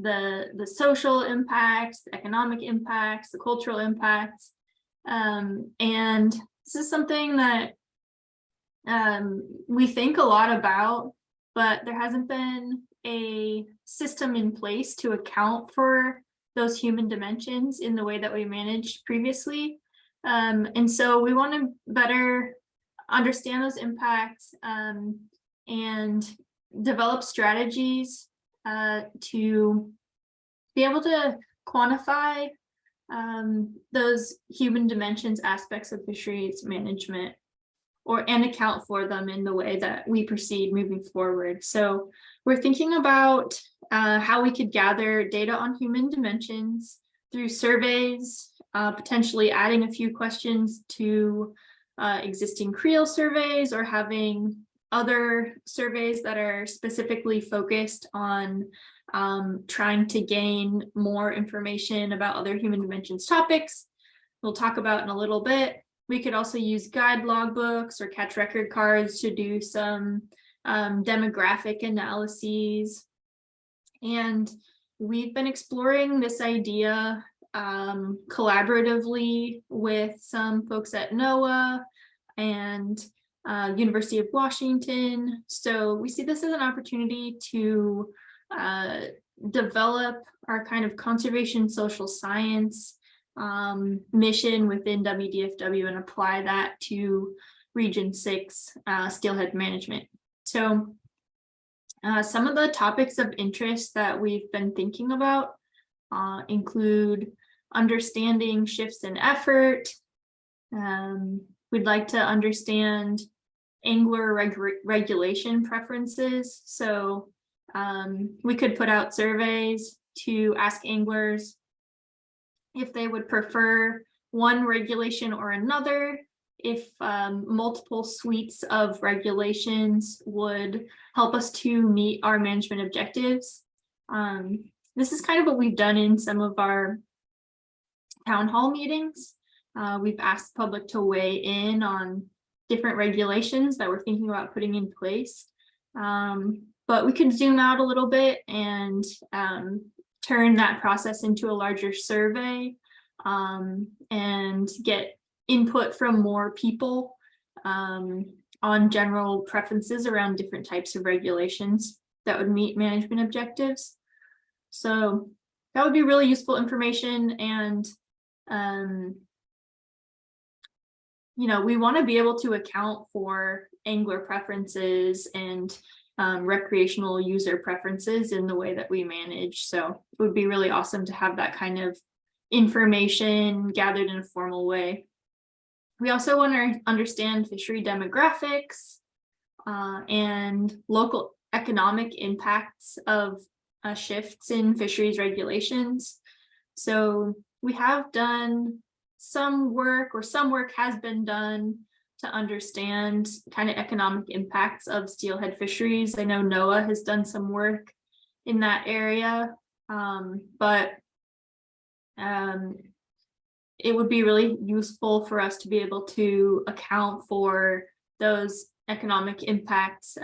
Speaker 3: The social impacts, the economic impacts, the cultural impacts. And this is something that we think a lot about, but there hasn't been a system in place to account for those human dimensions in the way that we managed previously. And so we want to better understand those impacts and develop strategies to be able to quantify those human dimensions aspects of fisheries management and account for them in the way that we proceed moving forward. So we're thinking about how we could gather data on human dimensions through surveys, potentially adding a few questions to existing Creel surveys, or having other surveys that are specifically focused on trying to gain more information about other human dimensions topics. We'll talk about in a little bit. We could also use guide logbooks or catch record cards to do some demographic analyses. And we've been exploring this idea collaboratively with some folks at NOAA and University of Washington. So we see this as an opportunity to develop our kind of conservation social science mission within WDFW and apply that to Region 6 steelhead management. So some of the topics of interest that we've been thinking about include understanding shifts in effort. We'd like to understand angler regulation preferences. So We could put out surveys to ask anglers if they would prefer one regulation or another, if multiple suites of regulations would help us to meet our management objectives. This is kind of what we've done in some of our town hall meetings. We've asked the public to weigh in on different regulations that we're thinking about putting in place. But we could zoom out a little bit and turn that process into a larger survey and get input from more people on general preferences around different types of regulations that would meet management objectives. So that would be really useful information. And you know, we want to be able to account for angler preferences and recreational user preferences in the way that we manage. So it would be really awesome to have that kind of information gathered in a formal way. We also want to understand fishery demographics and local economic impacts of shifts in fisheries regulations. So we have done some work, or some work has been done to understand kind of economic impacts of steelhead fisheries. I know NOAA has done some work in that area, but it would be really useful for us to be able to account for those economic impacts,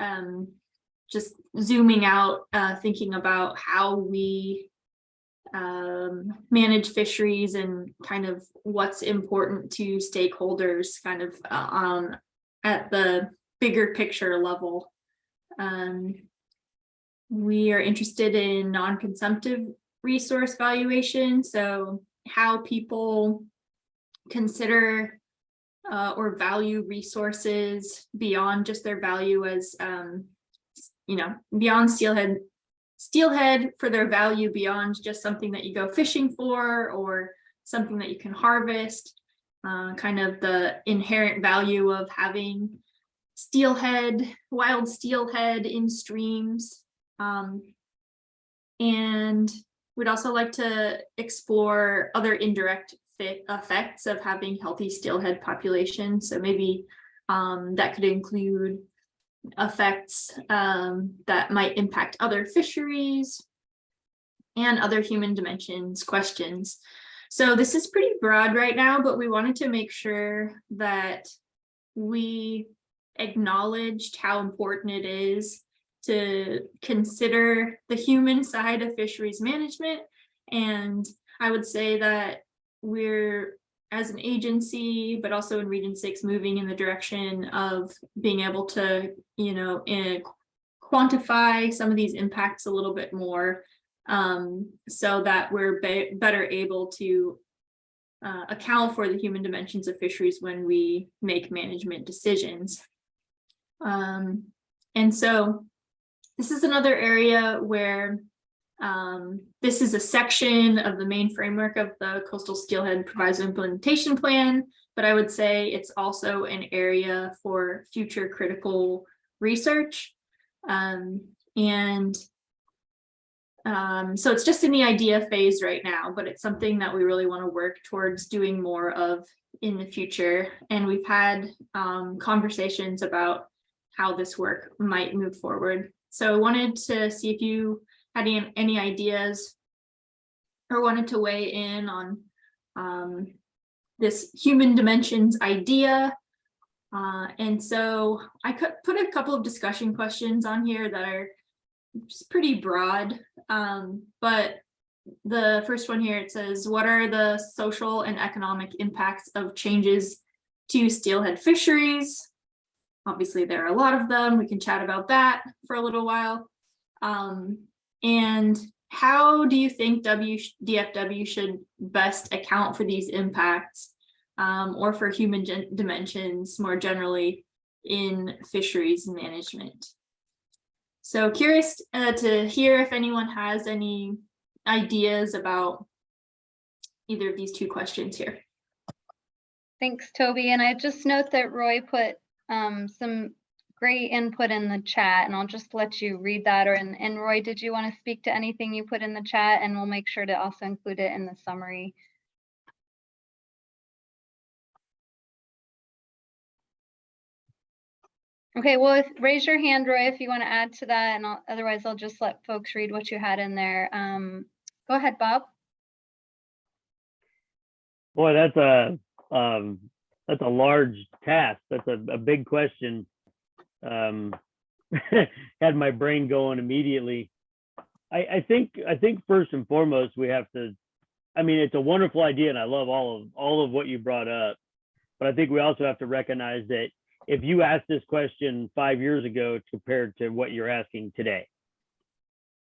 Speaker 3: just zooming out, thinking about how we manage fisheries and kind of what's important to stakeholders kind of at the bigger picture level. We are interested in non-consumptive resource valuation, so how people consider or value resources beyond just their value as, you know, beyond steelhead for their value beyond just something that you go fishing for or something that you can harvest, kind of the inherent value of having steelhead, wild steelhead in streams. And we'd also like to explore other indirect effects of having healthy steelhead populations. So maybe that could include effects that might impact other fisheries and other human dimensions questions. So this is pretty broad right now, but we wanted to make sure that we acknowledged how important it is to consider the human side of fisheries management. And I would say that we're, as an agency, but also in Region 6, moving in the direction of being able to, you know, quantify some of these impacts a little bit more, so that we're better able to account for the human dimensions of fisheries when we make management decisions. And so this is another area where this is a section of the main framework of the Coastal Steelhead Proviso Implementation Plan, but I would say it's also an area for future critical research. So it's just in the idea phase right now, but it's something that we really want to work towards doing more of in the future. And we've had conversations about how this work might move forward. So I wanted to see if you had any ideas or wanted to weigh in on this human dimensions idea. And so I could put a couple of discussion questions on here that are just pretty broad. But the first one here, it says, what are the social and economic impacts of changes to steelhead fisheries? Obviously, there are a lot of them. We can chat about that for a little while. And how do you think DFW should best account for these impacts, or for human dimensions more generally in fisheries management? So curious to hear if anyone has any ideas about either of these two questions here.
Speaker 1: Thanks, Toby. And I just note that Roy put some great input in the chat, and I'll just let you read that. And Roy, did you want to speak to anything you put in the chat? And we'll make sure to also include it in the summary. Okay, well, raise your hand, Roy, if you want to add to that, and otherwise I'll just let folks read what you had in there. Go ahead, Bob.
Speaker 5: Boy, that's a large task. That's a big question. Had my brain going immediately. I think first and foremost we have to. I mean, it's a wonderful idea, and I love all of what you brought up. But I think we also have to recognize that if you asked this question 5 years ago compared to what you're asking today,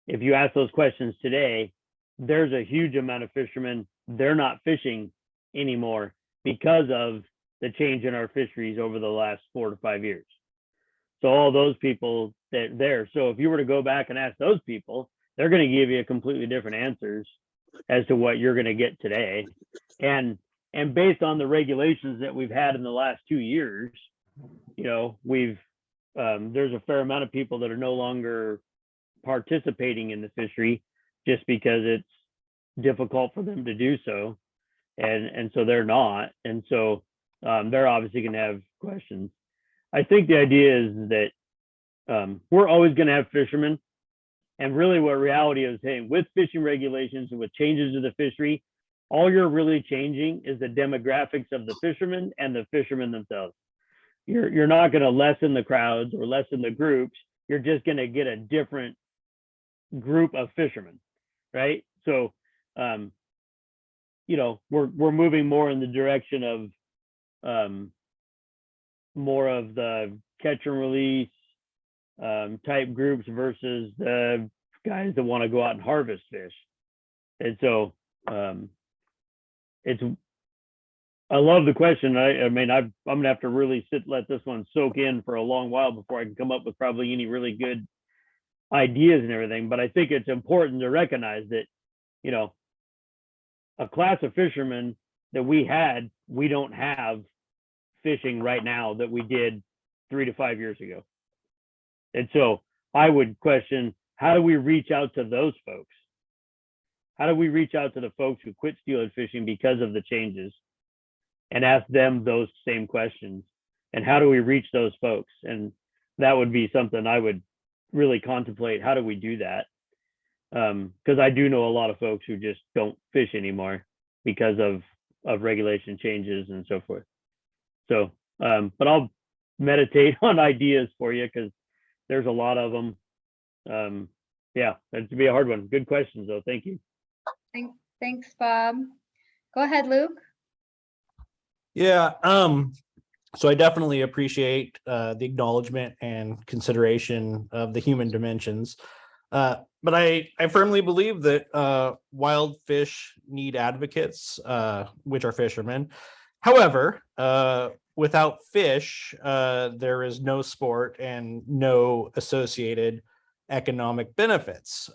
Speaker 5: if you ask those questions today, there's a huge amount of fishermen, they're not fishing anymore because of the change in our fisheries over the last 4 to 5 years. So all those people that there, so if you were to go back and ask those people, they're going to give you a completely different answers as to what you're going to get today. And based on the regulations that we've had in the last 2 years, you know, there's a fair amount of people that are no longer participating in the fishery just because it's difficult for them to do so. And so they're not. And so they're obviously going to have questions. I think the idea is that we're always going to have fishermen. And really what reality is, hey, with fishing regulations and with changes to the fishery, all you're really changing is the demographics of the fishermen and the fishermen themselves. You're not going to lessen the crowds or lessen the groups. You're just going to get a different group of fishermen, right? So, you know, we're moving more in the direction of more of the catch and release type groups versus the guys that want to go out and harvest fish. And so I love the question. I mean, I'm gonna have to really let this one soak in for a long while before I can come up with probably any really good ideas and everything. But I think it's important to recognize that, you know, a class of fishermen that we don't have fishing right now that we did 3 to 5 years ago. And so I would question, how do we reach out to those folks? How do we reach out to the folks who quit steelhead fishing because of the changes and ask them those same questions? And how do we reach those folks? And that would be something I would really contemplate. How do we do that? Because I do know a lot of folks who just don't fish anymore because of regulation changes and so forth. So, but I'll meditate on ideas for you because there's a lot of them. Yeah, that'd be a hard one. Good questions though. Thank you.
Speaker 1: Thanks, Bob. Go ahead, Luke.
Speaker 10: Yeah, so I definitely appreciate the acknowledgement and consideration of the human dimensions. But I firmly believe that wild fish need advocates, which are fishermen. However, without fish, there is no sport and no associated economic benefits.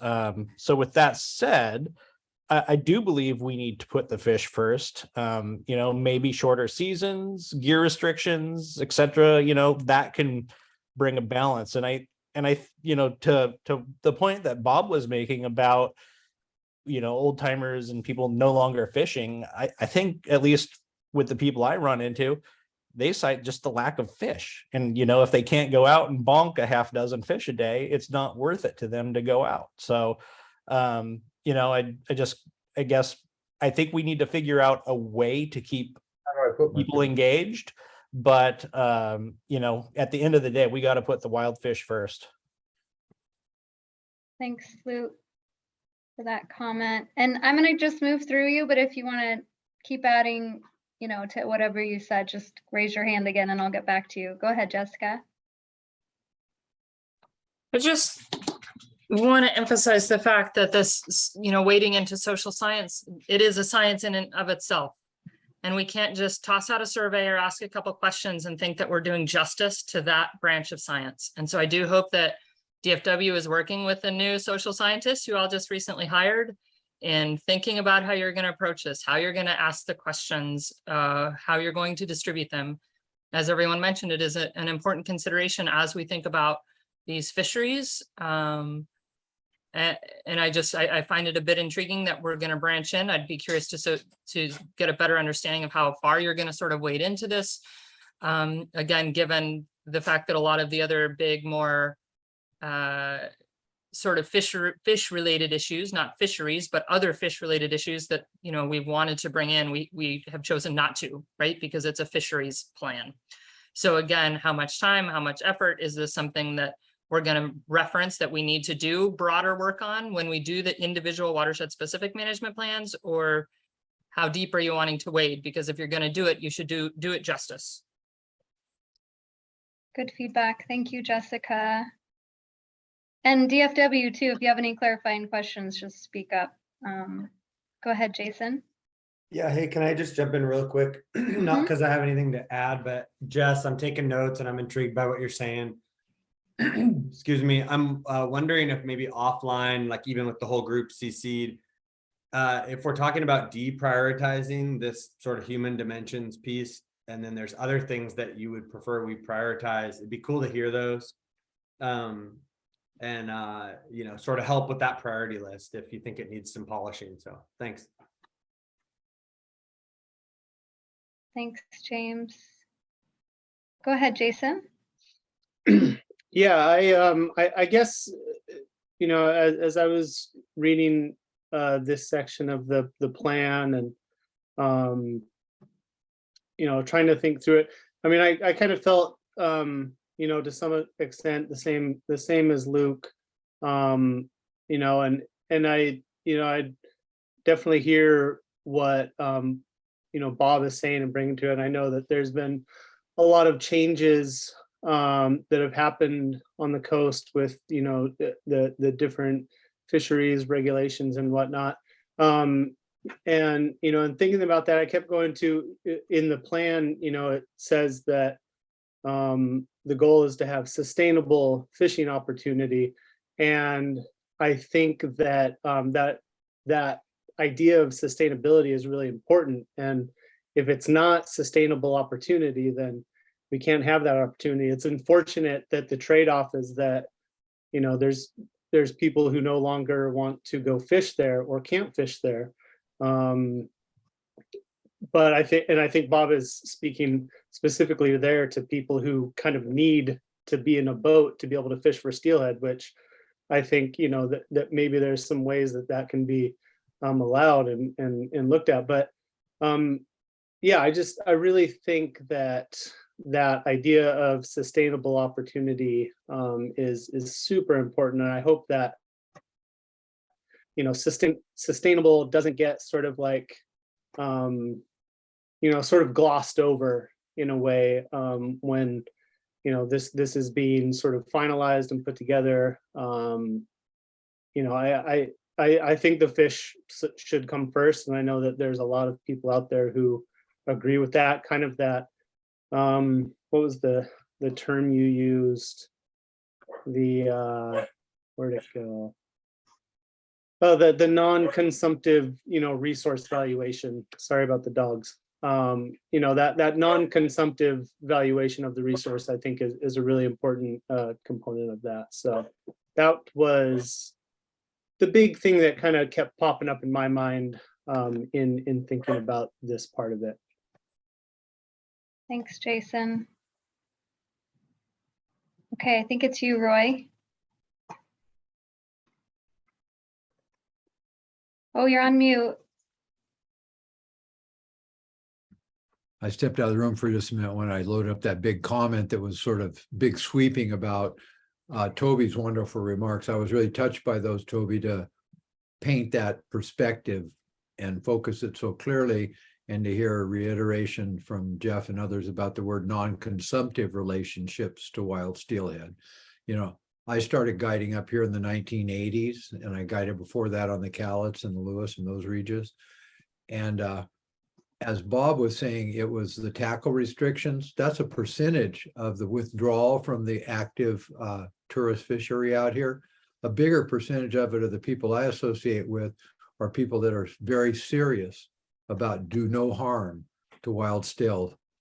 Speaker 10: So with that said, I do believe we need to put the fish first. You know, maybe shorter seasons, gear restrictions, etc. You know, that can bring a balance. And I, you know, to the point that Bob was making about, you know, old timers and people no longer fishing, I think at least with the people I run into, they cite just the lack of fish. And, you know, if they can't go out and bonk a half dozen fish a day, it's not worth it to them to go out. So, you know, I guess I think we need to figure out a way to keep people engaged. But, you know, at the end of the day, we got to put the wild fish first.
Speaker 1: Thanks, Luke, for that comment. And I'm going to just move through you, but if you want to keep adding, you know, to whatever you said, just raise your hand again and I'll get back to you. Go ahead, Jessica.
Speaker 8: I just want to emphasize the fact that this, you know, wading into social science, it is a science in and of itself. And we can't just toss out a survey or ask a couple questions and think that we're doing justice to that branch of science. And so I do hope that DFW is working with the new social scientists who all just recently hired and thinking about how you're going to approach this, how you're going to ask the questions, how you're going to distribute them. as everyone mentioned, it is an important consideration as we think about these fisheries. And I find it a bit intriguing that we're going to branch in. I'd be curious to get a better understanding of how far you're going to sort of wade into this. Again, given the fact that a lot of the other big, more sort of fish related issues, not fisheries, but other fish related issues that, you know, we wanted to bring in, we have chosen not to, right? Because it's a fisheries plan. So again, how much time, how much effort, is this something that we're going to reference that we need to do broader work on when we do the individual watershed specific management plans, or how deep are you wanting to wade? Because if you're going to do it, you should do it justice.
Speaker 1: Good feedback. Thank you, Jessica. And DFW too, if you have any clarifying questions, just speak up. Go ahead, Jason.
Speaker 12: Yeah, hey, can I just jump in real quick? Not because I have anything to add, but Jess, I'm taking notes and I'm intrigued by what you're saying. Excuse me. I'm wondering if maybe offline, like even with the whole group CC'd, if we're talking about deprioritizing this sort of human dimensions piece, and then there's other things that you would prefer we prioritize, it'd be cool to hear those. And you know, sort of help with that priority list if you think it needs some polishing. So thanks.
Speaker 1: Thanks, James. Go ahead, Jason.
Speaker 7: Yeah, I guess, you know, as I was reading this section of the plan and you know, trying to think through it, I mean, I kind of felt you know, to some extent the same as Luke, you know, and I, you know, I definitely hear what you know, Bob is saying and bringing to it. I know that there's been a lot of changes that have happened on the coast with, you know, the different fisheries regulations and whatnot. And, you know, and thinking about that, I kept going to, in the plan, you know, it says that the goal is to have sustainable fishing opportunity. And I think that that idea of sustainability is really important. And if it's not sustainable opportunity, then we can't have that opportunity. It's unfortunate that the trade-off is that, you know, there's people who no longer want to go fish there or can't fish there. But I think Bob is speaking specifically there to people who kind of need to be in a boat to be able to fish for steelhead, which I think, you know, that maybe there's some ways that can be allowed and looked at. But yeah, I really think that idea of sustainable opportunity is super important, and I hope that, you know, sustainable doesn't get sort of like you know, sort of glossed over in a way when, you know, this is being sort of finalized and put together. You know, I think the fish should come first, and I know that there's a lot of people out there who agree with that. Kind of that. What was the term you used? Where'd it go? Oh, the non-consumptive, you know, resource valuation. Sorry about the dogs. You know, that non-consumptive valuation of the resource, I think is a really important component of that. So that was the big thing that kind of kept popping up in my mind in thinking about this part of it.
Speaker 1: Thanks, Jason. Okay, I think it's you, Roy. Oh, you're on mute.
Speaker 2: I stepped out of the room for just a minute when I loaded up that big comment that was sort of big sweeping about Toby's wonderful remarks. I was really touched by those, Toby, to paint that perspective and focus it so clearly, and to hear a reiteration from Jeff and others about the word non-consumptive relationships to wild steelhead. You know, I started guiding up here in the 1980s, and I guided before that on the Cowlitz and the Lewis and those regions. And as Bob was saying, it was the tackle restrictions. That's a percentage of the withdrawal from the active tourist fishery out here. A bigger percentage of it are the people I associate with are people that are very serious about do no harm to wild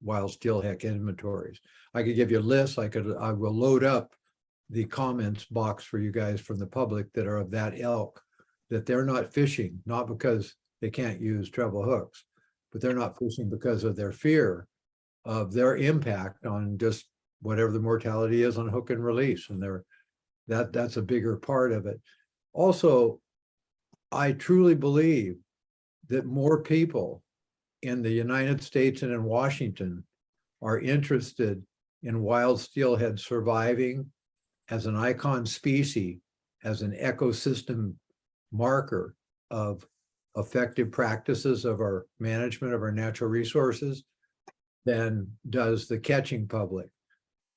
Speaker 2: wild steelhead inventories. I could give you a list. I will load up the comments box for you guys from the public that are of that ilk, that they're not fishing, not because they can't use treble hooks, but they're not fishing because of their fear of their impact on just whatever the mortality is on hook and release. And that's a bigger part of it. Also, I truly believe that more people in the United States and in Washington are interested in wild steelhead surviving as an icon species, as an ecosystem marker of effective practices of our management of our natural resources than does the catching public.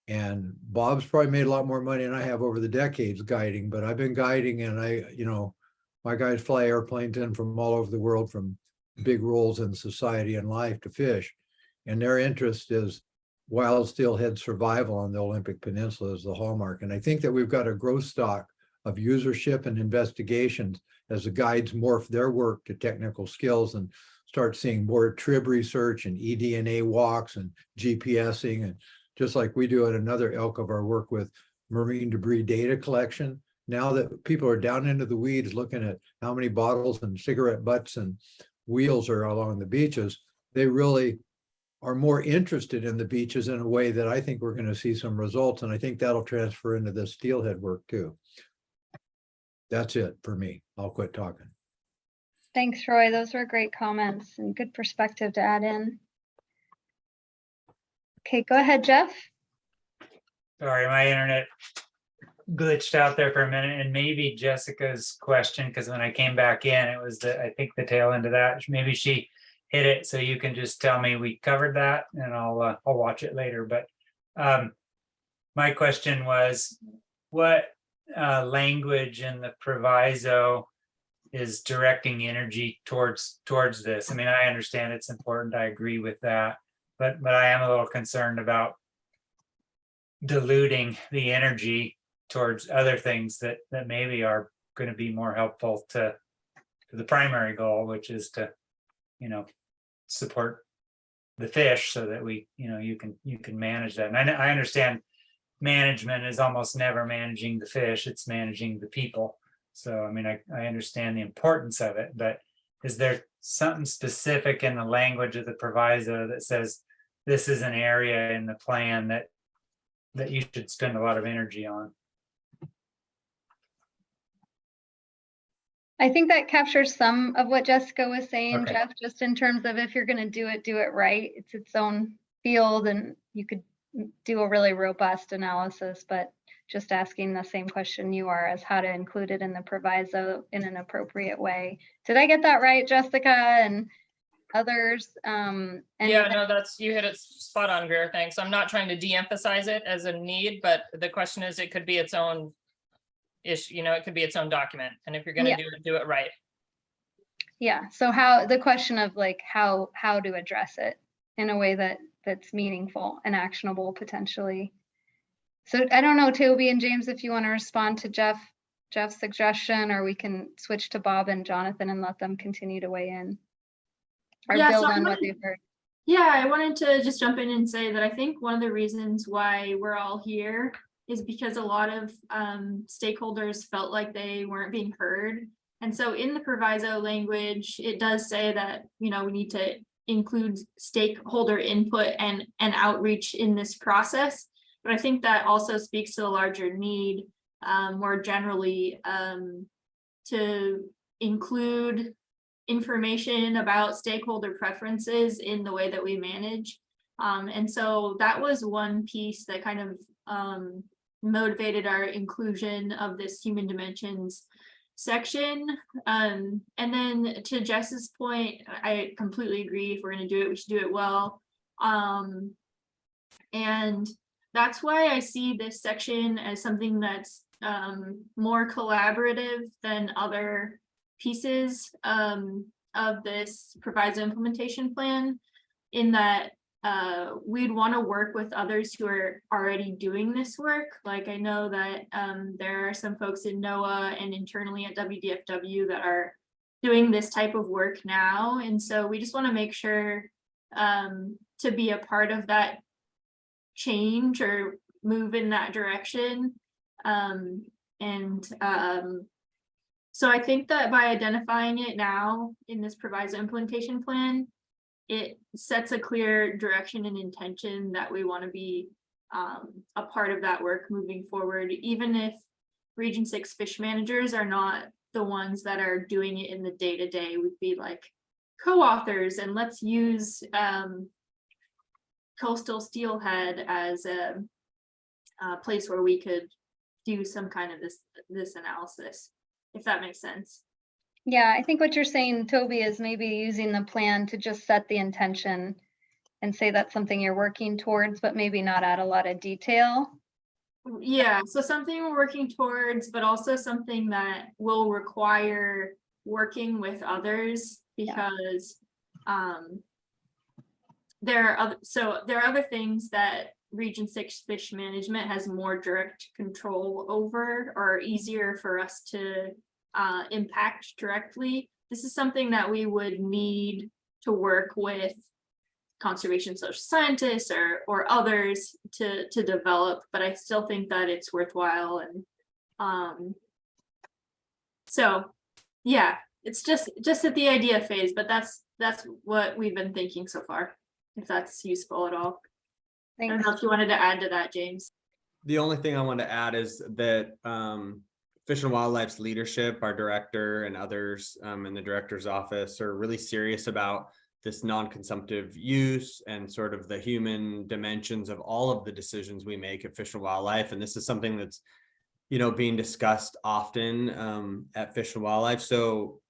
Speaker 2: And Bob's probably made a lot more money than I have over the decades guiding, but I've been guiding, and my guys fly airplanes in from all over the world, from big roles in society and life to fish. And their interest is wild steelhead survival on the Olympic Peninsula is the hallmark. And I think that we've got a growth stock of usership and investigations as the guides morph their work to technical skills and start seeing more trib research and eDNA walks and GPSing, and just like we do at another ilk of our work with marine debris data collection. Now that people are down into the weeds looking at how many bottles and cigarette butts and wheels are along the beaches, they really are more interested in the beaches in a way that I think we're going to see some results. And I think that'll transfer into the steelhead work too. That's it for me. I'll quit talking.
Speaker 1: Thanks, Roy. Those were great comments and good perspective to add in. Okay, go ahead, Jeff.
Speaker 6: Sorry, my internet glitched out there for a minute, and maybe Jessica's question, because when I came back in, it was I think the tail end of that. Maybe she hit it, so you can just tell me we covered that, and I'll watch it later. But my question was, what language in the proviso is directing energy towards this? I mean, I understand it's important. I agree with that, but I am a little concerned about diluting the energy towards other things that maybe are going to be more helpful to the primary goal, which is to, support the fish so that you can manage that. And I understand management is almost never managing the fish, it's managing the people. So, I mean, I understand the importance of it, but is there something specific in the language of the proviso that says this is an area in the plan that you should spend a lot of energy on?
Speaker 1: I think that captures some of what Jessica was saying,
Speaker 6: Okay.
Speaker 1: Jeff, just in terms of if you're going to do it right. It's its own field, and you could do a really robust analysis, but just asking the same question you are as how to include it in the proviso in an appropriate way. Did I get that right, Jessica and others?
Speaker 8: Yeah, no, you hit it spot on, Greer. Thanks. I'm not trying to de-emphasize it as a need, but the question is, it could be its own issue, it could be its own document. And if you're going to do it right.
Speaker 1: Yeah. So the question of like how to address it in a way that's meaningful and actionable potentially. So I don't know, Toby and James, if you want to respond to Jeff's suggestion, or we can switch to Bob and Jonathan and let them continue to weigh in or build on what they've heard.
Speaker 3: Yeah, I wanted to just jump in and say that I think one of the reasons why we're all here is because a lot of stakeholders felt like they weren't being heard. And so in the proviso language, it does say that, we need to include stakeholder input and outreach in this process. But I think that also speaks to the larger need more generally to include information about stakeholder preferences in the way that we manage. And so that was one piece that kind of motivated our inclusion of this human dimensions section. And then to Jess's point, I completely agree. If we're going to do it, we should do it well. And that's why I see this section as something that's more collaborative than other pieces of this proviso implementation plan, in that we'd want to work with others who are already doing this work. Like I know that there are some folks in NOAA and internally at WDFW that are doing this type of work now. And so we just want to make sure to be a part of that change or move in that direction. So I think that by identifying it now in this proviso implementation plan, it sets a clear direction and intention that we want to be a part of that work moving forward, even if Region 6 fish managers are not the ones that are doing it in the day-to-day. We'd be like co-authors, and let's use coastal steelhead as a place where we could do some kind of this analysis, if that makes sense.
Speaker 1: Yeah, I think what you're saying, Toby, is maybe using the plan to just set the intention and say that's something you're working towards, but maybe not add a lot of detail.
Speaker 3: Yeah, so something we're working towards, but also something that will require working with others, because there are other things that Region 6 fish management has more direct control over, or easier for us to impact directly. This is something that we would need to work with conservation social scientists or others to develop, but I still think that it's worthwhile. And so yeah, it's just at the idea phase, but that's what we've been thinking so far, if that's useful at all. I don't know if you wanted to add to that, James.
Speaker 12: The only thing I want to add is that Fish and Wildlife's leadership, our director and others in the director's office are really serious about this non-consumptive use and sort of the human dimensions of all of the decisions we make at Fish and Wildlife. And this is something that's, being discussed often at Fish and Wildlife. So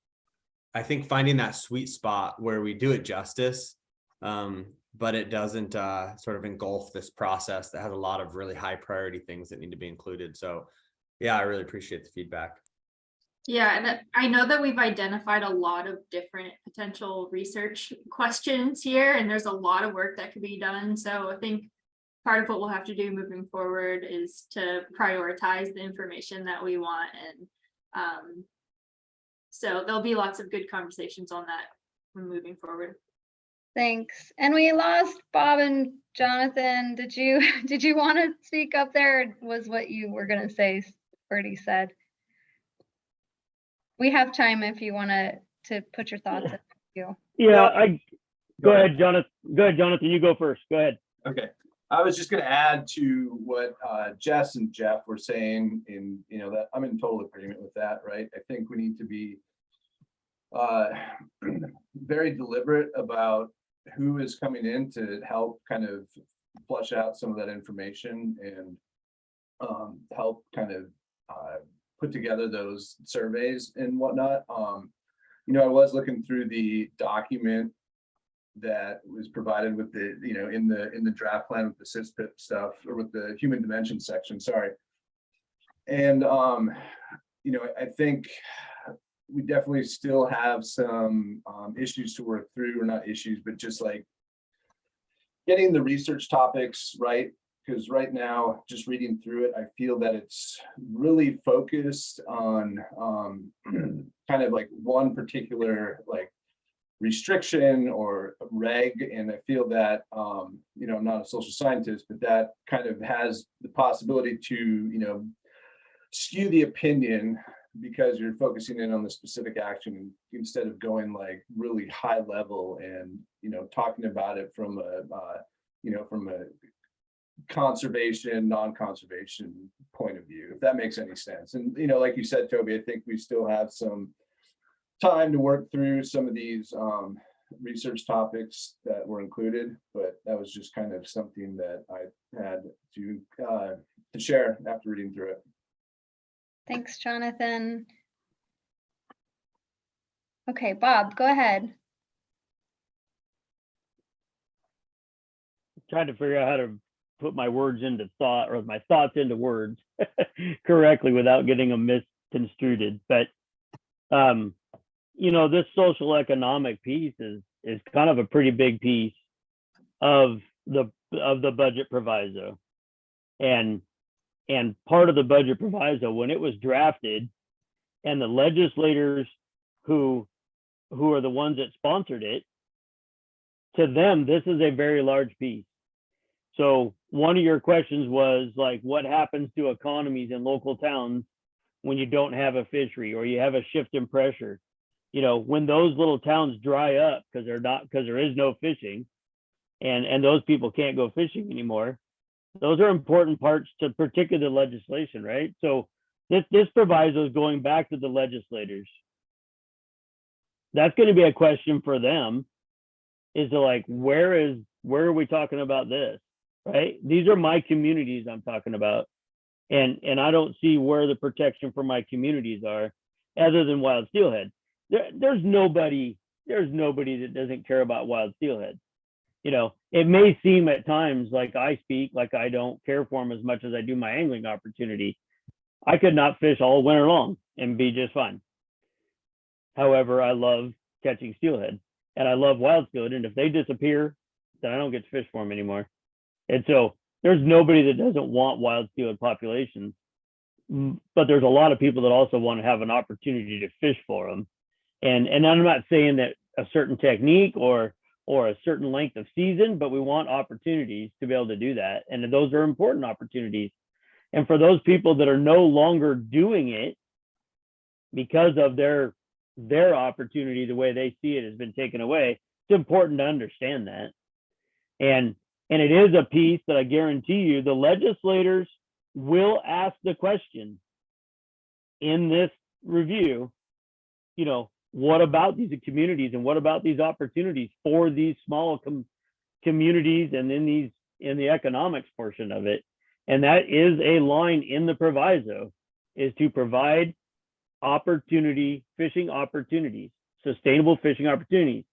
Speaker 12: I think finding that sweet spot where we do it justice, but it doesn't sort of engulf this process that has a lot of really high priority things that need to be included. So yeah, I really appreciate the feedback.
Speaker 3: Yeah, and I know that we've identified a lot of different potential research questions here, and there's a lot of work that could be done. So I think part of what we'll have to do moving forward is to prioritize the information that we want. And so there'll be lots of good conversations on that when moving forward.
Speaker 1: Thanks. And we lost Bob and Jonathan. Did you want to speak up there, or was what you were going to say already said? We have time if you want to put your thoughts in.
Speaker 5: Yeah, go ahead, Jonathan. Go ahead, Jonathan. You go first. Go ahead.
Speaker 9: Okay. I was just going to add to what Jess and Jeff were saying, that I'm in total agreement with that, right? I think we need to be very deliberate about who is coming in to help kind of flush out some of that information and help kind of put together those surveys and whatnot. I was looking through the document that was provided with the, in the draft plan with the SISPIP stuff, or with the human dimension section, sorry. And, I think we definitely still have some issues to work through, or not issues, but just like getting the research topics right. Because right now, just reading through it, I feel that it's really focused on kind of like one particular like restriction or reg. And I feel that, I'm not a social scientist, but that kind of has the possibility to, skew the opinion, because you're focusing in on the specific action instead of going like really high level and, talking about it from a conservation, non-conservation point of view, if that makes any sense. And, like you said, Toby, I think we still have some time to work through some of these research topics that were included, but that was just kind of something that I had to share after reading through it.
Speaker 1: Thanks, Jonathan. Okay, Bob, go ahead.
Speaker 5: Trying to figure out how to put my words into thought, or my thoughts into words correctly without getting them misconstrued. But this social economic piece is kind of a pretty big piece of the budget proviso, and part of the budget proviso when it was drafted, and the legislators who are the ones that sponsored it to them, this is a very large piece. So one of your questions was like, what happens to economies in local towns when you don't have a fishery or you have a shift in pressure? You know, when those little towns dry up because there is no fishing, and those people can't go fishing anymore. Those are important parts to particular legislation, right? So this proviso is going back to the legislators. That's going to be a question for them, is to like, where are we talking about this, right? These are my communities I'm talking about. And I don't see where the protection for my communities are other than wild steelhead. There's nobody that doesn't care about wild steelhead. You know, it may seem at times like I speak like I don't care for them as much as I do my angling opportunity. I could not fish all winter long and be just fine. However, I love catching steelhead and I love wild steelhead. And if they disappear, then I don't get to fish for them anymore. And so there's nobody that doesn't want wild steelhead populations, but there's a lot of people that also want to have an opportunity to fish for them. And I'm not saying that a certain technique or a certain length of season, but we want opportunities to be able to do that. And those are important opportunities. And for those people that are no longer doing it because of their opportunity, the way they see it has been taken away, it's important to understand that. And it is a piece that I guarantee you the legislators will ask the question in this review, you know, what about these communities and what about these opportunities for these small communities and in the economics portion of it? And that is a line in the proviso, is to provide fishing opportunities, sustainable fishing opportunities.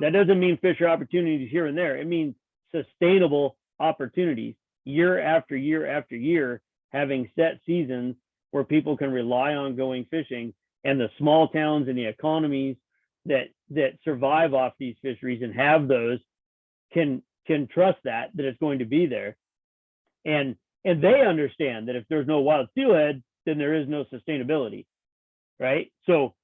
Speaker 5: That doesn't mean fisher opportunities here and there. It means sustainable opportunities year after year after year, having set seasons where people can rely on going fishing. And the small towns and the economies that survive off these fisheries and have those can trust that it's going to be there. And they understand that if there's no wild steelhead, then there is no sustainability, right? So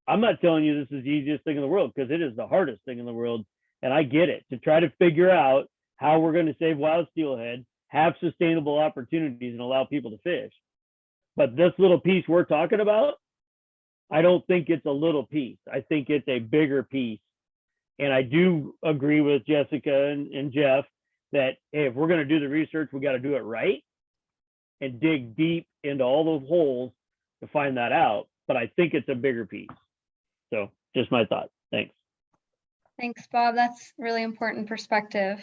Speaker 5: I'm not telling you this is the easiest thing in the world, because it is the hardest thing in the world. And I get it, to try to figure out how we're going to save wild steelhead, have sustainable opportunities and allow people to fish. But this little piece we're talking about, I don't think it's a little piece. I think it's a bigger piece. And I do agree with Jessica and Jeff that, hey, if we're going to do the research, we got to do it right and dig deep into all those holes to find that out. But I think it's a bigger piece. So just my thought. Thanks.
Speaker 1: Thanks, Bob. That's really important perspective.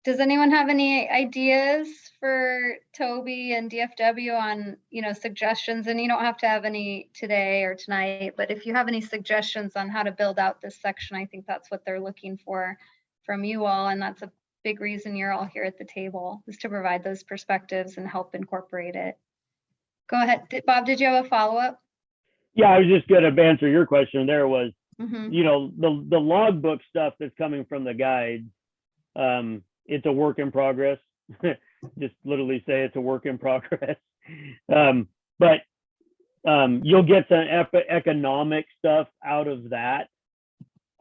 Speaker 1: Does anyone have any ideas for Toby and DFW on, you know, suggestions? And you don't have to have any today or tonight, but if you have any suggestions on how to build out this section, I think that's what they're looking for from you all. And that's a big reason you're all here at the table, is to provide those perspectives and help incorporate it. Go ahead. Bob, did you have a follow-up?
Speaker 5: Yeah, I was just going to answer your question. There was,
Speaker 1: Mm-hmm.
Speaker 5: you know, the logbook stuff that's coming from the guides. It's a work in progress. Just literally say it's a work in progress. But you'll get some economic stuff out of that.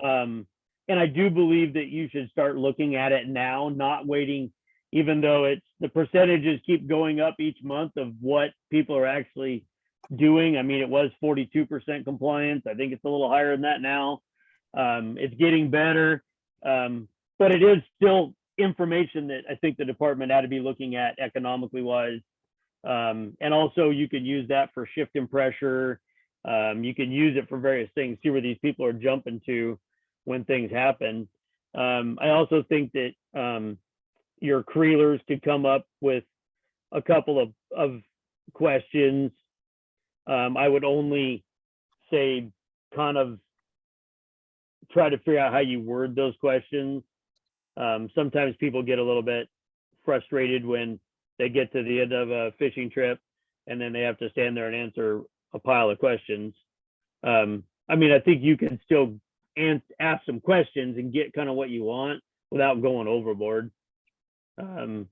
Speaker 5: And I do believe that you should start looking at it now, not waiting, even though the percentages keep going up each month of what people are actually doing. I mean, it was 42% compliance. I think it's a little higher than that now. It's getting better, but it is still information that I think the department had to be looking at economically wise. And also you could use that for shift in pressure. You can use it for various things, see where these people are jumping to when things happen. I also think that your creelers could come up with a couple of questions. I would only say kind of try to figure out how you word those questions. Sometimes people get a little bit frustrated when they get to the end of a fishing trip and then they have to stand there and answer a pile of questions. I mean, I think you can still ask some questions and get kind of what you want without going overboard. And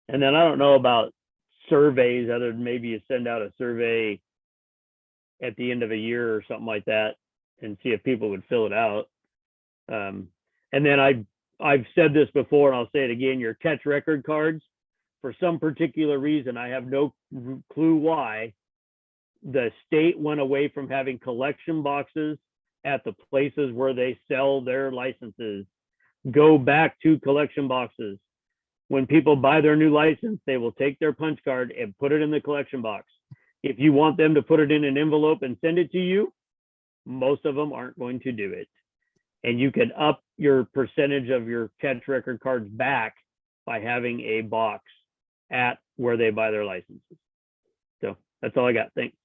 Speaker 5: then I don't know about surveys, other than maybe you send out a survey at the end of a year or something like that. and see if people would fill it out. And then I've said this before, and I'll say it again, your catch record cards, for some particular reason, I have no clue why, the state went away from having collection boxes at the places where they sell their licenses. Go back to collection boxes. When people buy their new license, they will take their punch card and put it in the collection box. If you want them to put it in an envelope and send it to you, most of them aren't going to do it. And you can up your percentage of your catch record cards back by having a box at where they buy their licenses. So that's all I got. Thanks.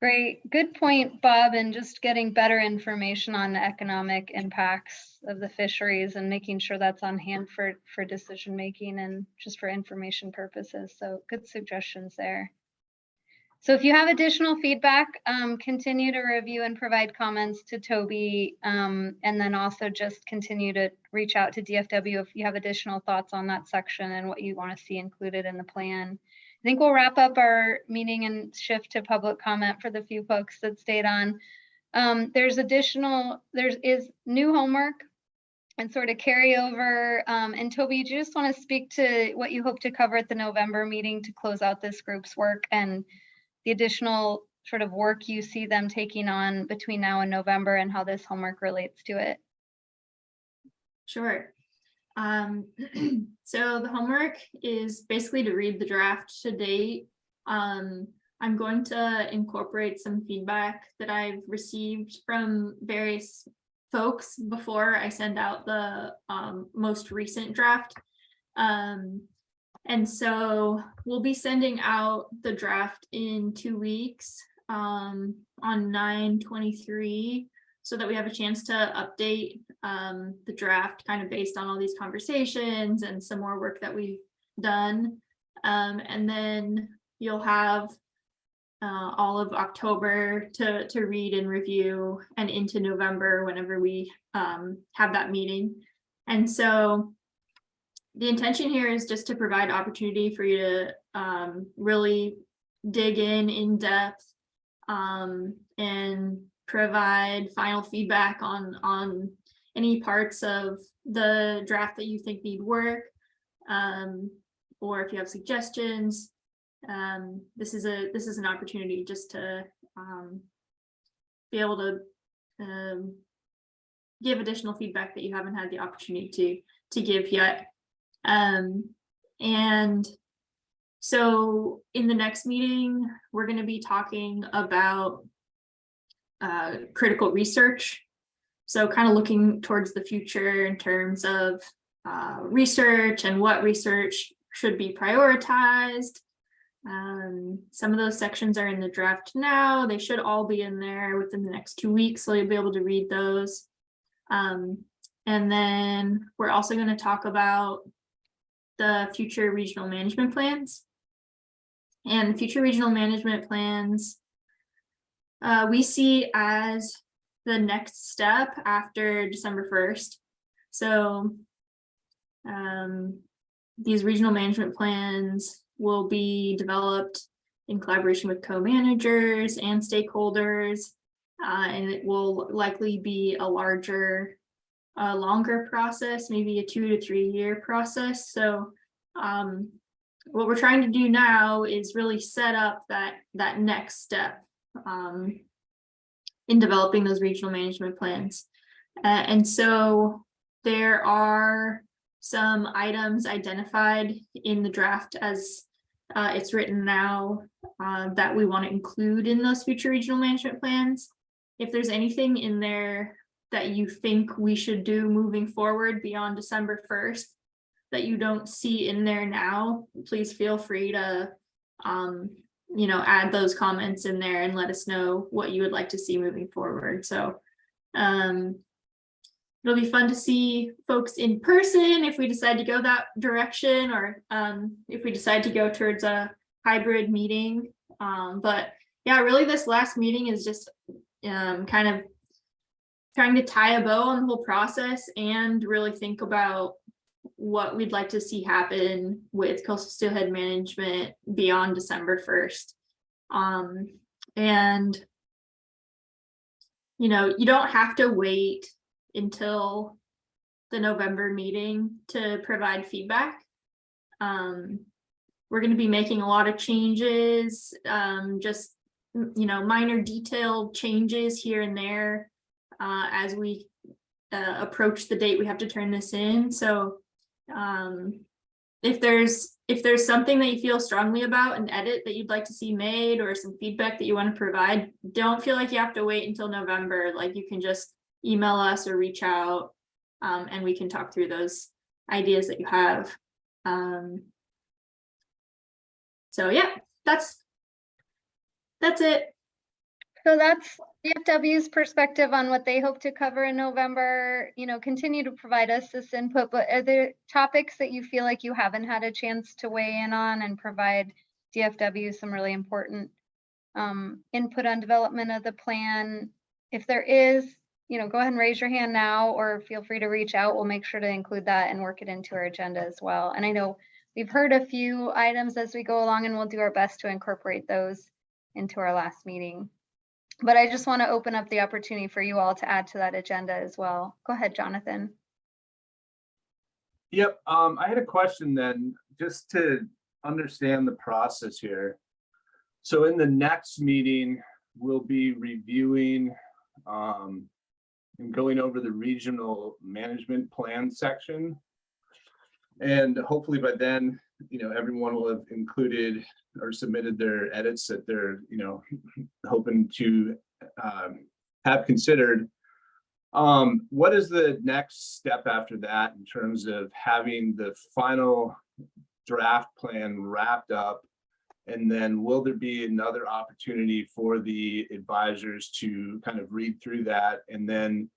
Speaker 1: Great, good point, Bob, and just getting better information on the economic impacts of the fisheries and making sure that's on hand for decision making and just for information purposes. So good suggestions there. So if you have additional feedback, continue to review and provide comments to Toby, and then also just continue to reach out to DFW if you have additional thoughts on that section and what you want to see included in the plan. I think we'll wrap up our meeting and shift to public comment for the few folks that stayed on. There is new homework and sort of carryover. And Toby, do you just want to speak to what you hope to cover at the November meeting to close out this group's work and the additional sort of work you see them taking on between now and November and how this homework relates to it?
Speaker 3: Sure. So the homework is basically to read the draft to date. I'm going to incorporate some feedback that I've received from various folks before I send out the most recent draft. And so we'll be sending out the draft in 2 weeks on 9/23, so that we have a chance to update the draft kind of based on all these conversations and some more work that we've done. And then you'll have all of October to read and review, and into November whenever we have that meeting. And so the intention here is just to provide opportunity for you to really dig in depth and provide final feedback on any parts of the draft that you think need work, or if you have suggestions. This is an opportunity just to be able to give additional feedback that you haven't had the opportunity to give yet. And so in the next meeting, we're going to be talking about critical research. So kind of looking towards the future in terms of research and what research should be prioritized. Some of those sections are in the draft now. They should all be in there within the next 2 weeks, so you'll be able to read those. And then we're also going to talk about the future regional management plans. And future regional management plans we see as the next step after December 1st. So these regional management plans will be developed in collaboration with co-managers and stakeholders, and it will likely be a larger, longer process, maybe a 2 to 3 year process. So what we're trying to do now is really set up that next step in developing those regional management plans. And so there are some items identified in the draft as it's written now that we want to include in those future regional management plans. If there's anything in there that you think we should do moving forward beyond December 1st that you don't see in there now, please feel free to add those comments in there and let us know what you would like to see moving forward. So it'll be fun to see folks in person if we decide to go that direction, or if we decide to go towards a hybrid meeting. But yeah, really this last meeting is just kind of trying to tie a bow on the whole process and really think about what we'd like to see happen with coastal steelhead management beyond December 1st. And you know, you don't have to wait until the November meeting to provide feedback. We're going to be making a lot of changes, just, you know, minor detailed changes here and there as we approach the date we have to turn this in. So if there's something that you feel strongly about, an edit that you'd like to see made, or some feedback that you want to provide, don't feel like you have to wait until November. Like, you can just email us or reach out, and we can talk through those ideas that you have. So yeah, that's it.
Speaker 1: So that's DFW's perspective on what they hope to cover in November. You know, continue to provide us this input, but are there topics that you feel like you haven't had a chance to weigh in on and provide DFW some really important input on development of the plan? If there is, you know, go ahead and raise your hand now, or feel free to reach out. We'll make sure to include that and work it into our agenda as well. And I know we've heard a few items as we go along, and we'll do our best to incorporate those into our last meeting. But I just want to open up the opportunity for you all to add to that agenda as well. Go ahead, Jonathan.
Speaker 9: Yep, I had a question then, just to understand the process here. So in the next meeting, we'll be reviewing and going over the regional management plan section. And hopefully by then, you know, everyone will have included or submitted their edits that they're, you know, hoping to have considered. What is the next step after that in terms of having the final draft plan wrapped up? And then will there be another opportunity for the advisors to kind of read through that? And then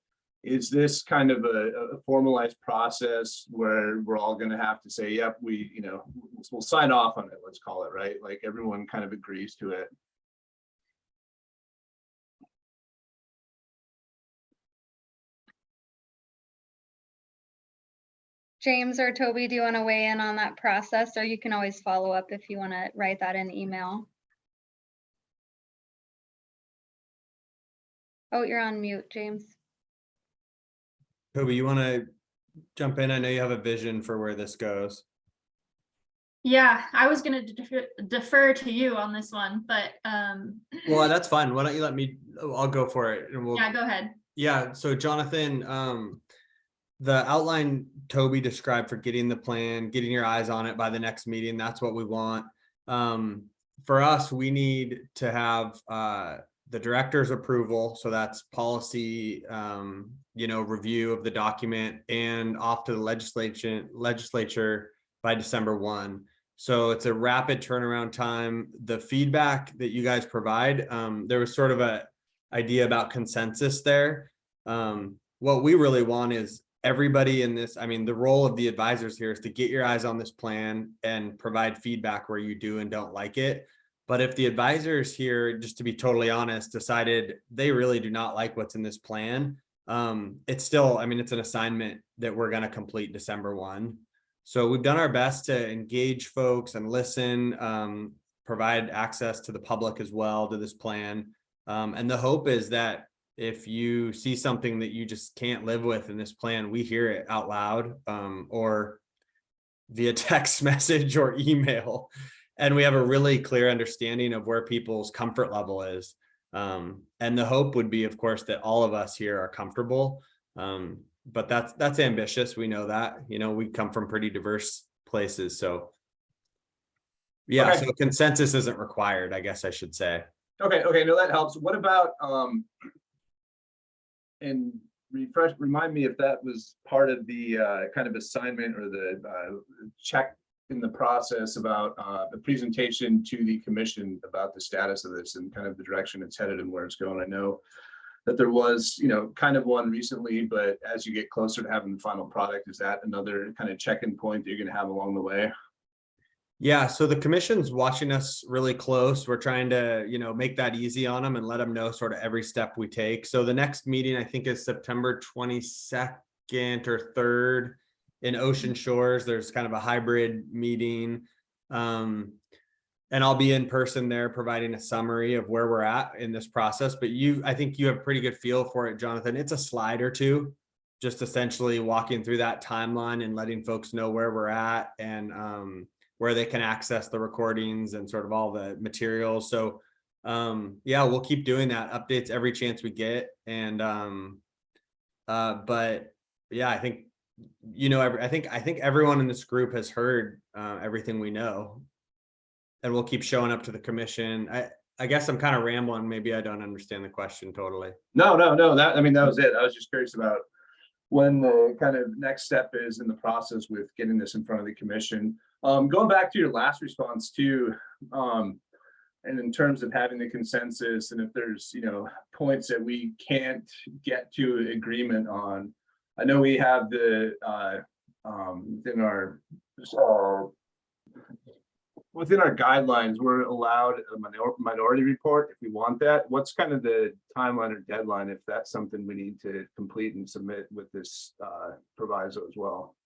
Speaker 9: is this kind of a formalized process where we're all going to have to say, yep, we, you know, we'll sign off on it, let's call it, right? Like everyone kind of agrees to it.
Speaker 1: James or Toby, do you want to weigh in on that process? Or you can always follow up if you want to write that in email. Oh, you're on mute, James.
Speaker 12: Toby, you want to jump in? I know you have a vision for where this goes.
Speaker 3: Yeah, I was going to defer to you on this one, but
Speaker 12: Well, that's fine. Why don't you let me? I'll go for it, and we'll.
Speaker 3: Yeah, go ahead.
Speaker 12: Yeah. So Jonathan, the outline Toby described for getting the plan, getting your eyes on it by the next meeting, that's what we want. For us, we need to have the director's approval. So that's policy, you know, review of the document, and off to the legislature by December 1. So it's a rapid turnaround time. The feedback that you guys provide, there was sort of a idea about consensus there. What we really want is everybody in this, I mean, the role of the advisors here is to get your eyes on this plan and provide feedback where you do and don't like it. But if the advisors here, just to be totally honest, decided they really do not like what's in this plan, it's still, I mean, it's an assignment that we're going to complete December 1. So we've done our best to engage folks and listen, provide access to the public as well to this plan. And the hope is that if you see something that you just can't live with in this plan, we hear it out loud, or via text message or email. And we have a really clear understanding of where people's comfort level is. And the hope would be, of course, that all of us here are comfortable. But that's ambitious. We know that, you know, we come from pretty diverse places. So yeah,
Speaker 9: Okay.
Speaker 12: So consensus isn't required, I guess I should say.
Speaker 9: Okay, no, that helps. What about, and remind me if that was part of the kind of assignment or the check in the process about the presentation to the commission about the status of this and kind of the direction it's headed and where it's going. I know that there was, you know, kind of one recently, but as you get closer to having the final product, is that another kind of check-in point that you're going to have along the way?
Speaker 12: Yeah, so the commission's watching us really close. We're trying to, you know, make that easy on them and let them know sort of every step we take. So the next meeting, I think, is September 22nd or 3rd in Ocean Shores. There's kind of a hybrid meeting. And I'll be in person there providing a summary of where we're at in this process. But I think you have a pretty good feel for it, Jonathan. It's a slide or two, just essentially walking through that timeline and letting folks know where we're at and where they can access the recordings and sort of all the materials. So yeah, we'll keep doing that, updates every chance we get. And but yeah, I think, you know, I think everyone in this group has heard everything we know. And we'll keep showing up to the commission. I guess I'm kind of rambling. Maybe I don't understand the question totally.
Speaker 9: No. That, I mean, that was it. I was just curious about when the kind of next step is in the process with getting this in front of the commission. Going back to your last response too, and in terms of having the consensus, and if there's, you know, points that we can't get to agreement on, I know we have the within our guidelines, we're allowed a minority report if we want that. What's kind of the timeline or deadline if that's something we need to complete and submit with this proviso as well?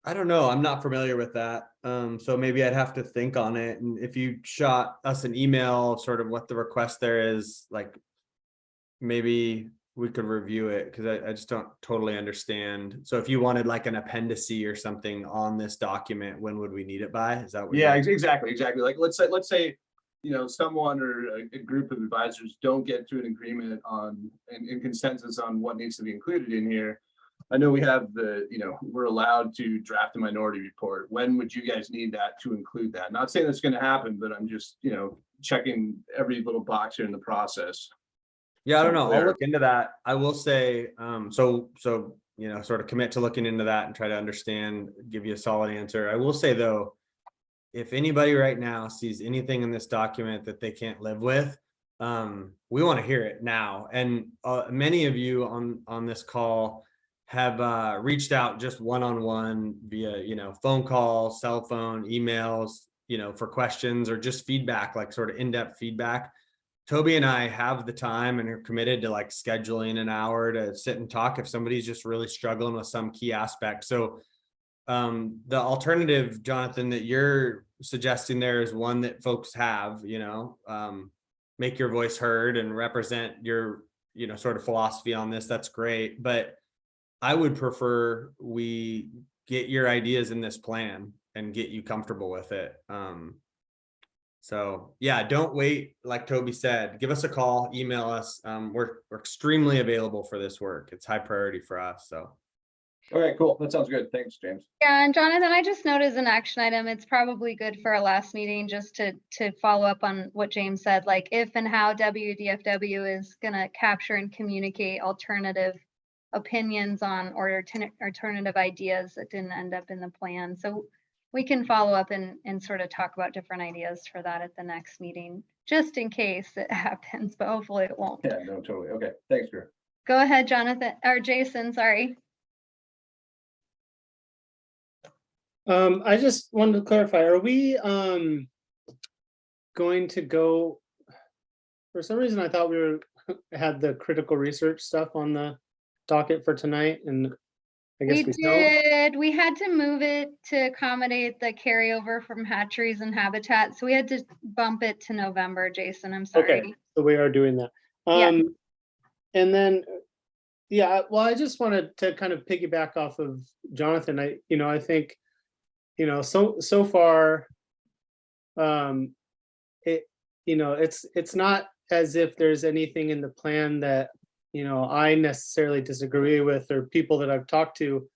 Speaker 12: I don't know. I'm not familiar with that. So maybe I'd have to think on it. And if you shot us an email, sort of what the request there is, like maybe we could review it, because I just don't totally understand. So if you wanted like an appendice or something on this document, when would we need it by? Is that what?
Speaker 9: Yeah, exactly. Like let's say, you know, someone or a group of advisors don't get to an agreement on and consensus on what needs to be included in here. I know we have you know, we're allowed to draft a minority report. When would you guys need that to include that? Not saying that's going to happen, but I'm just, you know, checking every little box here in the process.
Speaker 12: Yeah, I don't know. I'll look into that. I will say, so, you know, sort of commit to looking into that and try to understand, give you a solid answer. I will say though, if anybody right now sees anything in this document that they can't live with, we want to hear it now. And many of you on this call have reached out just one-on-one via, you know, phone call, cell phone, emails, you know, for questions or just feedback, like sort of in-depth feedback. Toby and I have the time and are committed to like scheduling an hour to sit and talk if somebody's just really struggling with some key aspect. So the alternative, Jonathan, that you're suggesting there is one that folks have, you know, make your voice heard and represent your, you know, sort of philosophy on this. That's great. But I would prefer we get your ideas in this plan and get you comfortable with it. So yeah, don't wait. Like Toby said, give us a call, email us. We're extremely available for this work. It's high priority for us. So.
Speaker 9: All right, cool. That sounds good. Thanks, James.
Speaker 1: Yeah, and Jonathan, I just noticed an action item. It's probably good for our last meeting just to follow up on what James said, like if and how WDFW is going to capture and communicate alternative opinions on or alternative ideas that didn't end up in the plan. So we can follow up and sort of talk about different ideas for that at the next meeting, just in case it happens, but hopefully it won't.
Speaker 9: Yeah, no, totally. Okay, thanks, Drew.
Speaker 1: Go ahead, Jonathan, or Jason, sorry.
Speaker 7: I just wanted to clarify, are we going to go, for some reason I thought we had the critical research stuff on the docket for tonight, and I guess we
Speaker 1: did. We had to move it to accommodate the carryover from hatcheries and habitat, so we had to bump it to November, Jason, I'm sorry.
Speaker 7: Okay, so we are doing that.
Speaker 1: Yeah.
Speaker 7: And then, yeah, well, I just wanted to kind of piggyback off of Jonathan. I think, you know, so far, it's not as if there's anything in the plan that, you know, I necessarily disagree with, or people that I've talked to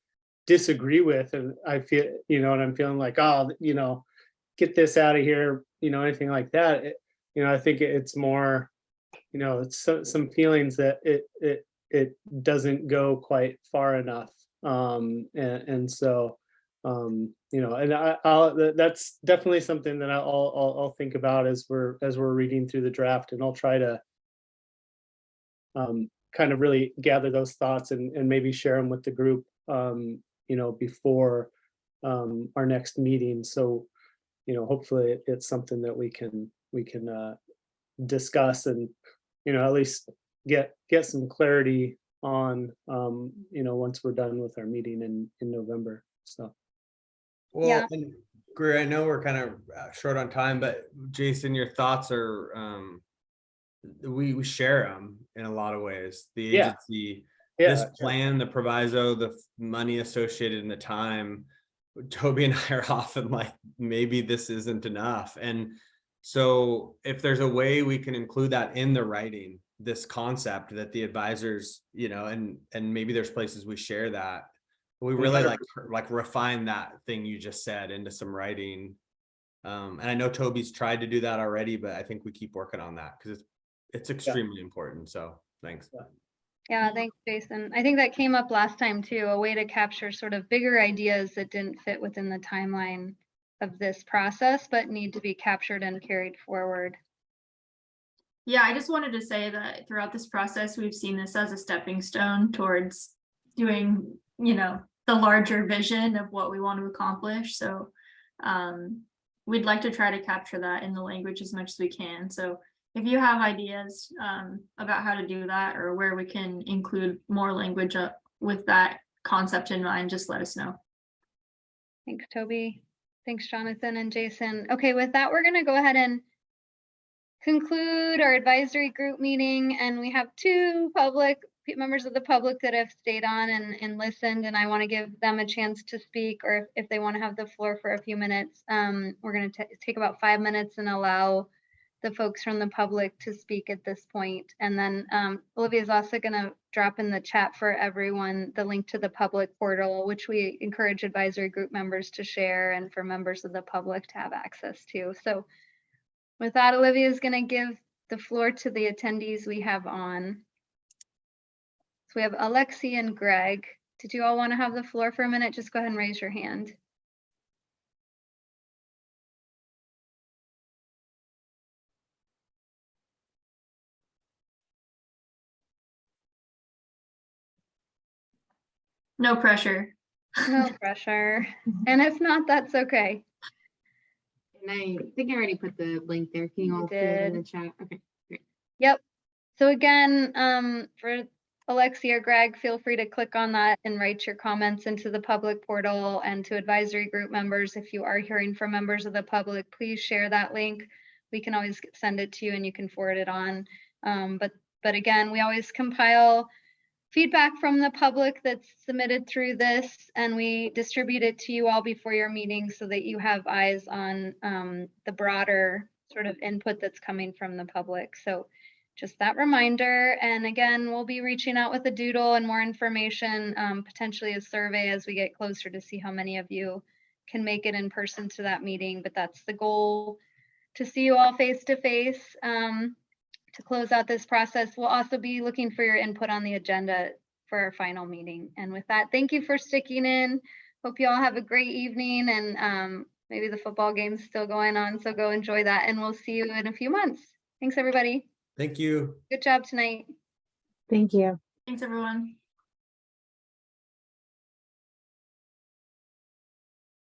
Speaker 7: disagree with. And I feel, you know, and I'm feeling like, oh, you know, get this out of here, you know, anything like that. I think it's more, you know, it's some feelings that it doesn't go quite far enough. And so, and that's definitely something that I'll think about as we're reading through the draft, and I'll try to kind of really gather those thoughts and maybe share them with the group, before our next meeting. So, you know, hopefully it's something that we can discuss and, you know, at least get some clarity on, once we're done with our meeting in November. So.
Speaker 12: Well,
Speaker 1: Yeah.
Speaker 12: and Greer, I know we're kind of short on time, but Jason, your thoughts are, we share them in a lot of ways. The
Speaker 7: Yeah.
Speaker 12: agency,
Speaker 7: Yeah,
Speaker 12: this
Speaker 7: sure.
Speaker 12: plan, the proviso, the money associated in the time, Toby and I are often like, maybe this isn't enough. And so if there's a way we can include that in the writing, this concept that the advisors, you know, and maybe there's places we share that. We really like refine that thing you just said into some writing. And I know Toby's tried to do that already, but I think we keep working on that because it's extremely important. So thanks.
Speaker 1: Yeah, thanks, Jason. I think that came up last time too, a way to capture sort of bigger ideas that didn't fit within the timeline of this process, but need to be captured and carried forward.
Speaker 3: Yeah, I just wanted to say that throughout this process, we've seen this as a stepping stone towards doing, you know, the larger vision of what we want to accomplish. So we'd like to try to capture that in the language as much as we can. So if you have ideas about how to do that or where we can include more language with that concept in mind, just let us know.
Speaker 1: Thanks, Toby. Thanks, Jonathan and Jason. Okay, with that, we're going to go ahead and conclude our advisory group meeting. And we have two members of the public that have stayed on and listened, and I want to give them a chance to speak, or if they want to have the floor for a few minutes. We're going to take about 5 minutes and allow the folks from the public to speak at this point. And then Olivia is also going to drop in the chat for everyone the link to the public portal, which we encourage advisory group members to share and for members of the public to have access to. So with that, Olivia is going to give the floor to the attendees we have on. So we have Alexi and Greg. Did you all want to have the floor for a minute? Just go ahead and raise your hand.
Speaker 3: No pressure.
Speaker 1: No pressure. And if not, that's okay.
Speaker 4: And I think I already put the link there. Can you all see it in the chat? Okay, great.
Speaker 1: Yep. So again, for Alexi or Greg, feel free to click on that and write your comments into the public portal, and to advisory group members, if you are hearing from members of the public, please share that link. We can always send it to you and you can forward it on. But again, we always compile feedback from the public that's submitted through this, and we distribute it to you all before your meeting so that you have eyes on the broader sort of input that's coming from the public. So just that reminder. And again, we'll be reaching out with a doodle and more information, potentially a survey as we get closer to see how many of you can make it in person to that meeting. But that's the goal, to see you all face to face. To close out this process, we'll also be looking for your input on the agenda for our final meeting. And with that, thank you for sticking in. Hope you all have a great evening, and maybe the football game's still going on, so go enjoy that, and we'll see you in a few months. Thanks, everybody.
Speaker 12: Thank you.
Speaker 1: Good job tonight.
Speaker 13: Thank you.
Speaker 3: Thanks, everyone.